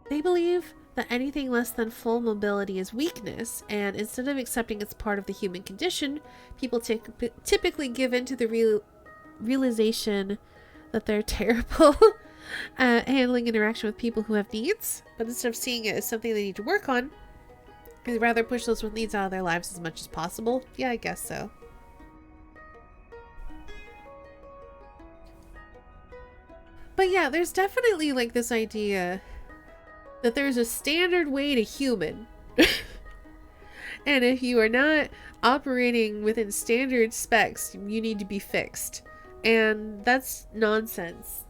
S5: They believe that anything less than full mobility is weakness, and instead of accepting it's part of the human condition, people typically give in to the realization that they're terrible at handling interaction with people who have needs, but instead of seeing it as something they need to work on, they'd rather push those with needs out of their lives as much as possible. Yeah, I guess so. But yeah, there's definitely like this idea that there's a standard way to human. And if you are not operating within standard specs, you need to be fixed. And that's nonsense.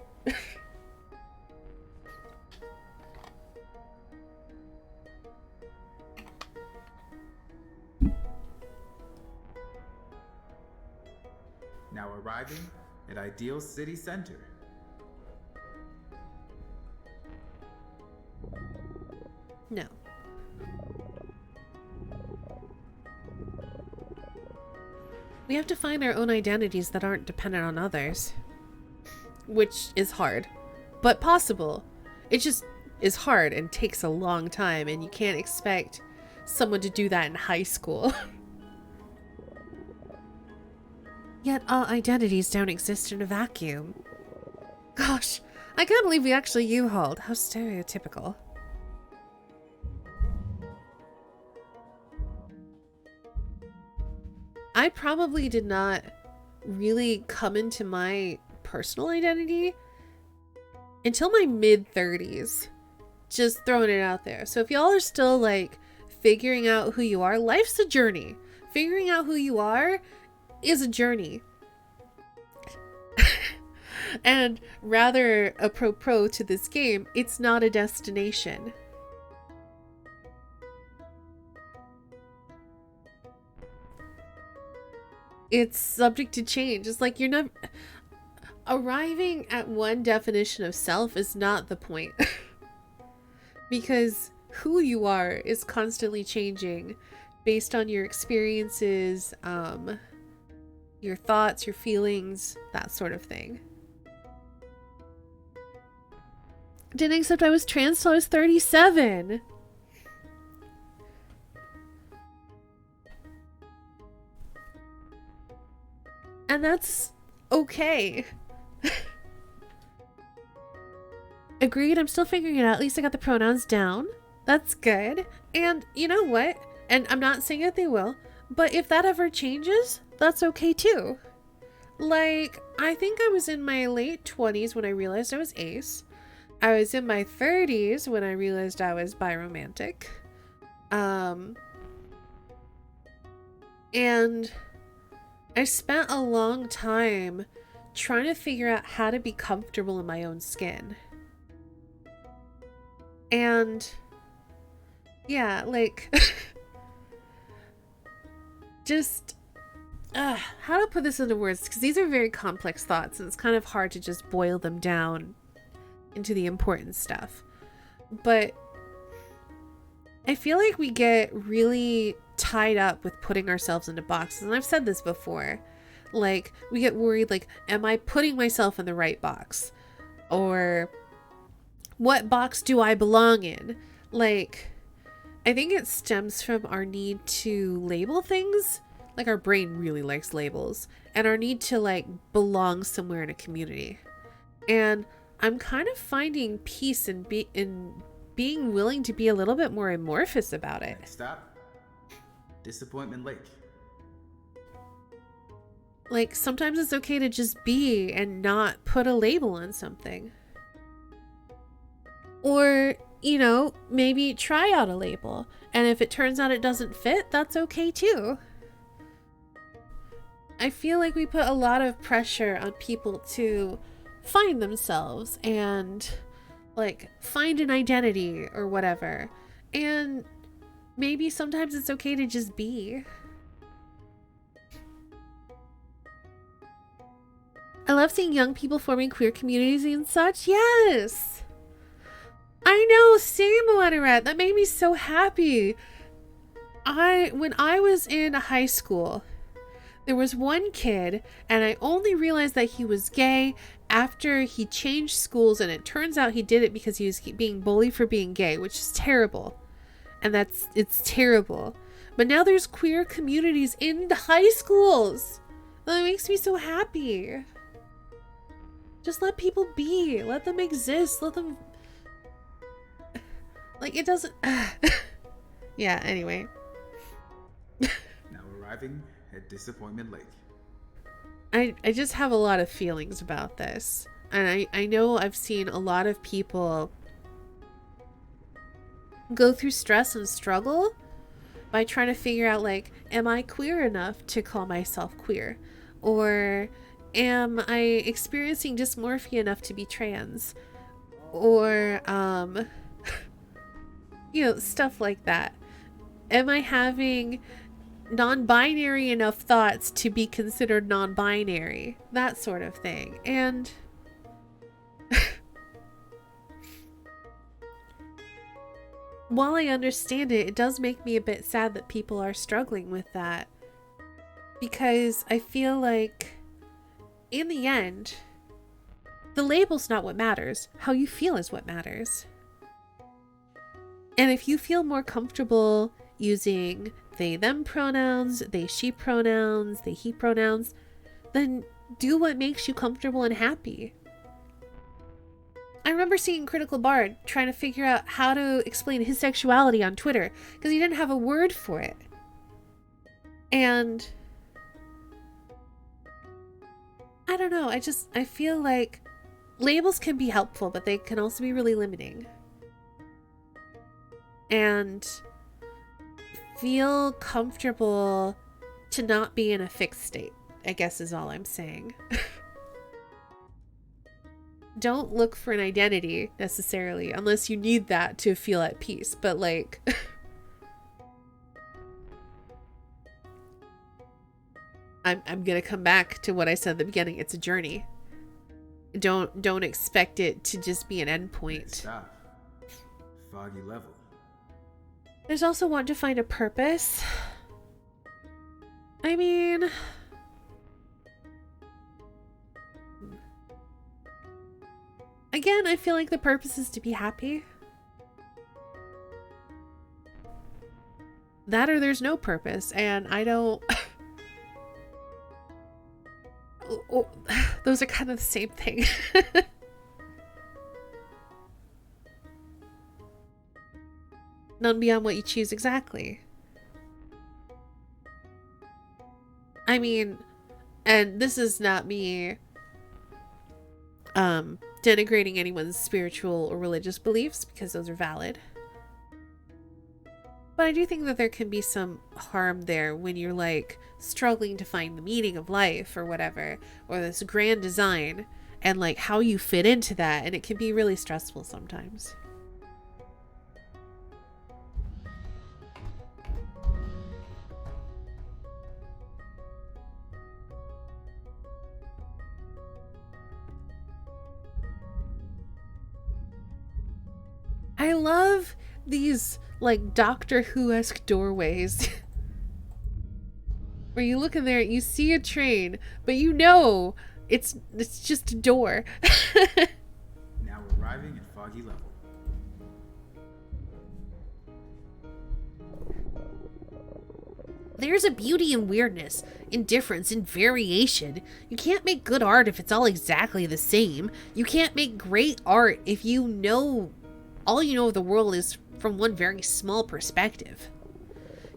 S2: Now arriving at Ideal City Center.
S5: No. We have to find our own identities that aren't dependent on others. Which is hard, but possible. It just is hard and takes a long time, and you can't expect someone to do that in high school. Yet all identities don't exist in a vacuum. Gosh, I can't believe we actually U-hauled. How stereotypical. I probably did not really come into my personal identity until my mid-30s. Just throwing it out there. So if y'all are still like figuring out who you are, life's a journey. Figuring out who you are is a journey. And rather apropos to this game, it's not a destination. It's subject to change. It's like you're not arriving at one definition of self is not the point. Because who you are is constantly changing based on your experiences, your thoughts, your feelings, that sort of thing. Didn't accept I was trans till I was 37. And that's okay. Agreed, I'm still figuring it out. At least I got the pronouns down. That's good. And you know what? And I'm not saying that they will, but if that ever changes, that's okay too. Like, I think I was in my late 20s when I realized I was ace. I was in my 30s when I realized I was biromantic. And I spent a long time trying to figure out how to be comfortable in my own skin. And yeah, like just how to put this into words, because these are very complex thoughts and it's kind of hard to just boil them down into the important stuff. But I feel like we get really tied up with putting ourselves into boxes, and I've said this before. Like, we get worried, like, am I putting myself in the right box? Or what box do I belong in? Like, I think it stems from our need to label things. Like, our brain really likes labels, and our need to like belong somewhere in a community. And I'm kind of finding peace in being willing to be a little bit more amorphous about it.
S2: Next stop, Disappointment Lake.
S5: Like, sometimes it's okay to just be and not put a label on something. Or, you know, maybe try out a label. And if it turns out it doesn't fit, that's okay too. I feel like we put a lot of pressure on people to find themselves and like find an identity or whatever. And maybe sometimes it's okay to just be. I love seeing young people forming queer communities and such. Yes!
S1: I know, same, Leonard. That made me so happy. When I was in high school, there was one kid, and I only realized that he was gay after he changed schools, and it turns out he did it because he was being bullied for being gay, which is terrible. And it's terrible. But now there's queer communities in the high schools. That makes me so happy. Just let people be. Let them exist. Let them... Like, it doesn't... Yeah, anyway.
S2: Now arriving at Disappointment Lake.
S1: I just have a lot of feelings about this. And I know I've seen a lot of people go through stress and struggle by trying to figure out, like, am I queer enough to call myself queer? Or am I experiencing dysmorphia enough to be trans? Or, you know, stuff like that. Am I having non-binary enough thoughts to be considered non-binary? That sort of thing. And while I understand it, it does make me a bit sad that people are struggling with that. Because I feel like, in the end, the label's not what matters. How you feel is what matters. And if you feel more comfortable using they, them pronouns, they, she pronouns, they, he pronouns, then do what makes you comfortable and happy. I remember seeing Critical Bard trying to figure out how to explain his sexuality on Twitter because he didn't have a word for it. And I don't know, I feel like labels can be helpful, but they can also be really limiting. And feel comfortable to not be in a fixed state, I guess is all I'm saying. Don't look for an identity necessarily, unless you need that to feel at peace. But like, I'm gonna come back to what I said at the beginning. It's a journey. Don't expect it to just be an endpoint.
S2: Stop. Foggy level.
S1: There's also want to find a purpose. I mean, again, I feel like the purpose is to be happy. That or there's no purpose, and I don't... Those are kind of the same thing. None beyond what you choose, exactly. I mean, and this is not me denigrating anyone's spiritual or religious beliefs, because those are valid. But I do think that there can be some harm there when you're like struggling to find the meaning of life or whatever, or this grand design, and like how you fit into that, and it can be really stressful sometimes. I love these like Doctor Who-esque doorways where you look in there, you see a train, but you know it's just a door.
S2: Now arriving at Foggy level.
S1: There's a beauty in weirdness, in difference, in variation. You can't make good art if it's all exactly the same. You can't make great art if you know all you know of the world is from one very small perspective.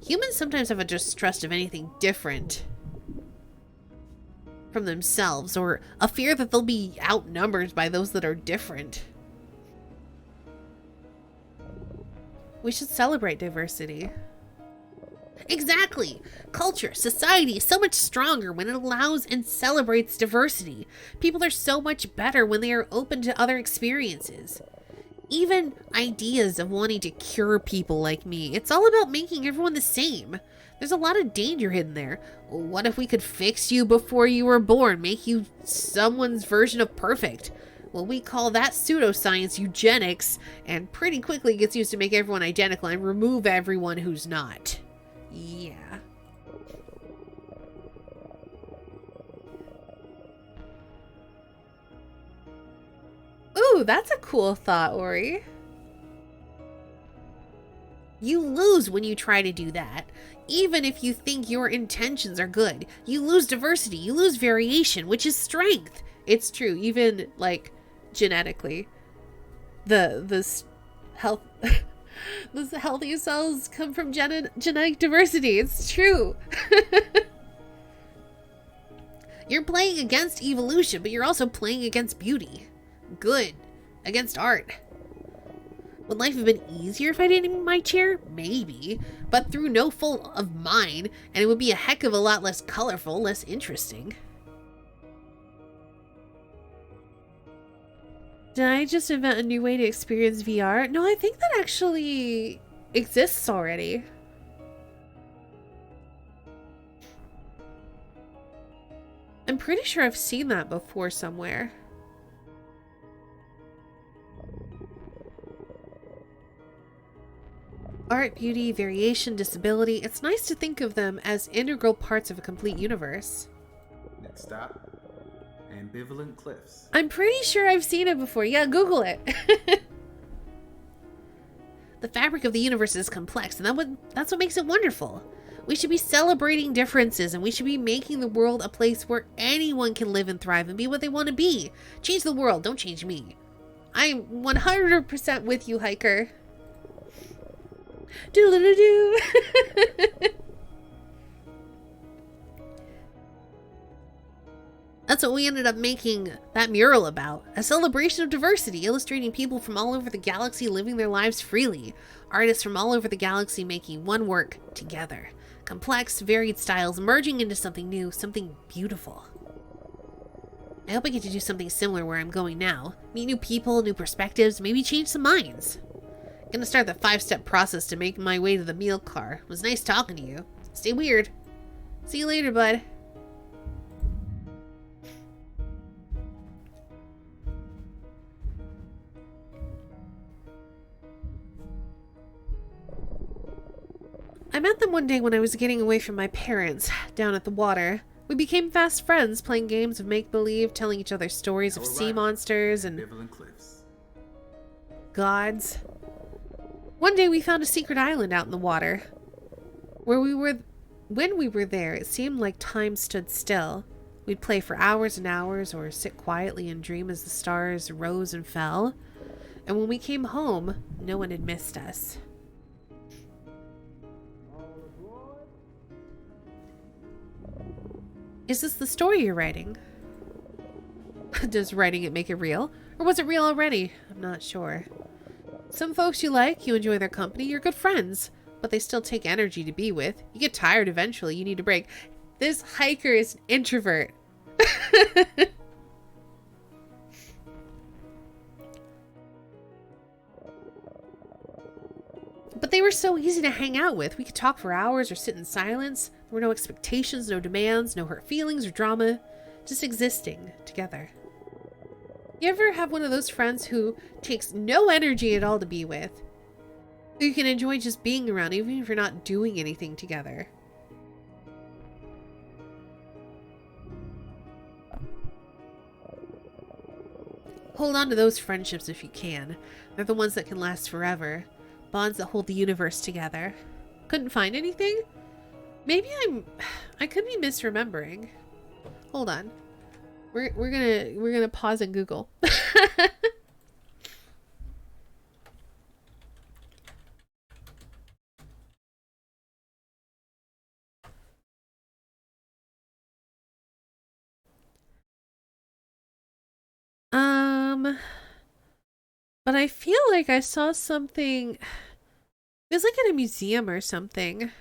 S1: Humans sometimes have a distrust of anything different from themselves, or a fear that they'll be outnumbered by those that are different. We should celebrate diversity. Exactly! Culture, society is so much stronger when it allows and celebrates diversity. People are so much better when they are open to other experiences. Even ideas of wanting to cure people like me, it's all about making everyone the same. There's a lot of danger hidden there. What if we could fix you before you were born, make you someone's version of perfect?
S5: Well, we call that pseudoscience eugenics, and pretty quickly gets used to make everyone identical and remove everyone who's not. Yeah. Ooh, that's a cool thought, Ori. You lose when you try to do that. Even if you think your intentions are good. You lose diversity, you lose variation, which is strength. It's true, even, like, genetically. The health... the healthiest cells come from genetic diversity. It's true. You're playing against evolution, but you're also playing against beauty. Good. Against art. Would life have been easier if I didn't need my chair? Maybe. But through no fault of mine, and it would be a heck of a lot less colorful, less interesting. Did I just invent a new way to experience VR? No, I think that actually exists already. I'm pretty sure I've seen that before somewhere. Art, beauty, variation, disability. It's nice to think of them as integral parts of a complete universe.
S2: Next stop, ambivalent cliffs.
S5: I'm pretty sure I've seen it before. Yeah, Google it. The fabric of the universe is complex, and that's what makes it wonderful. We should be celebrating differences, and we should be making the world a place where anyone can live and thrive and be what they want to be. Change the world, don't change me. I'm 100% with you, hiker. Doodle-doo-doo. That's what we ended up making that mural about. A celebration of diversity, illustrating people from all over the galaxy living their lives freely. Artists from all over the galaxy making one work together. Complex, varied styles merging into something new, something beautiful. I hope I get to do something similar where I'm going now. Meet new people, new perspectives, maybe change some minds. Gonna start the 5-step process to make my way to the meal car. It was nice talking to you. Stay weird. See you later, bud. I met them one day when I was getting away from my parents, down at the water. We became fast friends, playing games of make-believe, telling each other stories of sea monsters and gods. One day we found a secret island out in the water. When we were there, it seemed like time stood still. We'd play for hours and hours, or sit quietly and dream as the stars rose and fell. And when we came home, no one had missed us. Is this the story you're writing? Does writing it make it real? Or was it real already? I'm not sure. Some folks you like, you enjoy their company, you're good friends, but they still take energy to be with. You get tired eventually, you need a break. This hiker is an introvert. But they were so easy to hang out with. We could talk for hours or sit in silence. There were no expectations, no demands, no hurt feelings or drama. Just existing together. You ever have one of those friends who takes no energy at all to be with? Who you can enjoy just being around even if you're not doing anything together? Hold on to those friendships if you can. They're the ones that can last forever. Bonds that hold the universe together. Couldn't find anything? Maybe I could be misremembering. Hold on. We're gonna pause and Google. But I feel like I saw something. It was like in a museum or something.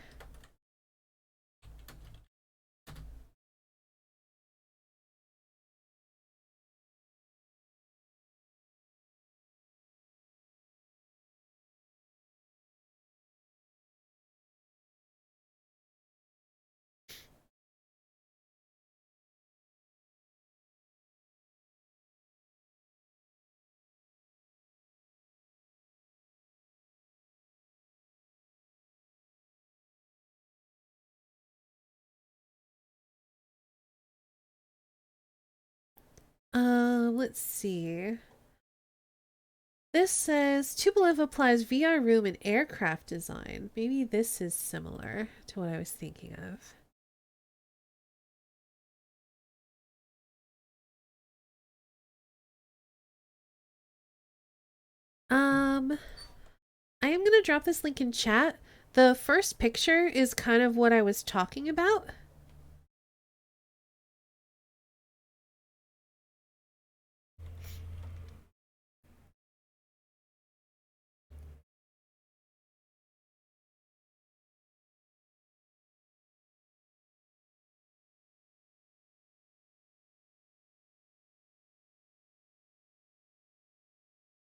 S1: Let's see. This says Tupolev applies VR room and aircraft design. Maybe this is similar to what I was thinking of. I am gonna drop this link in chat. The first picture is kind of what I was talking about.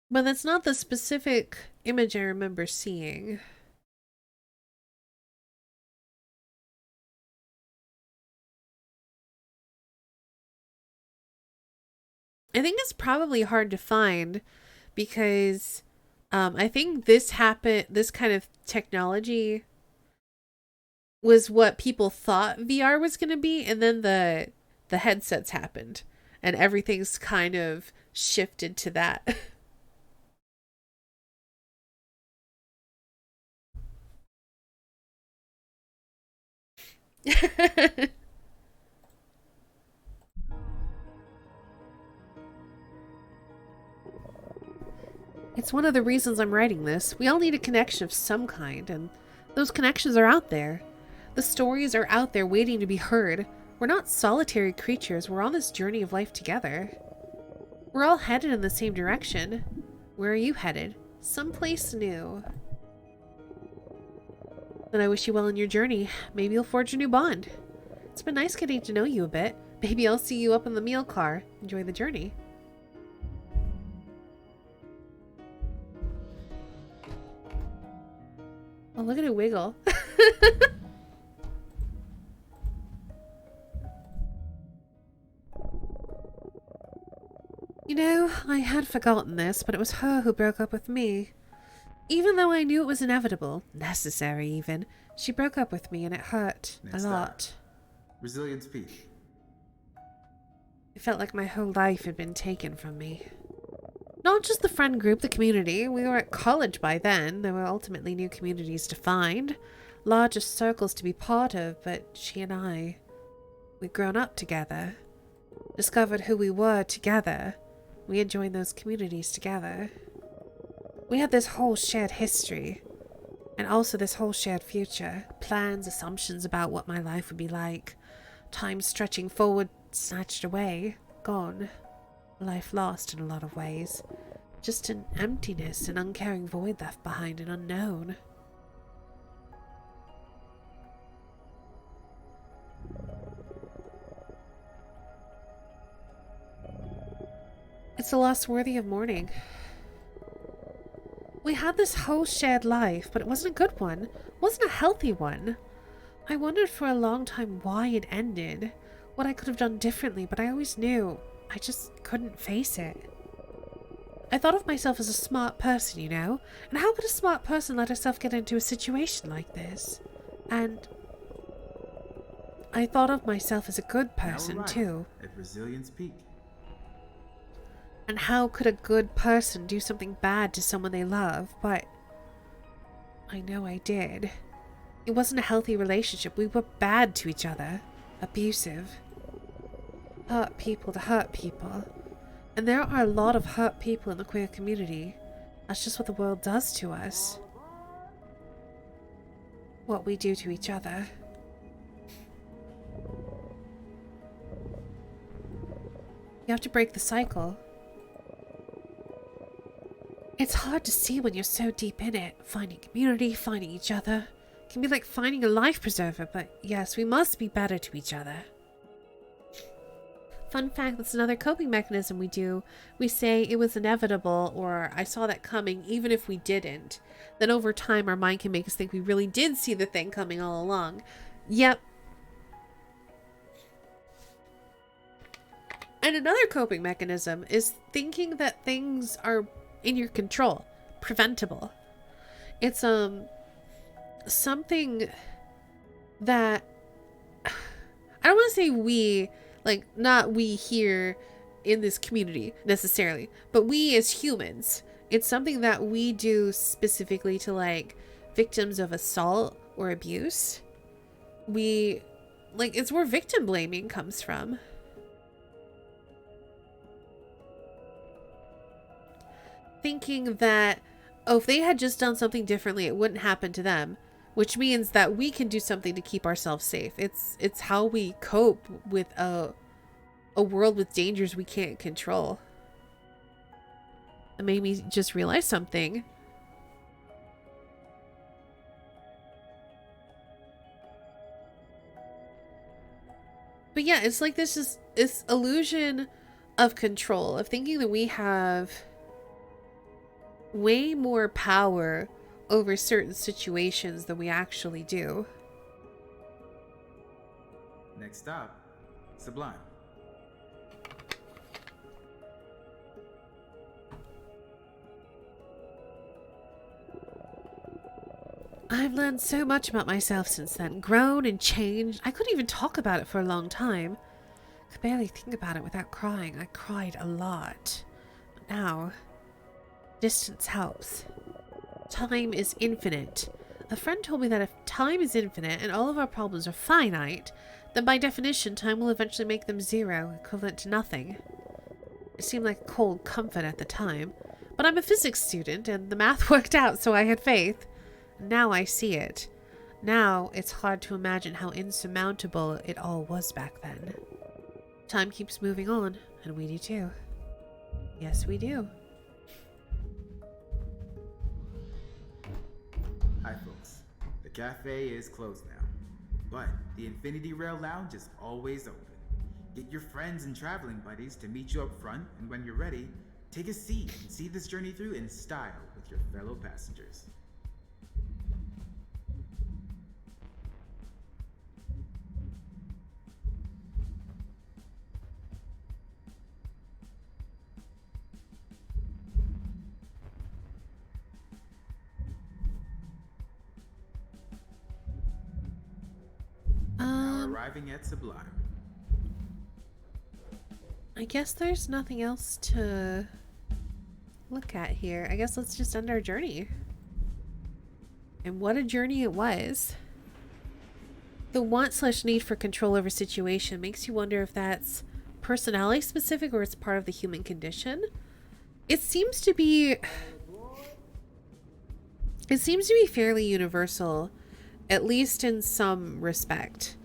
S1: But that's not the specific image I remember seeing. I think it's probably hard to find because I think this kind of technology was what people thought VR was going to be, and then the headsets happened and everything's kind of shifted to that. It's one of the reasons I'm writing this. We all need a connection of some kind, and those connections are out there. The stories are out there waiting to be heard. We're not solitary creatures, we're on this journey of life together. We're all headed in the same direction. Where are you headed? Someplace new. And I wish you well in your journey. Maybe you'll forge a new bond. It's been nice getting to know you a bit. Maybe I'll see you up in the meal car. Enjoy the journey. Oh, look at it wiggle. You know, I had forgotten this, but it was her who broke up with me. Even though I knew it was inevitable, necessary even, she broke up with me and it hurt
S2: Next
S1: a lot.
S2: Resilience Peak.
S1: It felt like my whole life had been taken from me. Not just the friend group, the community. We were at college by then. There were ultimately new communities to find, larger circles to be part of, but she and I, we'd grown up together, discovered who we were together. We had joined those communities together. We had this whole shared history, and also this whole shared future. Plans, assumptions about what my life would be like. Time stretching forward, snatched away, gone. Life lost in a lot of ways. Just an emptiness, an uncaring void left behind, an unknown. It's a loss worthy of mourning. We had this whole shared life, but it wasn't a good one. It wasn't a healthy one. I wondered for a long time why it ended, what I could have done differently, but I always knew. I just couldn't face it. I thought of myself as a smart person, you know? And how could a smart person let herself get into a situation like this? And I thought of myself as a good person, too.
S2: At Resilience Peak.
S1: And how could a good person do something bad to someone they love? But I know I did. It wasn't a healthy relationship. We were bad to each other. Abusive. Hurt people to hurt people. And there are a lot of hurt people in the queer community. That's just what the world does to us. What we do to each other. You have to break the cycle. It's hard to see when you're so deep in it. Finding community, finding each other. It can be like finding a life preserver, but yes, we must be better to each other. Fun fact, that's another coping mechanism we do. We say it was inevitable, or I saw that coming, even if we didn't. Then over time, our mind can make us think we really did see the thing coming all along. Yep. And another coping mechanism is thinking that things are in your control, preventable. It's something that I don't want to say we, like, not we here in this community necessarily, but we as humans, it's something that we do specifically to like victims of assault or abuse. We like, it's where victim blaming comes from. Thinking that, oh, if they had just done something differently, it wouldn't happen to them, which means that we can do something to keep ourselves safe. It's how we cope with a world with dangers we can't control. It made me just realize something. But yeah, it's like this illusion of control, of thinking that we have way more power over certain situations than we actually do.
S2: Next stop, Sublime.
S1: I've learned so much about myself since then, grown and changed. I couldn't even talk about it for a long time. I could barely think about it without crying. I cried a lot. But now, distance helps. Time is infinite. A friend told me that if time is infinite and all of our problems are finite, then by definition, time will eventually make them zero, equivalent to nothing. It seemed like cold comfort at the time, but I'm a physics student and the math worked out, so I had faith. Now I see it. Now it's hard to imagine how insurmountable it all was back then. Time keeps moving on, and we do too. Yes, we do.
S2: Hi folks, the cafe is closed now, but the Infinity Rail Lounge is always open. Get your friends and traveling buddies to meet you up front, and when you're ready, take a seat and see this journey through in style with your fellow passengers. Now arriving at Sublime.
S1: I guess there's nothing else to look at here. I guess let's just end our journey. And what a journey it was. The want/need for control over situation makes you wonder if that's personality specific or it's part of the human condition. It seems to be fairly universal, at least in some respect.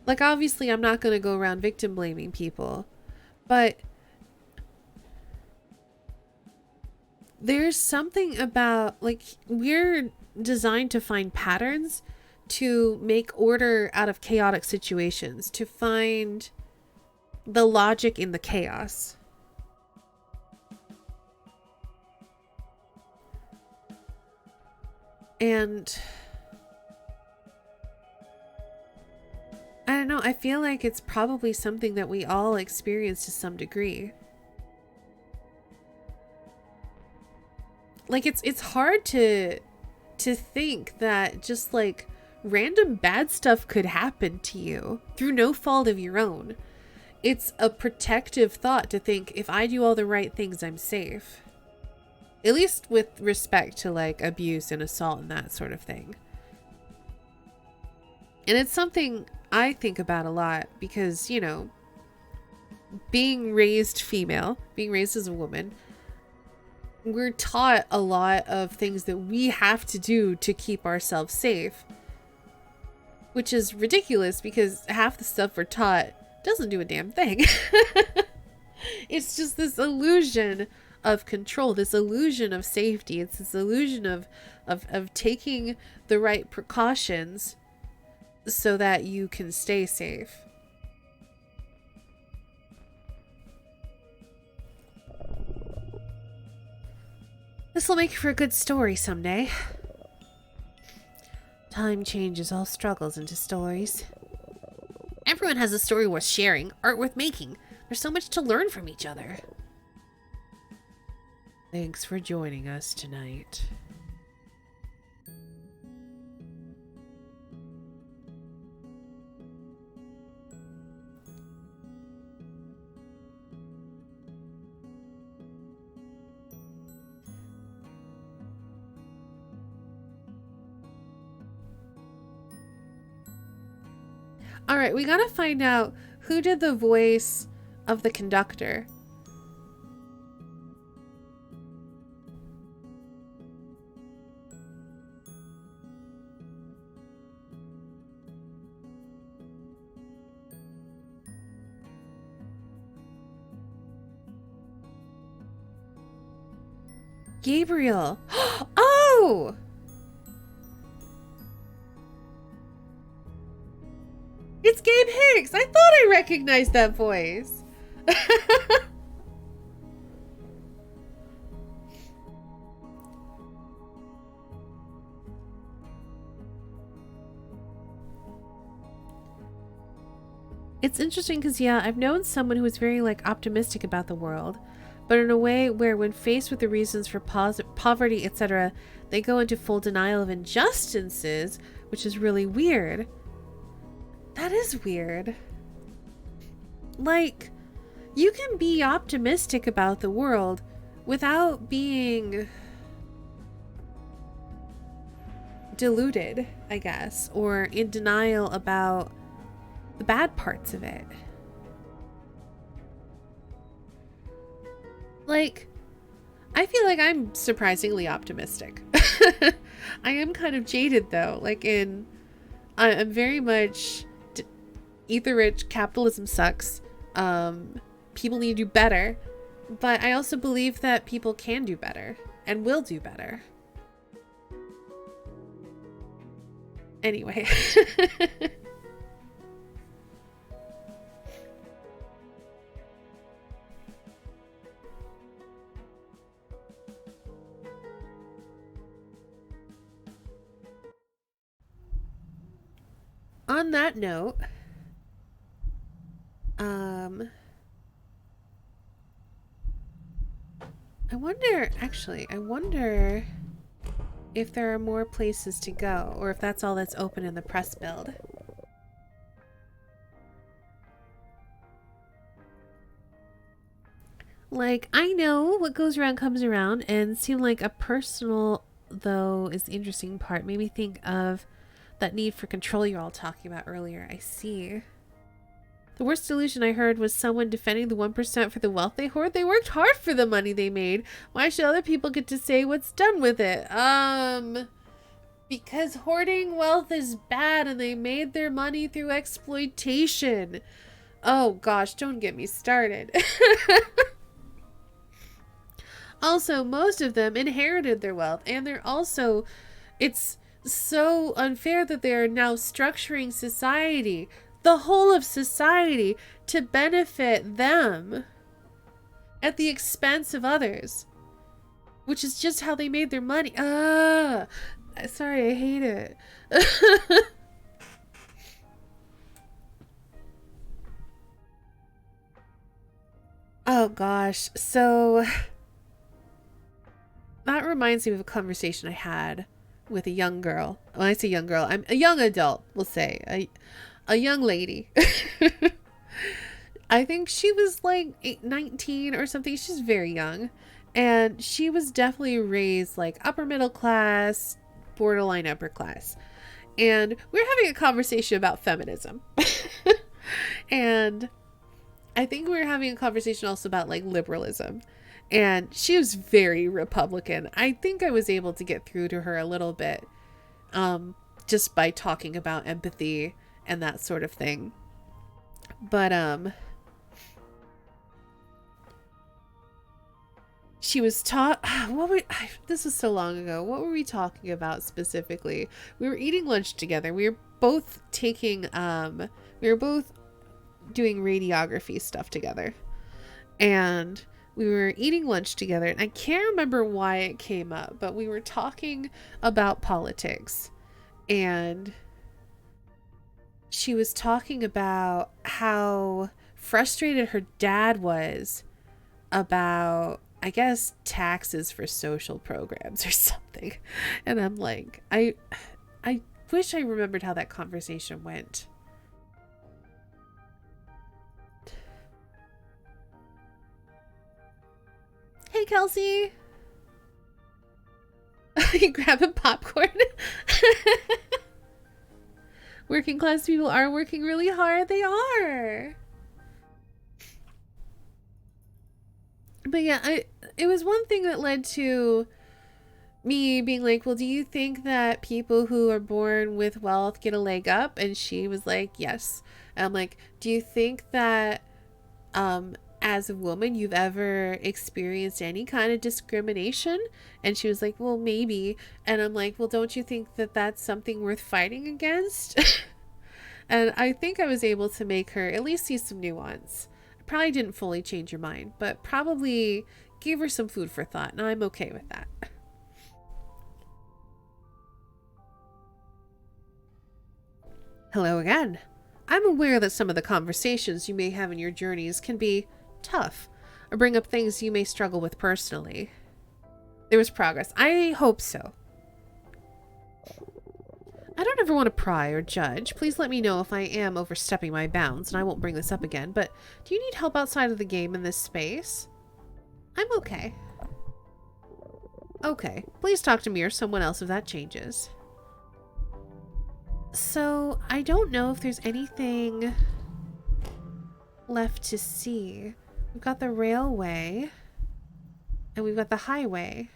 S1: Like, obviously I'm not going to go around victim blaming people, but there's something about, like, we're designed to find patterns, to make order out of chaotic situations, to find the logic in the chaos. And I don't know, I feel like it's probably something that we all experience to some degree. Like, it's hard to think that just like random bad stuff could happen to you through no fault of your own. It's a protective thought to think, if I do all the right things, I'm safe. At least with respect to like abuse and assault and that sort of thing. And it's something I think about a lot because, you know, being raised female, being raised as a woman, we're taught a lot of things that we have to do to keep ourselves safe. Which is ridiculous because half the stuff we're taught doesn't do a damn thing. It's just this illusion of control, this illusion of safety. It's this illusion of taking the right precautions so that you can stay safe. This will make for a good story someday. Time changes all struggles into stories. Everyone has a story worth sharing, art worth making. There's so much to learn from each other. Thanks for joining us tonight. All right, we gotta find out who did the voice of the conductor. Gabriel. Oh! It's Gabe Hicks. I thought I recognized that voice. It's interesting because, yeah, I've known someone who was very, like, optimistic about the world, but in a way where when faced with the reasons for poverty, etc., they go into full denial of injustices, which is really weird. That is weird. Like, you can be optimistic about the world without being deluded, I guess, or in denial about the bad parts of it. Like, I feel like I'm surprisingly optimistic. I am kind of jaded though. I'm very much ether rich, capitalism sucks. People need to do better. But I also believe that people can do better and will do better. Anyway. On that note, I wonder if there are more places to go, or if that's all that's open in the press build. Like, I know what goes around comes around, and seem like a personal, though, is the interesting part. Made me think of that need for control you're all talking about earlier. I see. The worst delusion I heard was someone defending the 1% for the wealth they hoard. They worked hard for the money they made. Why should other people get to say what's done with it? Because hoarding wealth is bad and they made their money through exploitation. Oh gosh, don't get me started. Also, most of them inherited their wealth, and it's so unfair that they are now structuring society, the whole of society, to benefit them at the expense of others, which is just how they made their money. Sorry, I hate it. Oh gosh, so that reminds me of a conversation I had with a young girl. When I say young girl, I'm a young adult, we'll say. A young lady. I think she was like 19 or something. She's very young. And she was definitely raised like upper middle class, borderline upper class. And we were having a conversation about feminism. And I think we were having a conversation also about like liberalism. And she was very Republican. I think I was able to get through to her a little bit, just by talking about empathy and that sort of thing. But she was this was so long ago. What were we talking about specifically? We were eating lunch together. We were both taking we were both doing radiography stuff together. And we were eating lunch together, and I can't remember why it came up, but we were talking about politics, and she was talking about how frustrated her dad was about, I guess, taxes for social programs or something. And I'm like, I wish I remembered how that conversation went. Hey, Kelsey. You grabbing popcorn? Working class people are working really hard. They are. But yeah, it was one thing that led to me being like, well, do you think that people who are born with wealth get a leg up? And she was like, yes. And I'm like, do you think that as a woman you've ever experienced any kind of discrimination? And she was like, well, maybe. And I'm like, well, don't you think that that's something worth fighting against? And I think I was able to make her at least see some nuance. I probably didn't fully change her mind, but probably gave her some food for thought, and I'm okay with that. Hello again. I'm aware that some of the conversations you may have in your journeys can be tough, or bring up things you may struggle with personally. There was progress. I hope so. I don't ever want to pry or judge. Please let me know if I am overstepping my bounds, and I won't bring this up again, but do you need help outside of the game in this space? I'm okay. Okay. Please talk to me or someone else if that changes. So, I don't know if there's anything left to see. We've got the railway, and we've got the highway,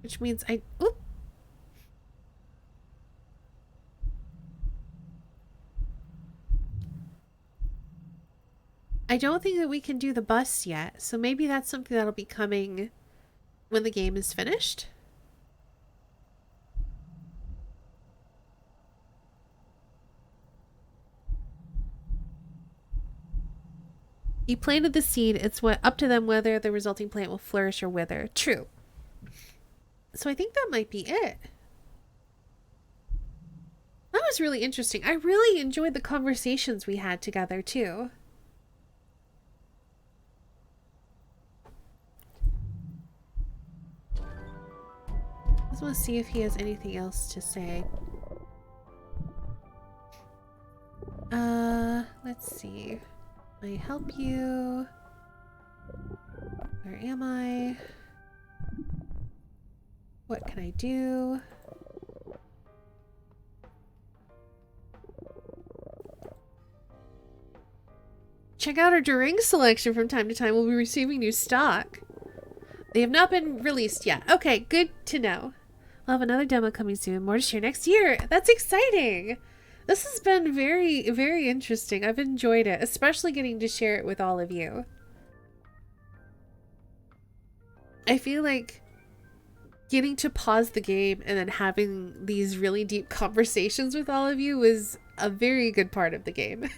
S1: which means oop! I don't think that we can do the bus yet, so maybe that's something that'll be coming when the game is finished. You planted the seed, it's up to them whether the resulting plant will flourish or wither. True. So I think that might be it. That was really interesting. I really enjoyed the conversations we had together, too. I just want to see if he has anything else to say. Let's see. I help you. Where am I? What can I do? Check out our drink selection from time to time. We'll be receiving new stock. They have not been released yet. Okay, good to know. I'll have another demo coming soon. More to share next year. That's exciting. This has been very, very interesting. I've enjoyed it, especially getting to share it with all of you. I feel like getting to pause the game and then having these really deep conversations with all of you was a very good part of the game.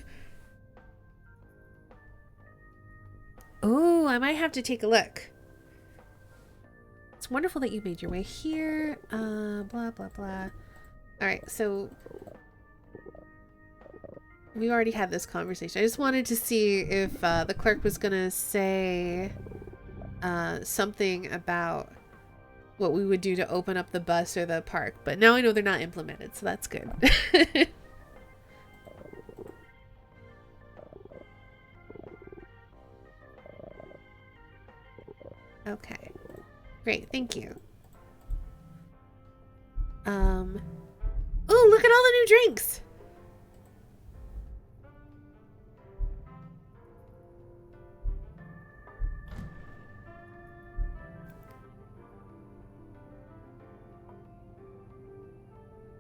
S1: Oh, I might have to take a look. It's wonderful that you made your way here. Blah, blah, blah. Alright, so we already had this conversation. I just wanted to see if the clerk was going to say something about what we would do to open up the bus or the park. But now I know they're not implemented, so that's good. Okay. Great, thank you. Oh, look at all the new drinks!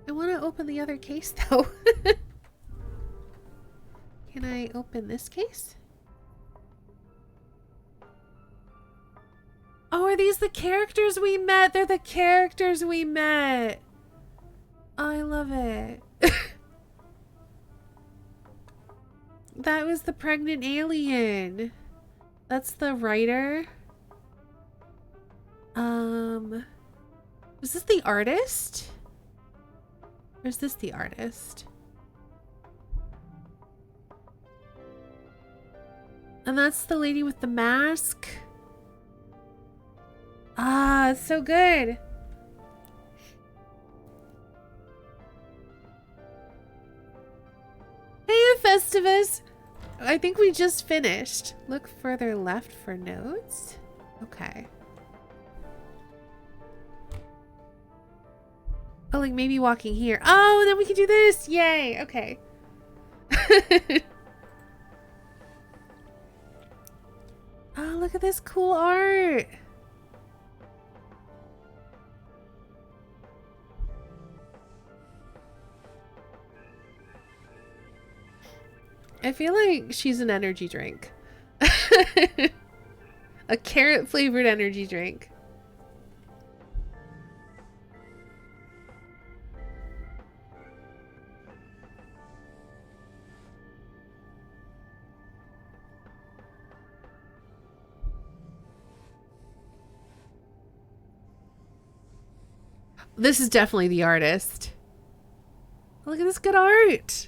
S1: I want to open the other case, though. Can I open this case? Oh, are these the characters we met? They're the characters we met. Oh, I love it. That was the pregnant alien. That's the writer. Was this the artist? Or is this the artist? And that's the lady with the mask. Ah, it's so good. Hey, Festivus. I think we just finished. Look further left for notes. Okay. Oh, like maybe walking here. Oh, then we can do this. Yay. Okay. Oh, look at this cool art. I feel like she's an energy drink. A carrot flavored energy drink. This is definitely the artist. Look at this good art.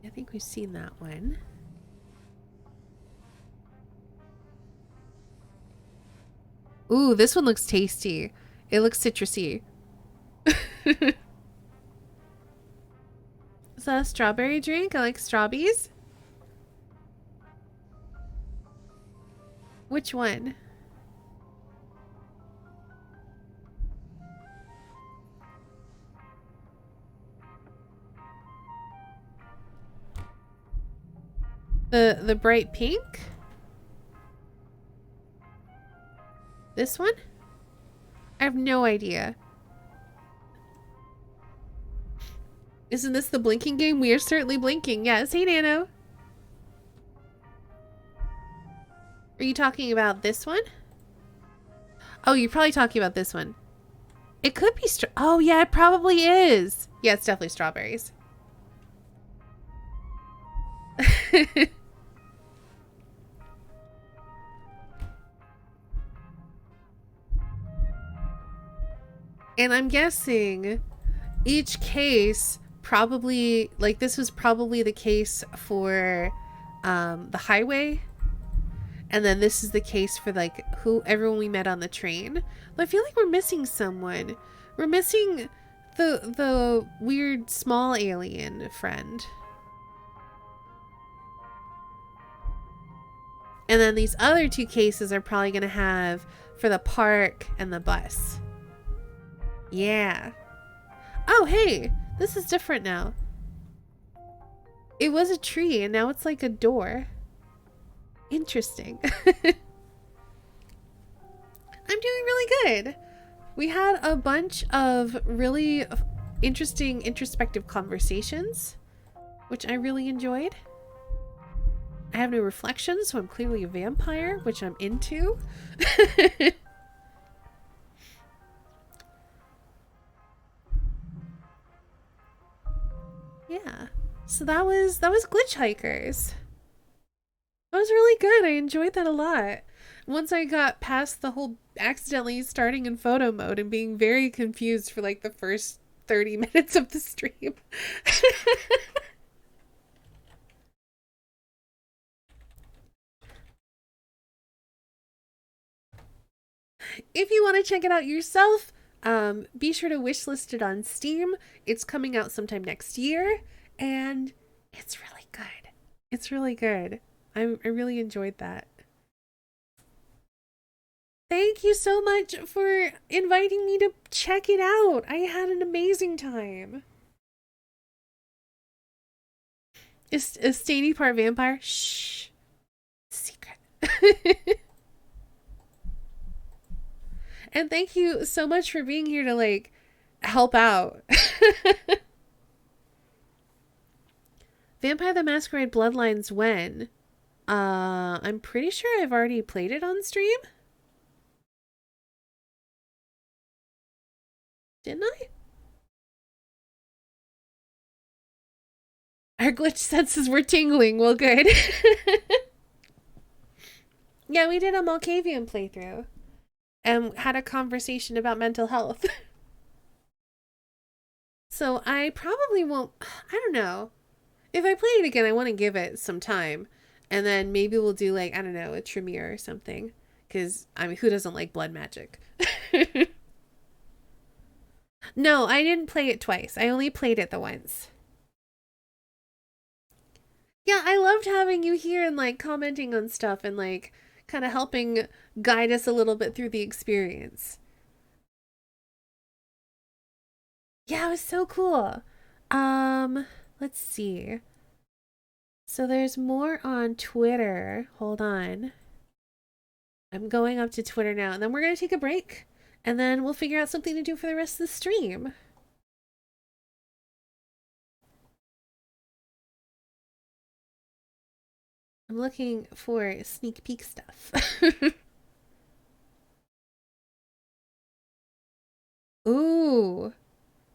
S1: I think we've seen that one. Ooh, this one looks tasty. It looks citrusy. Is that a strawberry drink? I like strawberries. Which one? The bright pink? This one? I have no idea. Isn't this the blinking game? We are certainly blinking. Yes. Hey, Nano. Are you talking about this one? Oh, you're probably talking about this one. It could be oh, yeah, it probably is. Yeah, it's definitely strawberries. And I'm guessing each case probably, like, this was probably the case for the highway, and then this is the case for like everyone we met on the train. But I feel like we're missing someone. We're missing the weird small alien friend. And then these other two cases are probably gonna have for the park and the bus. Yeah. Oh, hey, this is different now. It was a tree and now it's like a door. Interesting. I'm doing really good. We had a bunch of really interesting introspective conversations, which I really enjoyed. I have no reflections, so I'm clearly a vampire, which I'm into. Yeah. So that was Glitchhikers. That was really good. I enjoyed that a lot. Once I got past the whole accidentally starting in photo mode and being very confused for like the first 30 minutes of the stream. If you want to check it out yourself, be sure to wishlist it on Steam. It's coming out sometime next year, and it's really good. It's really good. I really enjoyed that. Thank you so much for inviting me to check it out. I had an amazing time. Is Stany part vampire? Shh. Secret. And thank you so much for being here to like help out. Vampire the Masquerade Bloodlines when? I'm pretty sure I've already played it on stream. Didn't I? Our glitch senses were tingling. Well, good. Yeah, we did a Malkavian playthrough. And had a conversation about mental health. So I probably won't, I don't know. If I play it again, I want to give it some time. And then maybe we'll do like, I don't know, a Tremere or something. Because, I mean, who doesn't like blood magic? No, I didn't play it twice. I only played it the once. Yeah, I loved having you here and like commenting on stuff and like kind of helping guide us a little bit through the experience. Yeah, it was so cool. Let's see. So there's more on Twitter. Hold on. I'm going up to Twitter now, and then we're going to take a break, and then we'll figure out something to do for the rest of the stream. I'm looking for sneak peek stuff. Ooh,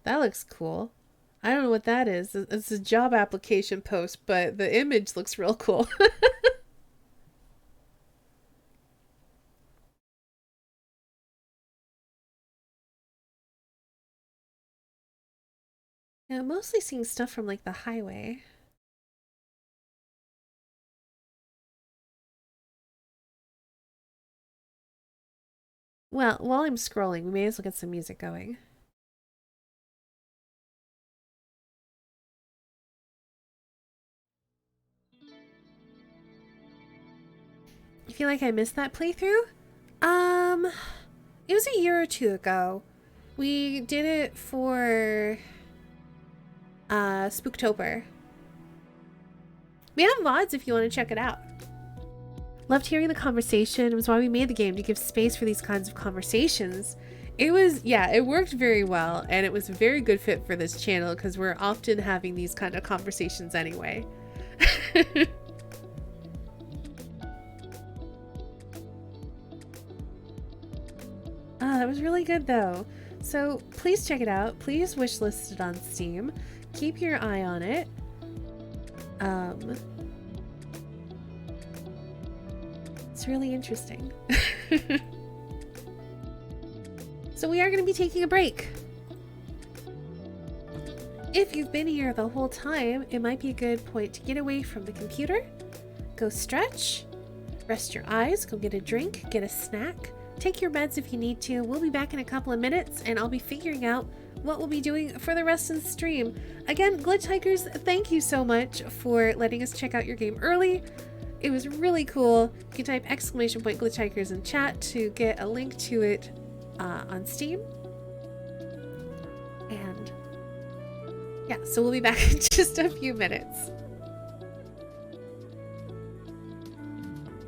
S1: that looks cool. I don't know what that is. It's a job application post, but the image looks real cool. Yeah, I'm mostly seeing stuff from like the highway. Well, while I'm scrolling, we may as well get some music going. I feel like I missed that playthrough. It was a year or two ago. We did it for Spooktober. We have VODs if you want to check it out. Loved hearing the conversation. It was why we made the game, to give space for these kinds of conversations. It was, yeah, it worked very well, and it was a very good fit for this channel because we're often having these kind of conversations anyway. That was really good though. So please check it out. Please wishlist it on Steam. Keep your eye on it. It's really interesting. So we are going to be taking a break. If you've been here the whole time, it might be a good point to get away from the computer, go stretch, rest your eyes, go get a drink, get a snack, take your meds if you need to. We'll be back in a couple of minutes and I'll be figuring out what we'll be doing for the rest of the stream. Again, Glitchhikers, thank you so much for letting us check out your game early. It was really cool. You can type !Glitchhikers in chat to get a link to it on Steam. And yeah, so we'll be back in just a few minutes.